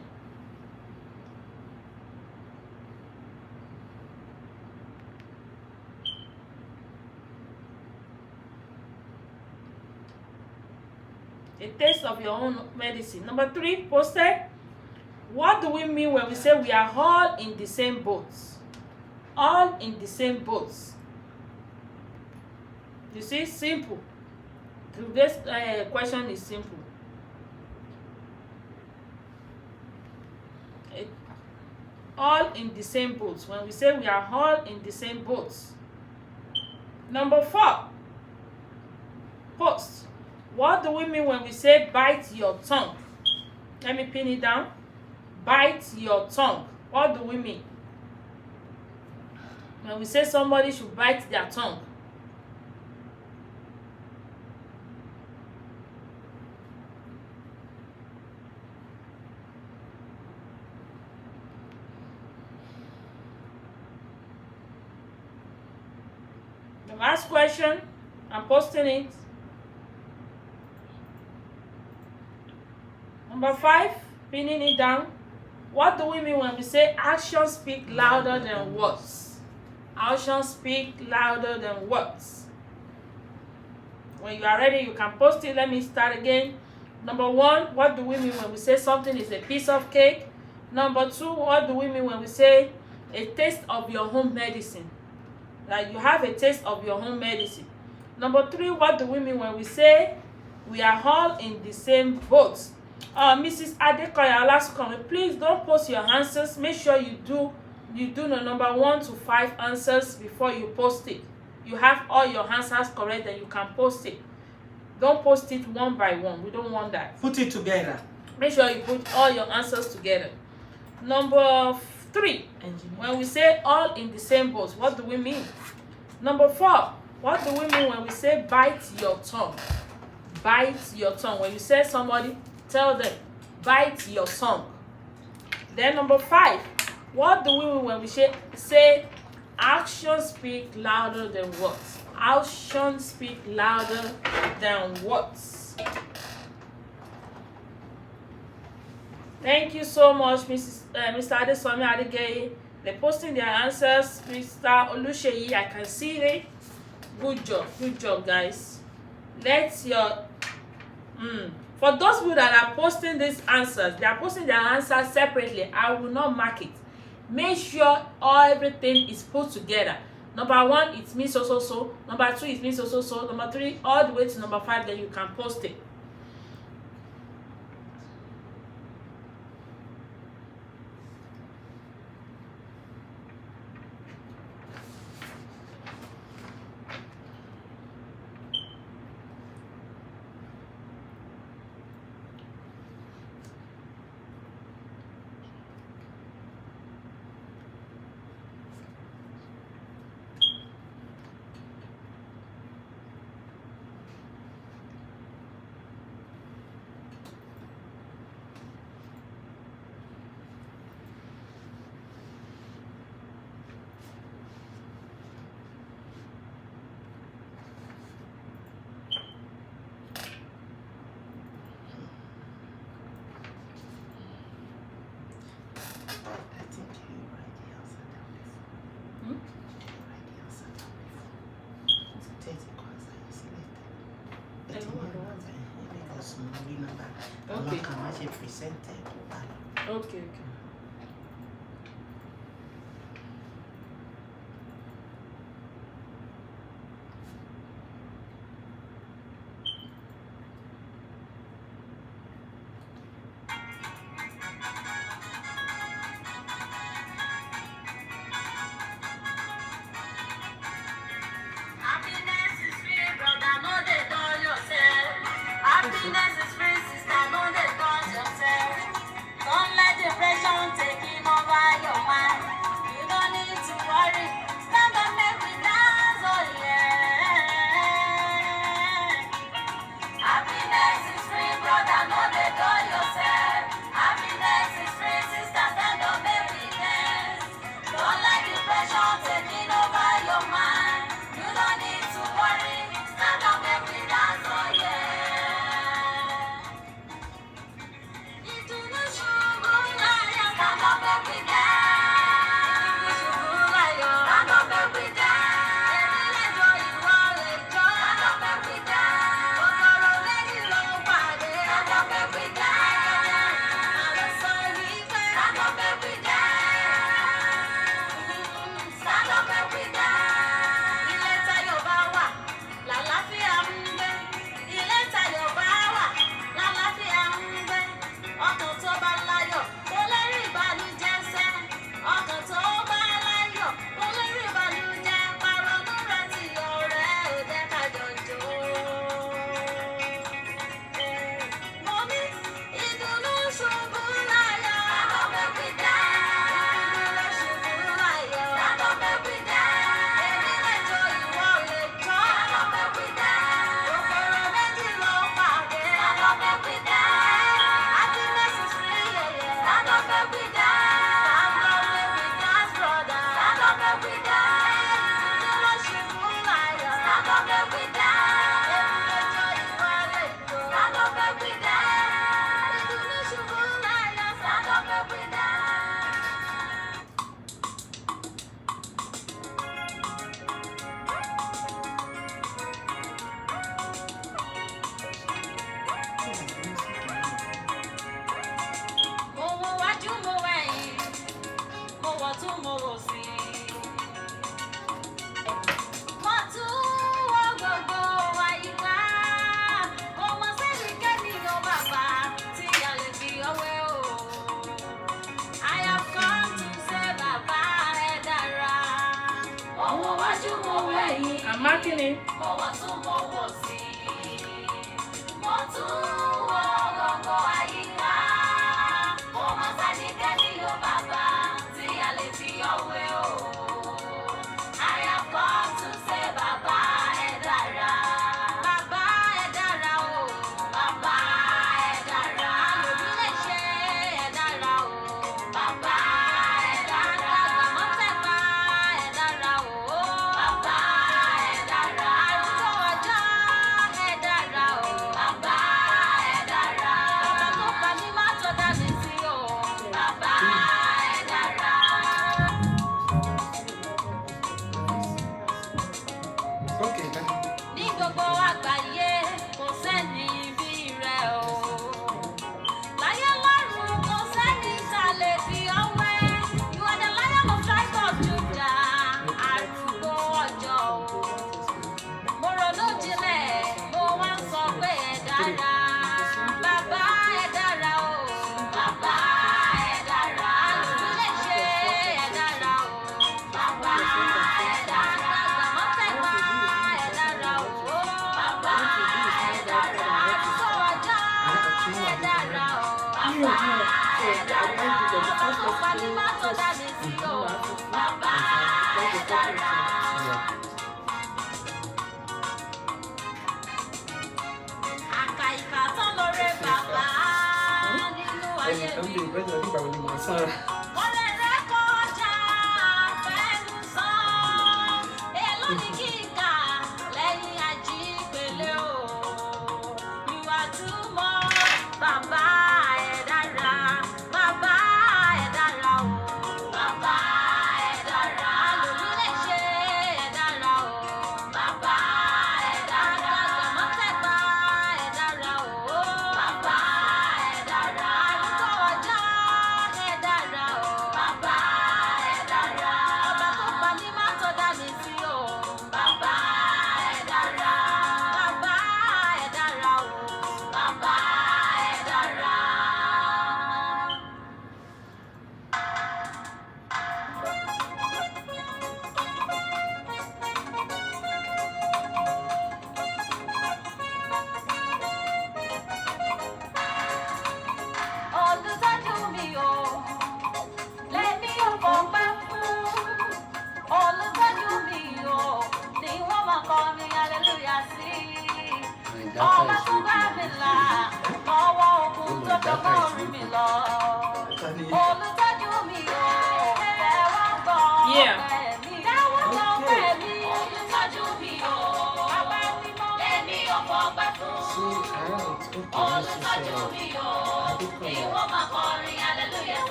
A taste of your own medicine. Number 3, posted. What do we mean when we say we are all in the same boat? All in the same boat. You see, simple. Today's question is simple. All in the same boat. When we say we are all in the same boat. Number 4, post. What do we mean when we say bite your tongue? Let me pin it down. Bite your tongue. What do we mean? When we say somebody should bite their tongue. The last question, I'm posting it. Number 5, pinning it down. What do we mean when we say actions speak louder than words? Actions speak louder than words. When you are ready, you can post it. Let me start again. Number 1, what do we mean when we say something is a piece of cake? Number 2, what do we mean when we say a taste of your home medicine? That you have a taste of your home medicine. Number 3, what do we mean when we say we are all in the same boat? Mrs. Adekoya, last comment. Please don't post your answers. Make sure you do the number 1 to 5 answers before you post it. You have all your answers correct, and you can post it. Don't post it one by one. We don't want that. Put it together. Make sure you put all your answers together. Number 3, when we say all in the same boat, what do we mean? Number 4, what do we mean when we say bite your tongue? Bite your tongue. When you say somebody, tell them, bite your tongue. Then number 5, what do we mean when we say actions speak louder than words? Actions speak louder than words. Thank you so much, Mr. Adesomi Adegeye. They're posting their answers. Mr. Olusheyi, I can see it. Good job, guys. Let's your for those people that are posting these answers, they are posting their answers separately. I will not mark it. Make sure everything is put together. Number 1, it means so. Number 2, it means so. Number 3, all the way to number 5, then you can post it. Okay. Happiness is free, sister, no dey touch yourself. Don't let the pressure me.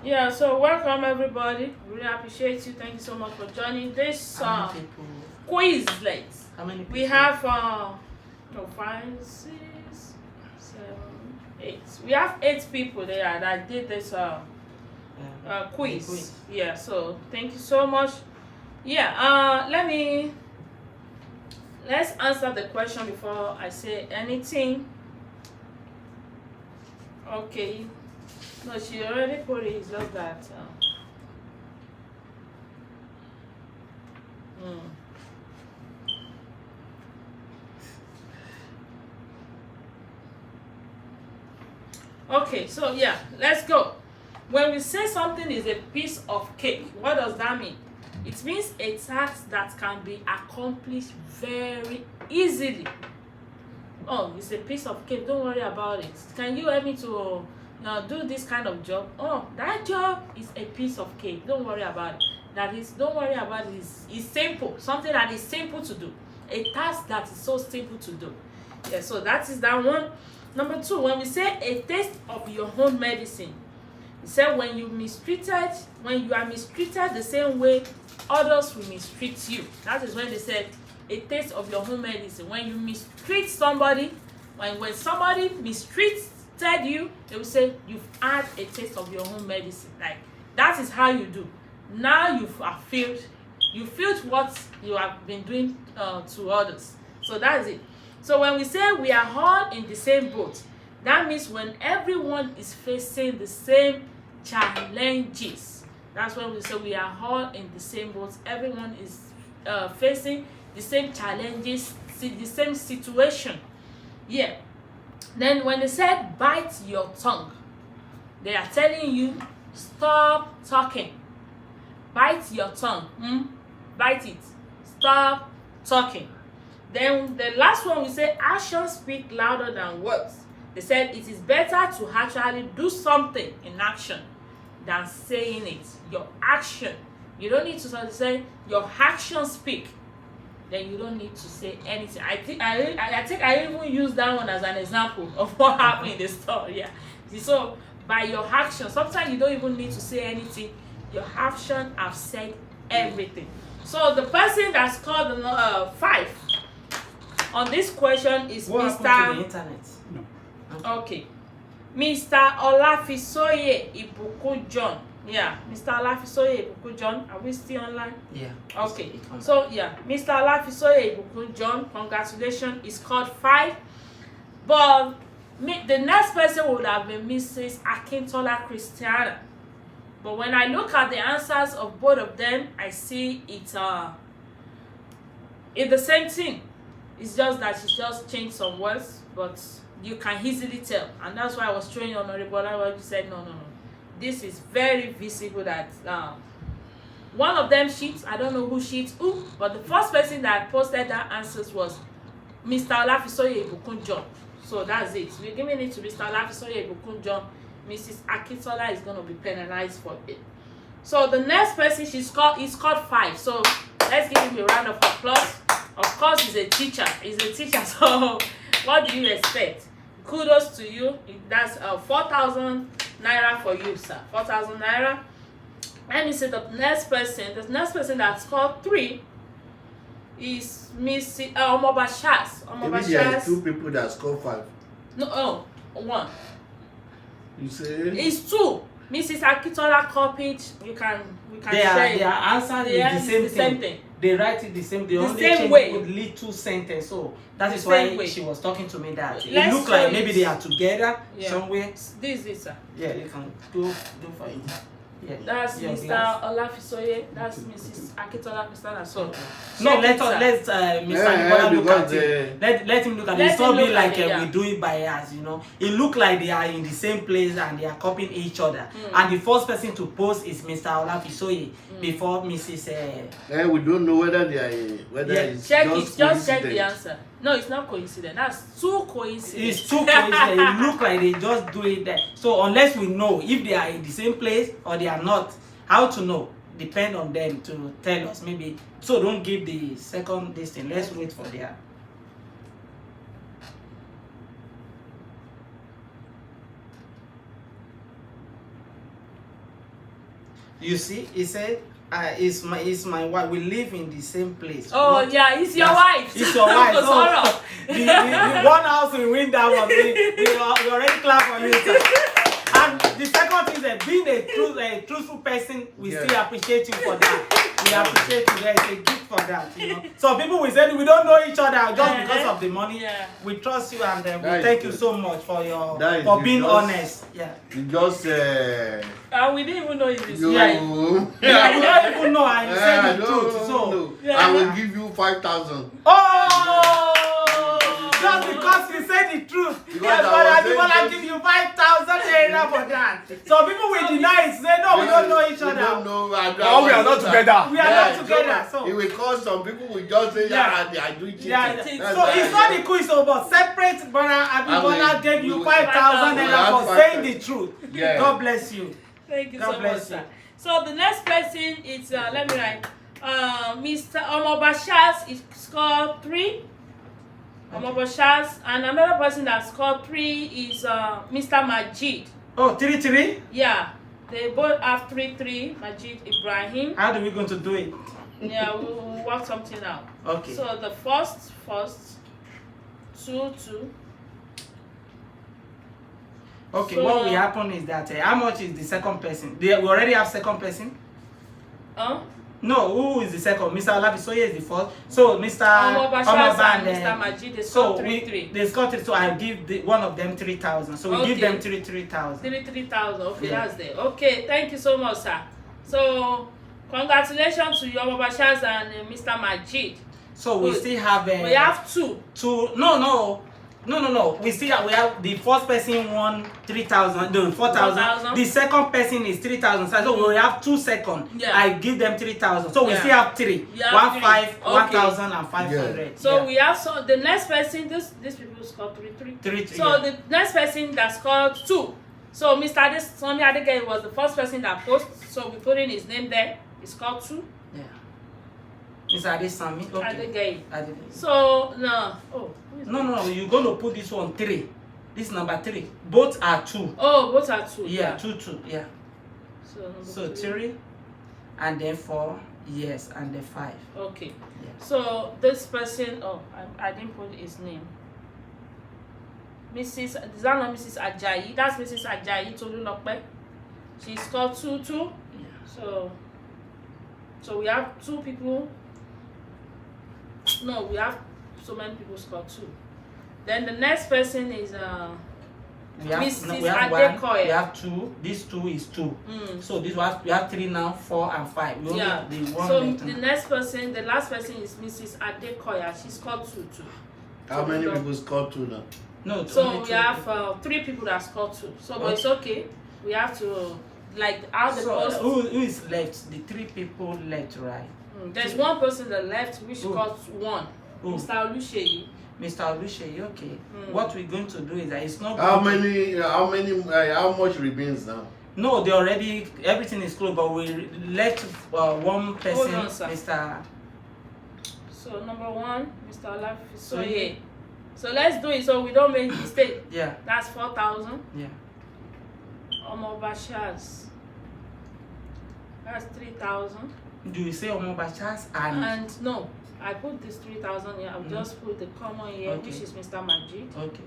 Yeah, so welcome everybody. Really appreciate you. Thank you so much for joining this Quizlet. How many people? We have 5, 6, 7, 8. We have 8 people there that did this quiz. Yeah, so thank you so much. Yeah, let's answer the question before I say anything. Okay. No, she already put it. It's just that. Okay, so yeah, let's go. When we say something is a piece of cake, what does that mean? It means a task that can be accomplished very easily. Oh, it's a piece of cake. Don't worry about it. Can you help me to do this kind of job? Oh, that job is a piece of cake. Don't worry about it. Don't worry about it. It's simple. Something that is simple to do. A task that is so simple to do. Yeah, so that is that one. Number 2, when we say a taste of your own medicine, we say when you are mistreated the same way others will mistreat you. That is when they said a taste of your own medicine. When you mistreat somebody, when somebody mistreated you, they will say you've had a taste of your own medicine. Like that is how you do. Now you feel what you have been doing to others. So that's it. So when we say we are all in the same boat, That means when everyone is facing the same challenges, that's when we say we are all in the same boat. Everyone is facing the same challenges, the same situation. Yeah. Then when they said bite your tongue, they are telling you stop talking. Bite your tongue. Bite it. Stop talking. Then the last one we say actions speak louder than words. They said it is better to actually do something in action than saying it. Your action. You don't need to say your actions speak. Then you don't need to say anything. I think I even use that one as an example of what happened in the story. Yeah. So by your action, sometimes you don't even need to say anything. Your action have said everything. So the person that's called 5 on this question is what Mr. happened to the internet? No. Okay. Mr. Olafisoye Ibukun John. Yeah, Mr. Olafisoye Ibukun John. Are we still online? Yeah. Okay. So yeah, Mr. Olafisoye Ibukun John, congratulations, is called 5. But the next person would have been Mrs. Akintola Christiana. But when I look at the answers of both of them, I see it's the same thing. It's just that she just changed some words, but you can easily tell. And that's why I was showing Honorable Olawa, you said no. This is very visible that one of them cheats. I don't know who cheats who, but the first person that posted that answers was Mr. Olafisoye Ibukun John. So that's it. We're giving it to Mr. Olafisoye Ibukun John. Mrs. Akintola is going to be penalized for it. So the next person is called 5. So let's give him a round of applause. Of course, he's a teacher. So what do you expect? Kudos to you. That's 4,000 naira for you, sir. 4,000 naira. Let me see the next person. The next person that's called 3 is Miss Omobashas. Maybe there are 2 people that score 5. No, 1. You say? It's 2. Mrs. Akintola copied. We can share. Their answer is the same thing. They write it the same. They only same change way. with little sentence. So that is The why same way. she was talking to me that Let's it looked like show maybe it. they are together somewhere. This is sir. Yeah, you can do for it. Yeah. That's Your Mr. glass. Olafisoye. That's Mrs. Akintola Christiana. So No, check let it, sir. Mr. Nicola look at it. Let him look at it. Let It's not him be look like at it, yeah. we do it by us, It look like they are in the same place and they are copying each other. And the first person to post is Mr. Olafisoye before Mrs. We don't know whether they are it's Check just it. Just check the coincidence. answer. No, it's not coincidence. That's 2 coincidence. It's too coincident. It look like they just do it there. So unless we know if they are in the same place or they are not, how to know? Depend on them to tell us maybe. So don't give the second this thing. Let's wait for their. You see, he said, "It's my wife. We live in the same place." Oh What? yeah, it's your wife. It's your wife. So, Sorrow. the one house we win that one. We already clap for you, sir. And the second thing is that being a truthful person, we still appreciate you for that. We appreciate you. There is a gift for that, So people will say we don't know each other just because of the money. Yeah. We trust you and we That is thank you good. so much for being just- honest. Yeah. You just We didn't even know it is you, right. Yeah, we don't even know and you say the truth. So no. I will give you 5,000. oh, just because you say the truth. Because Yes, I but I was want saying to give you 5,000 naira for that. So people will deny it. Say no, we don't know each We don't other. know. Oh, we are not together. We are not together. So So it will cause some people will just say, Yeah. I do cheating. yeah, That's so why it's not the quiz over. Separate brother Abibola gave you 5,000 naira for have saying 5,000. the truth. Yeah. God bless you. Thank you God so much, bless sir. you. So the next person is let me write. Mr. Omobashas is scored 3. Omobashas, and another person that scored 3 is Mr. Majid. Oh, 3-3. Yeah, they both have 3-3. Majid Ibrahim. How do we going to do it? Yeah, we'll work something out. Okay. So the first 2-2. Okay, So- what will happen is that how much is the second person? We already have second person? Huh? No, who is the second? Mr. Olabisoye is the first. So Mr. Omoba and Mr. Majid, they scored 3-3. They scored 3, so I give one of them 3,000. So we give them 3,000. 3,000. Okay, Yeah. that's there. Okay, thank you so much, sir. So congratulations to you, Omoba Shaz and Mr. Majid. So we still have we have two. No. We have the first person won 3,000, no 4,000. The second person is 3,000. So we have 2 seconds. Yeah. I give them 3,000. So we still have 3. You have 1,500, okay. 1,500. Yeah. So we have the next person. These people scored 3-3. 3. So the next person that scored 2. So Mr. Adesomi Adegeye was the first person that posted. So we put in his name there. He scored 2. Yeah. Mr. Adesomi. Okay. Adegeye. So no. Oh. No. You're going to put this one 3. This is number 3. Both are 2. Oh, both are 2. Yeah, 2. Yeah. So 3, and then 4. Yes, and then 5. Okay. Yeah. So this person. Oh, I didn't put his name. Is that not Mrs. Ajayi? That's Mrs. Ajayi Tolulope. She scored 2-2. Yeah. So we have 2 people. No, we have so many people scored 2. Then the next person is Mrs. Adekoya. We have 2. This 2 is 2. So we have 3 now, 4 and 5. We only have the one so left. the last person is Mrs. Adekoya. She scored 2-2. How many people scored 2 now? No, so we have 3 people that scored 2. So but it's okay. We have to out the post. Who is left? The 3 people left, right? There's one person that left which scored 1. Mr. Oluseyi. Mr. Oluseyi, okay. What we're going to do is that it's not. How much remains now? No, they already everything is closed, but we left one person, Hold on, sir. Mr. So number 1, Mr. Olabisoye. So let's do it so we don't make mistake. Yeah. That's 4,000. Yeah. Omoba Shaz. That's 3,000. Do you say Omoba Shaz and no, I put this 3,000 here. I'll just put the common here, Okay. which is Mr. Majid. Okay.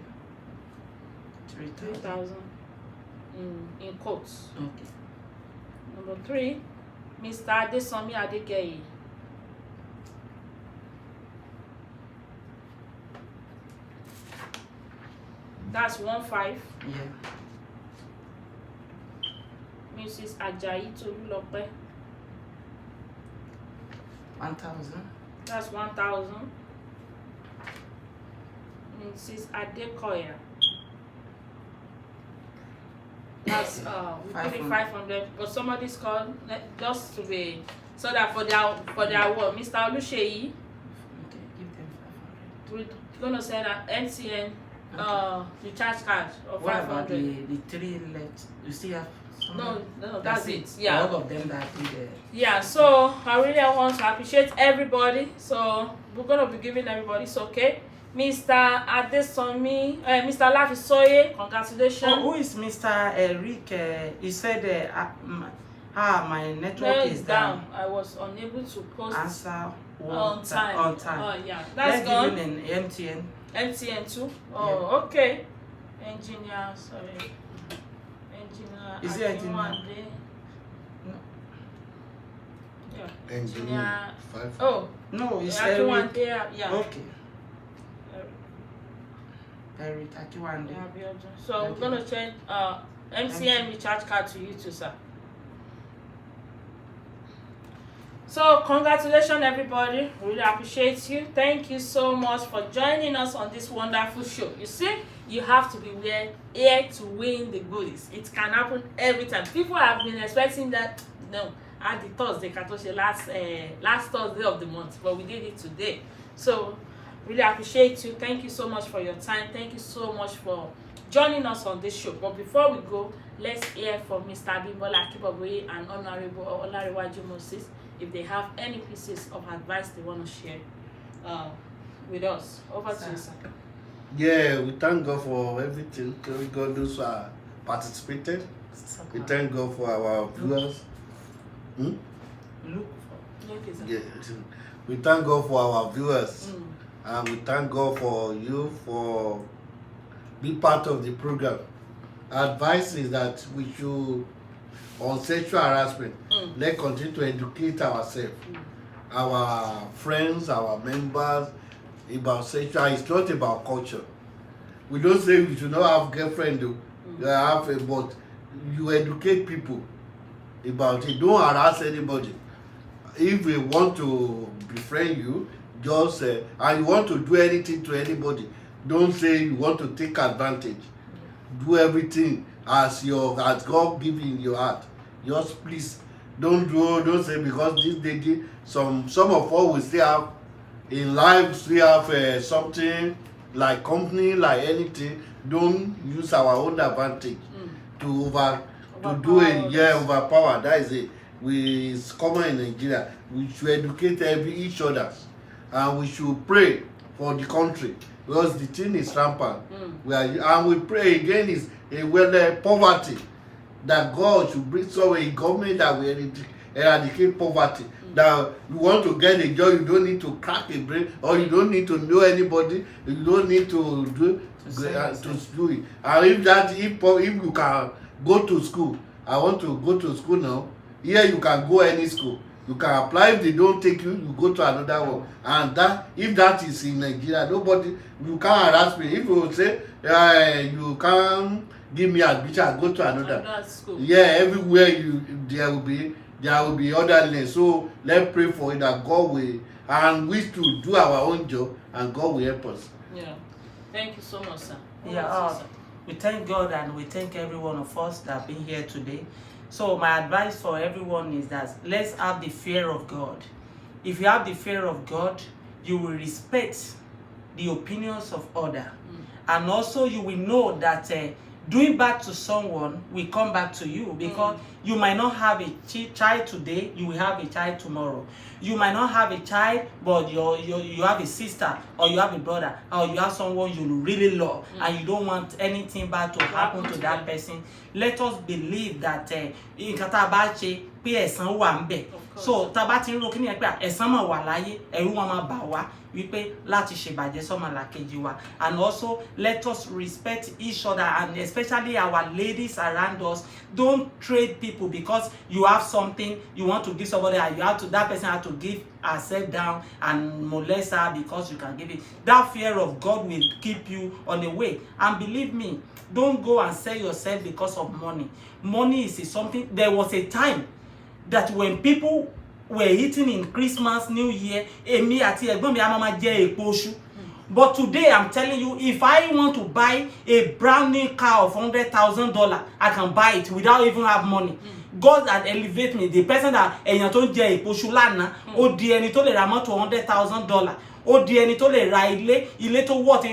3,000. 3,000 in quotes. Okay. Number 3, Mr. Adesomi Adegeye. That's 1,500. Yeah. Mrs. Ajayi Tolulope. 1,000. That's 1,000. Mrs. Adekoya. That's we put it 500. But somebody's called just to be so that for their work. Mr. Oluseyi. Okay, give them 500. We're gonna send an MTN recharge card of What 500. about the 3 left? You still have some? No, that's it. Yeah. All of them that did Yeah, so I really want to appreciate everybody. So we're gonna be giving everybody. It's okay. Mr. Adesomi, Mr. Olabisoye, congratulations. who is Mr. Eric? He said, my network is down. I was unable to post Answer on time. On time. Oh yeah, that's Let's gone. give him an MTN. MTN too. Oh, okay. Engineer, sorry. Engineer. Is it engineer? Akinwande. No. Yeah. Engineer 5. Oh, No, it's Eric. Akinwande. Yeah. Okay. Eric Akiwande. Yeah, so we're gonna change MCM recharge card to you too, sir. So congratulations everybody. Really appreciate you. Thank you so much for joining us on this wonderful show. You see, you have to be here to win the goodies. It can happen every time. People have been expecting that at the Thursday Katoshe last Thursday of the month, but we did it today. So really appreciate you. Thank you so much for your time. Thank you so much for joining us on this show. But before we go, let's hear from Mr. Abimbola Akiboboye and Honorable Olariwaju Moses if they have any pieces of advice they want to share with us. Over to you, sir. Yeah, we thank God for everything. God those who are participated. We thank God for our viewers. Look Okay, sir. Yeah, we thank God for our viewers. And we thank God for you for being part of the program. Our advice is that we should on sexual harassment. Let's continue to educate ourselves, our friends, our members about sexual. It's not about culture. We don't say we should not have girlfriend, but you educate people about it. Don't harass anybody. If we want to befriend you, just and you want to do anything to anybody, don't say you want to take advantage. Do everything as God give in your heart. Just please don't say because this day some of us will still have in life, still have something like company, like anything. Don't use our own advantage to do it. Yeah, overpower. That is it. It's common in Nigeria. We should educate each other, and we should pray for the country because the thing is rampant. And we pray again is poverty, that God should bring a government that will eradicate poverty. That you want to get a job, you don't need to crack a brain, or you don't need to know anybody. You don't need to do it. And if you can go to school, I want to go to school now. Here you can go any school. You can apply. If they don't take you, you go to another one. And that, if that is in Nigeria, nobody, you can't harass me. If you say you can't give me admission, I go to another school. Yeah, everywhere there will be other lanes. So let's pray for it that God will, and we to do our own job, and God will help us. Yeah. Thank you so much, sir. We thank God and we thank every one of us that have been here today. So my advice for everyone is that let's have the fear of God. If you have the fear of God, you will respect the opinions of others. And also you will know that doing bad to someone will come back to you, because you might not have a child today, you will have a child tomorrow. You might not have a child, but you have a sister, or you have a brother, or you have someone you really love, and you don't want anything bad to happen to that person. Let us believe that so tabati ń ro kíni ẹ pé ẹ̀san máa wà láyé, ẹ̀rù wọn máa bà wá wípé láti ṣèbàjẹ́ sọ́mọlàkejì wa. And also let us respect each other, and especially our ladies around us. Don't trade people because you have something you want to give somebody, and that person has to give herself down and molest her because you can give it. That fear of God will keep you on the way. And believe me, don't go and sell yourself because of money. Money is something. There was a time that when people were eating in Christmas, New Year, but today I'm telling you, if I want to buy a brand new car of $100,000, I can buy it without even have money. God had elevated me. The person that èèyàn tó jẹ èpo ṣu lánàá, ó di ẹni tó lè ra mọ́tò $100,000. Ó di ẹni tó lè ra ilé tó worth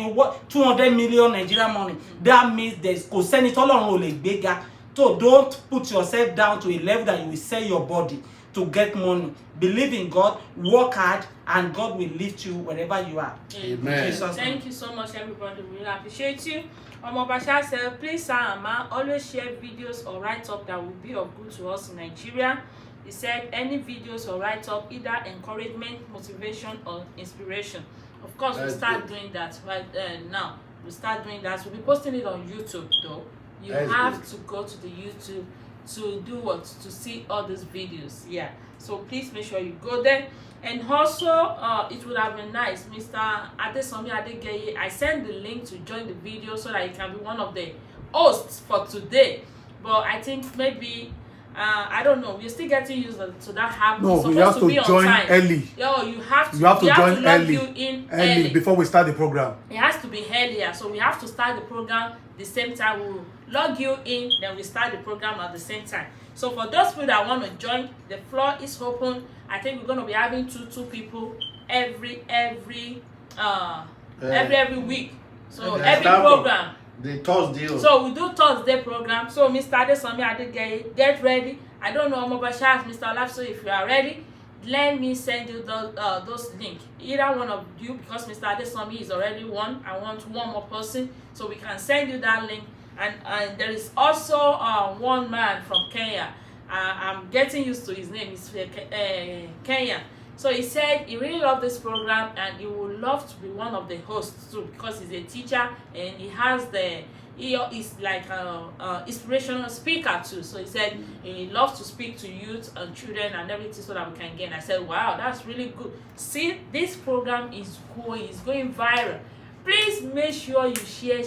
200 million Nigerian money. That means there's kò sẹ́ni tọ́lọ́run ò lè gbéga. So don't put yourself down to a level that you will sell your body to get money. Believe in God, work hard, and God will lift you wherever you are. Amen. Thank you so much, everybody. We really appreciate you. Basha said, please, sir and ma, always share videos or write-up that will be of good to us in Nigeria. He said, any videos or write-up, either encouragement, motivation, or inspiration. Of course, we'll start doing that right now. We'll start doing that. We'll be posting it on YouTube, though. You have to go to the YouTube to do what? To see all these videos. Yeah. So please make sure you go there. And also, it would have been nice, Mr. Adesomi Adegeye, I sent the link to join the video so that you can be one of the hosts for today. But I think maybe, I don't know, we're still getting used to that habit. No, you have to join early. Yo, you have to join early before we start the program. It has to be earlier, so we have to start the program the same time. We'll log you in, then we start the program at the same time. So for those people that want to join, the floor is open. I think we're going to be having two people every week. So every program. The Thursday. So we do Thursday program. So Mr. Adesomi Adegeye, get ready. I don't know Basha, Mr. Olafso, if you are ready, let me send you those links. Either one of you, because Mr. Adesomi is already one. I want one more person, so we can send you that link. And there is also one man from Kenya. I'm getting used to his name. It's Kenya. So he said he really loved this program and he would love to be one of the hosts too, because he's a teacher and he has the he is like an inspirational speaker too. So he said he loves to speak to youth and children and everything so that we can gain. I said, wow, that's really good. See, this program is going viral. Please make sure you share,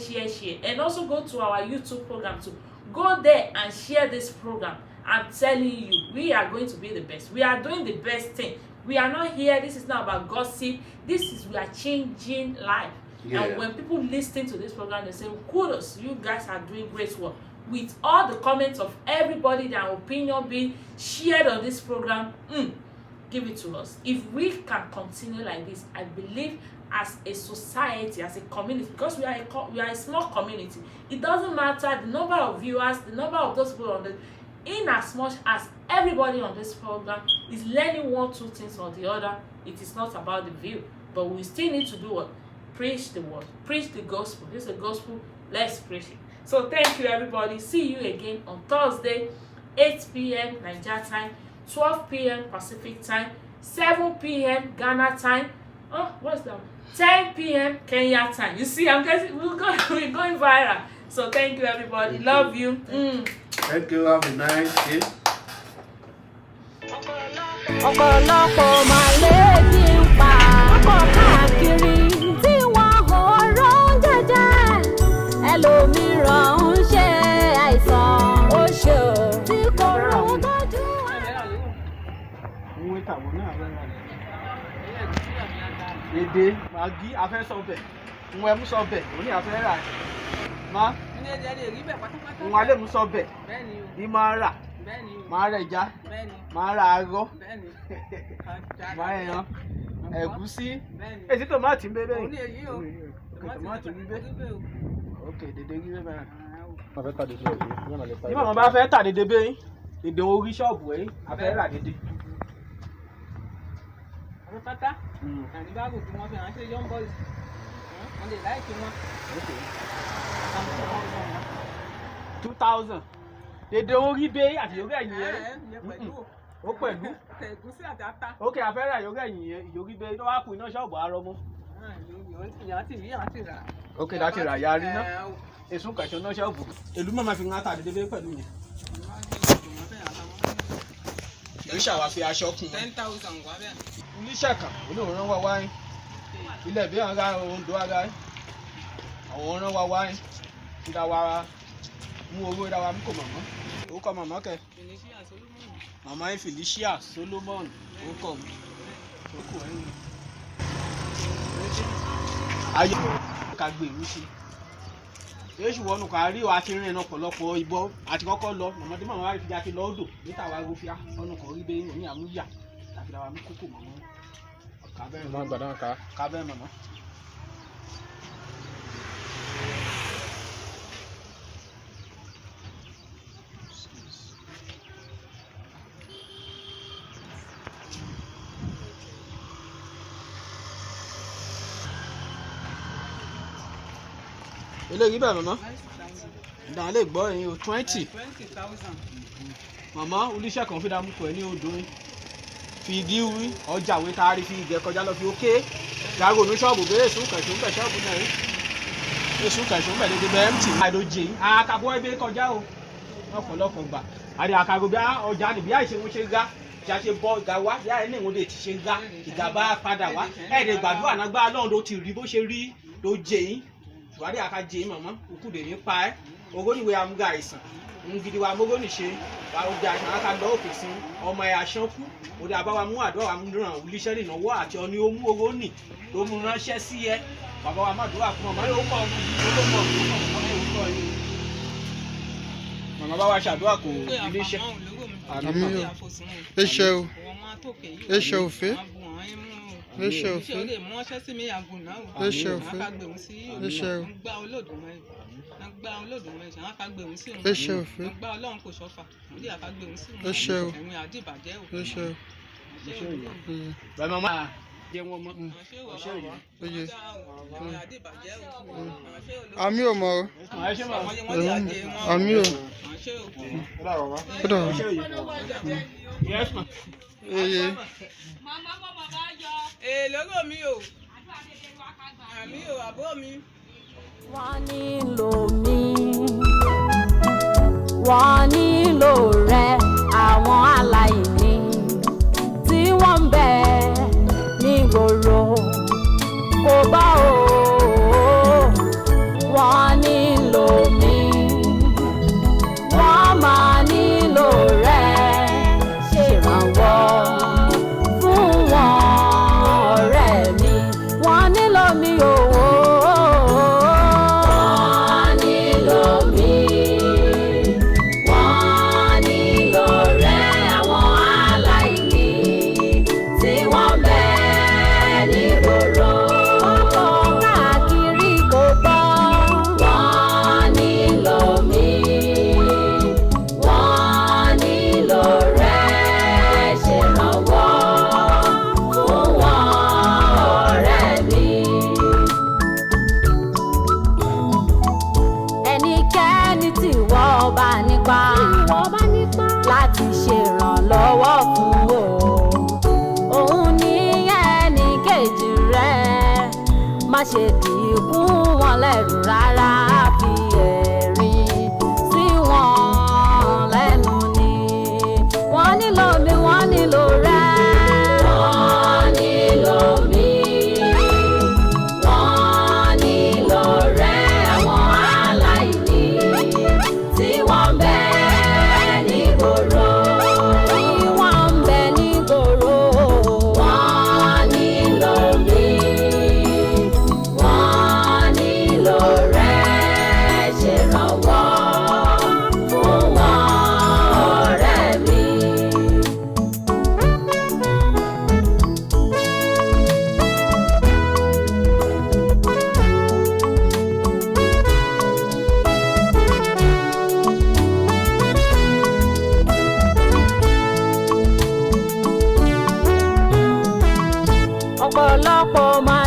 and also go to our YouTube program too. Go there and share this program. I'm telling you, we are going to be the best. We are doing the best thing. We are not here. This is not about gossip. We are changing life. Yeah. And when people listen to this program, they say, kudos, you guys are doing great work. With all the comments of everybody, their opinion being shared on this program, give it to us. If we can continue like this, I believe as a society, as a community, because we are a small community, it doesn't matter the number of viewers, the number of those people on the, in as much as everybody on this program is learning 1, 2 things or the other, it is not about the view, but we still need to do what? Preach the word, preach the gospel. This is the gospel, let's preach it. So thank you everybody. See you again on Thursday, 8 p.m. Nigeria time, 12 p.m. Pacific time, 7 p.m. Ghana time. Oh, what's that? 10 p.m. Kenya time. You see, we're going viral. So thank you everybody. Love you. Thank you. Have a nice day. Ọ̀pọ̀lọpọ̀ màlẹ́ ti ń pa ọkọ̀ káàkiri tí wọ́n họ̀rọ̀ ń jẹjẹ ẹlòmíràn ń ṣe àìsàn oṣù tí kò rọrùn tọ́jú. Èdè màgí afẹ́ sọ̀bẹ̀ ń wẹ́ mú sọ̀bẹ̀ òní afẹ́ rà má ń wálé mú sọ̀bẹ̀ ní máa rà máa rẹ̀ já máa ra arọ máa ẹran ẹ̀gúsí èsì tòmátì ń bẹ bẹ́ẹ̀ tòmátì ń bẹ ok dédé rí bẹ́ẹ̀ ní màmá bá fẹ́ tà dédé bẹ́ẹ̀ dédé orí ṣọ́ọ̀bù ẹ̀ afẹ́ rà dédé. Pátá àní báàbò tí wọ́n fi ránṣẹ́ young boys wọ́n lè láìkí wọn. 2000 dédé orí bẹ́ẹ̀ àti yóò ẹ̀yìn ẹ̀ ó pẹ̀lú ẹ̀gúsí àti ata. ok afẹ́rẹ́ yóò ẹ̀yìn ẹ̀ ìyórí bẹ́ẹ̀ tó wá kù iná ṣọ́ọ̀bù arọ mọ́. ìyá ti rà. ok láti rà yá rí ná èsùn kẹ̀sán náà ṣọ́ọ̀bù èlú mọ̀ máa fi rán àtàdé débé pẹ̀lú yẹn. yóò ṣàwáfi aṣọ kùn. 10,000 wá bẹ́ẹ̀. oníṣẹ́ kan olóòrán wá wáyé ilẹ̀ bí ara Oǹdó ara àwọn ọ̀ràn wá wáyé ìdá wa mú owó ìdá wa mú kò mọ̀mọ́ orúkọ mọ̀mọ́ kẹ màmá Felicia Solomon orúkọ mi orúkọ ẹ̀yìn ayé ká gbèrú sí èṣù wọnú ká rí wa ti rìn ẹnu ọ̀pọ̀lọpọ̀ ìbọn àti kọ́kọ́ lọ mọ̀mọ́dé màmá wa fi jáde lọ́ọ̀dọ̀ níta wa rúfíà ọ̀nà kan rí bẹ́ẹ̀ ní àmúyà àti ìdá wa mú kókò mọ̀mọ́ kábẹ́ẹ̀ mọ̀mọ́ kábẹ́ẹ̀ mọ̀mọ́. eléyìí bẹ́ẹ̀ mọ̀mọ́ ìdáhùn lè gbọ́ ẹ̀yin o 20,000 mọ̀mọ́ oníṣẹ́ kan fi dámú pọ̀ ní odò fi igi wí ọjà wí taari fi ìgẹ̀ kọjá lọ fi ókè yàgò ní ṣọ́ọ̀bù bẹ́ẹ̀ èsùn kẹ̀sùn bẹ̀ ṣọ́ọ̀bù náà èsùn kẹ̀sùn bẹ̀ dédé bẹ́ẹ̀ mt àìdójì àkàbọ̀ ẹbí kọjá o ọ̀pọ̀lọpọ̀ gbà àdé àkàgò bí ọjà níbi àìṣe wọn ṣe gá tí a ṣe bọ́ ìgà wá bí àìní ìwọ̀n lè ti ṣe gá ìgà bá padà wá ẹ̀ẹ́dẹ̀ gbàdúrà náà gbá lọ́run ló ti rí bó ṣe rí ló jẹ yín ìwádìí àkàjẹ mọ̀mọ́ òkú dè ní pa ẹ́ owó níwèé amúga àìsàn ngidi wa mogó nìṣe wa ó da àìsàn aka lọ òkè sí ọmọ ẹ̀ àṣánkú òde àbáwa mú àdó wa mú ràn wúlíṣẹ́ lè náwó àti ọní ó mú owó nì ló mú ránṣẹ́ sí ẹ bàbá wa má dúrà fún ọmọ yóò kọ́ ọmọ mọ̀ ọmọ yóò kọ́ ẹ. màmá bá wa ṣàdúrà kò iléeṣẹ́. àmì o ẹṣẹ o ẹṣẹ òfé ẹṣẹ òfé ẹṣẹ òfé ẹṣẹ o gba Olódùmarè ṣe wọn ká gbé òun sí òun ẹṣẹ òfé gba Ọlọ́run kò ṣọfà orí àká gbé òun sí òun ẹṣẹ o ẹ̀yin àdìbàjẹ́ o ẹṣẹ o bẹ́ẹ̀ mama jẹ wọn mọ ọṣẹ òwò oye ẹ̀yin àdìbàjẹ́ o àmì ò mọ o àmì ò kódà oye. lọ́rọ̀ mi o àmì o àbúrò mi Wọ́n nílò mi, wọ́n nílò rẹ, àwọn aláìní tí wọ́n ń bẹ nígboro kò bá o. Wọ́n nílò mi, wọ́n máa nílò rẹ, ṣèrànwọ́ fún wọn ọ̀rẹ́ mi. Wọ́n nílò mi o. Wọ́n nílò mi, wọ́n nílò rẹ, àwọn aláìní tí wọ́n bẹ nígboro káàkiri kò gbọ́. Wọ́n nílò mi, wọ́n nílò rẹ, ṣèrànwọ́ fún wọn ọ̀rẹ́ mi. Ẹnikẹ́ni tí wọ́n bá nípa láti ṣèrànlọ́wọ́ fún o, òun ní ẹnì kejì rẹ, má ṣe dìkú wọn lẹ́rù rárá, fi ẹ̀rín sí wọn lẹ́nu ni. Wọ́n nílò mi, wọ́n nílò rẹ. Wọ́n nílò mi, wọ́n nílò rẹ, àwọn aláìní tí wọ́n bẹ nígboro. Tí wọ́n ń bẹ nígboro. Wọ́n nílò mi, wọ́n nílò rẹ, ṣèrànwọ́ fún wọn ọ̀rẹ́ mi. Ọ̀pọ̀lọpọ̀ máa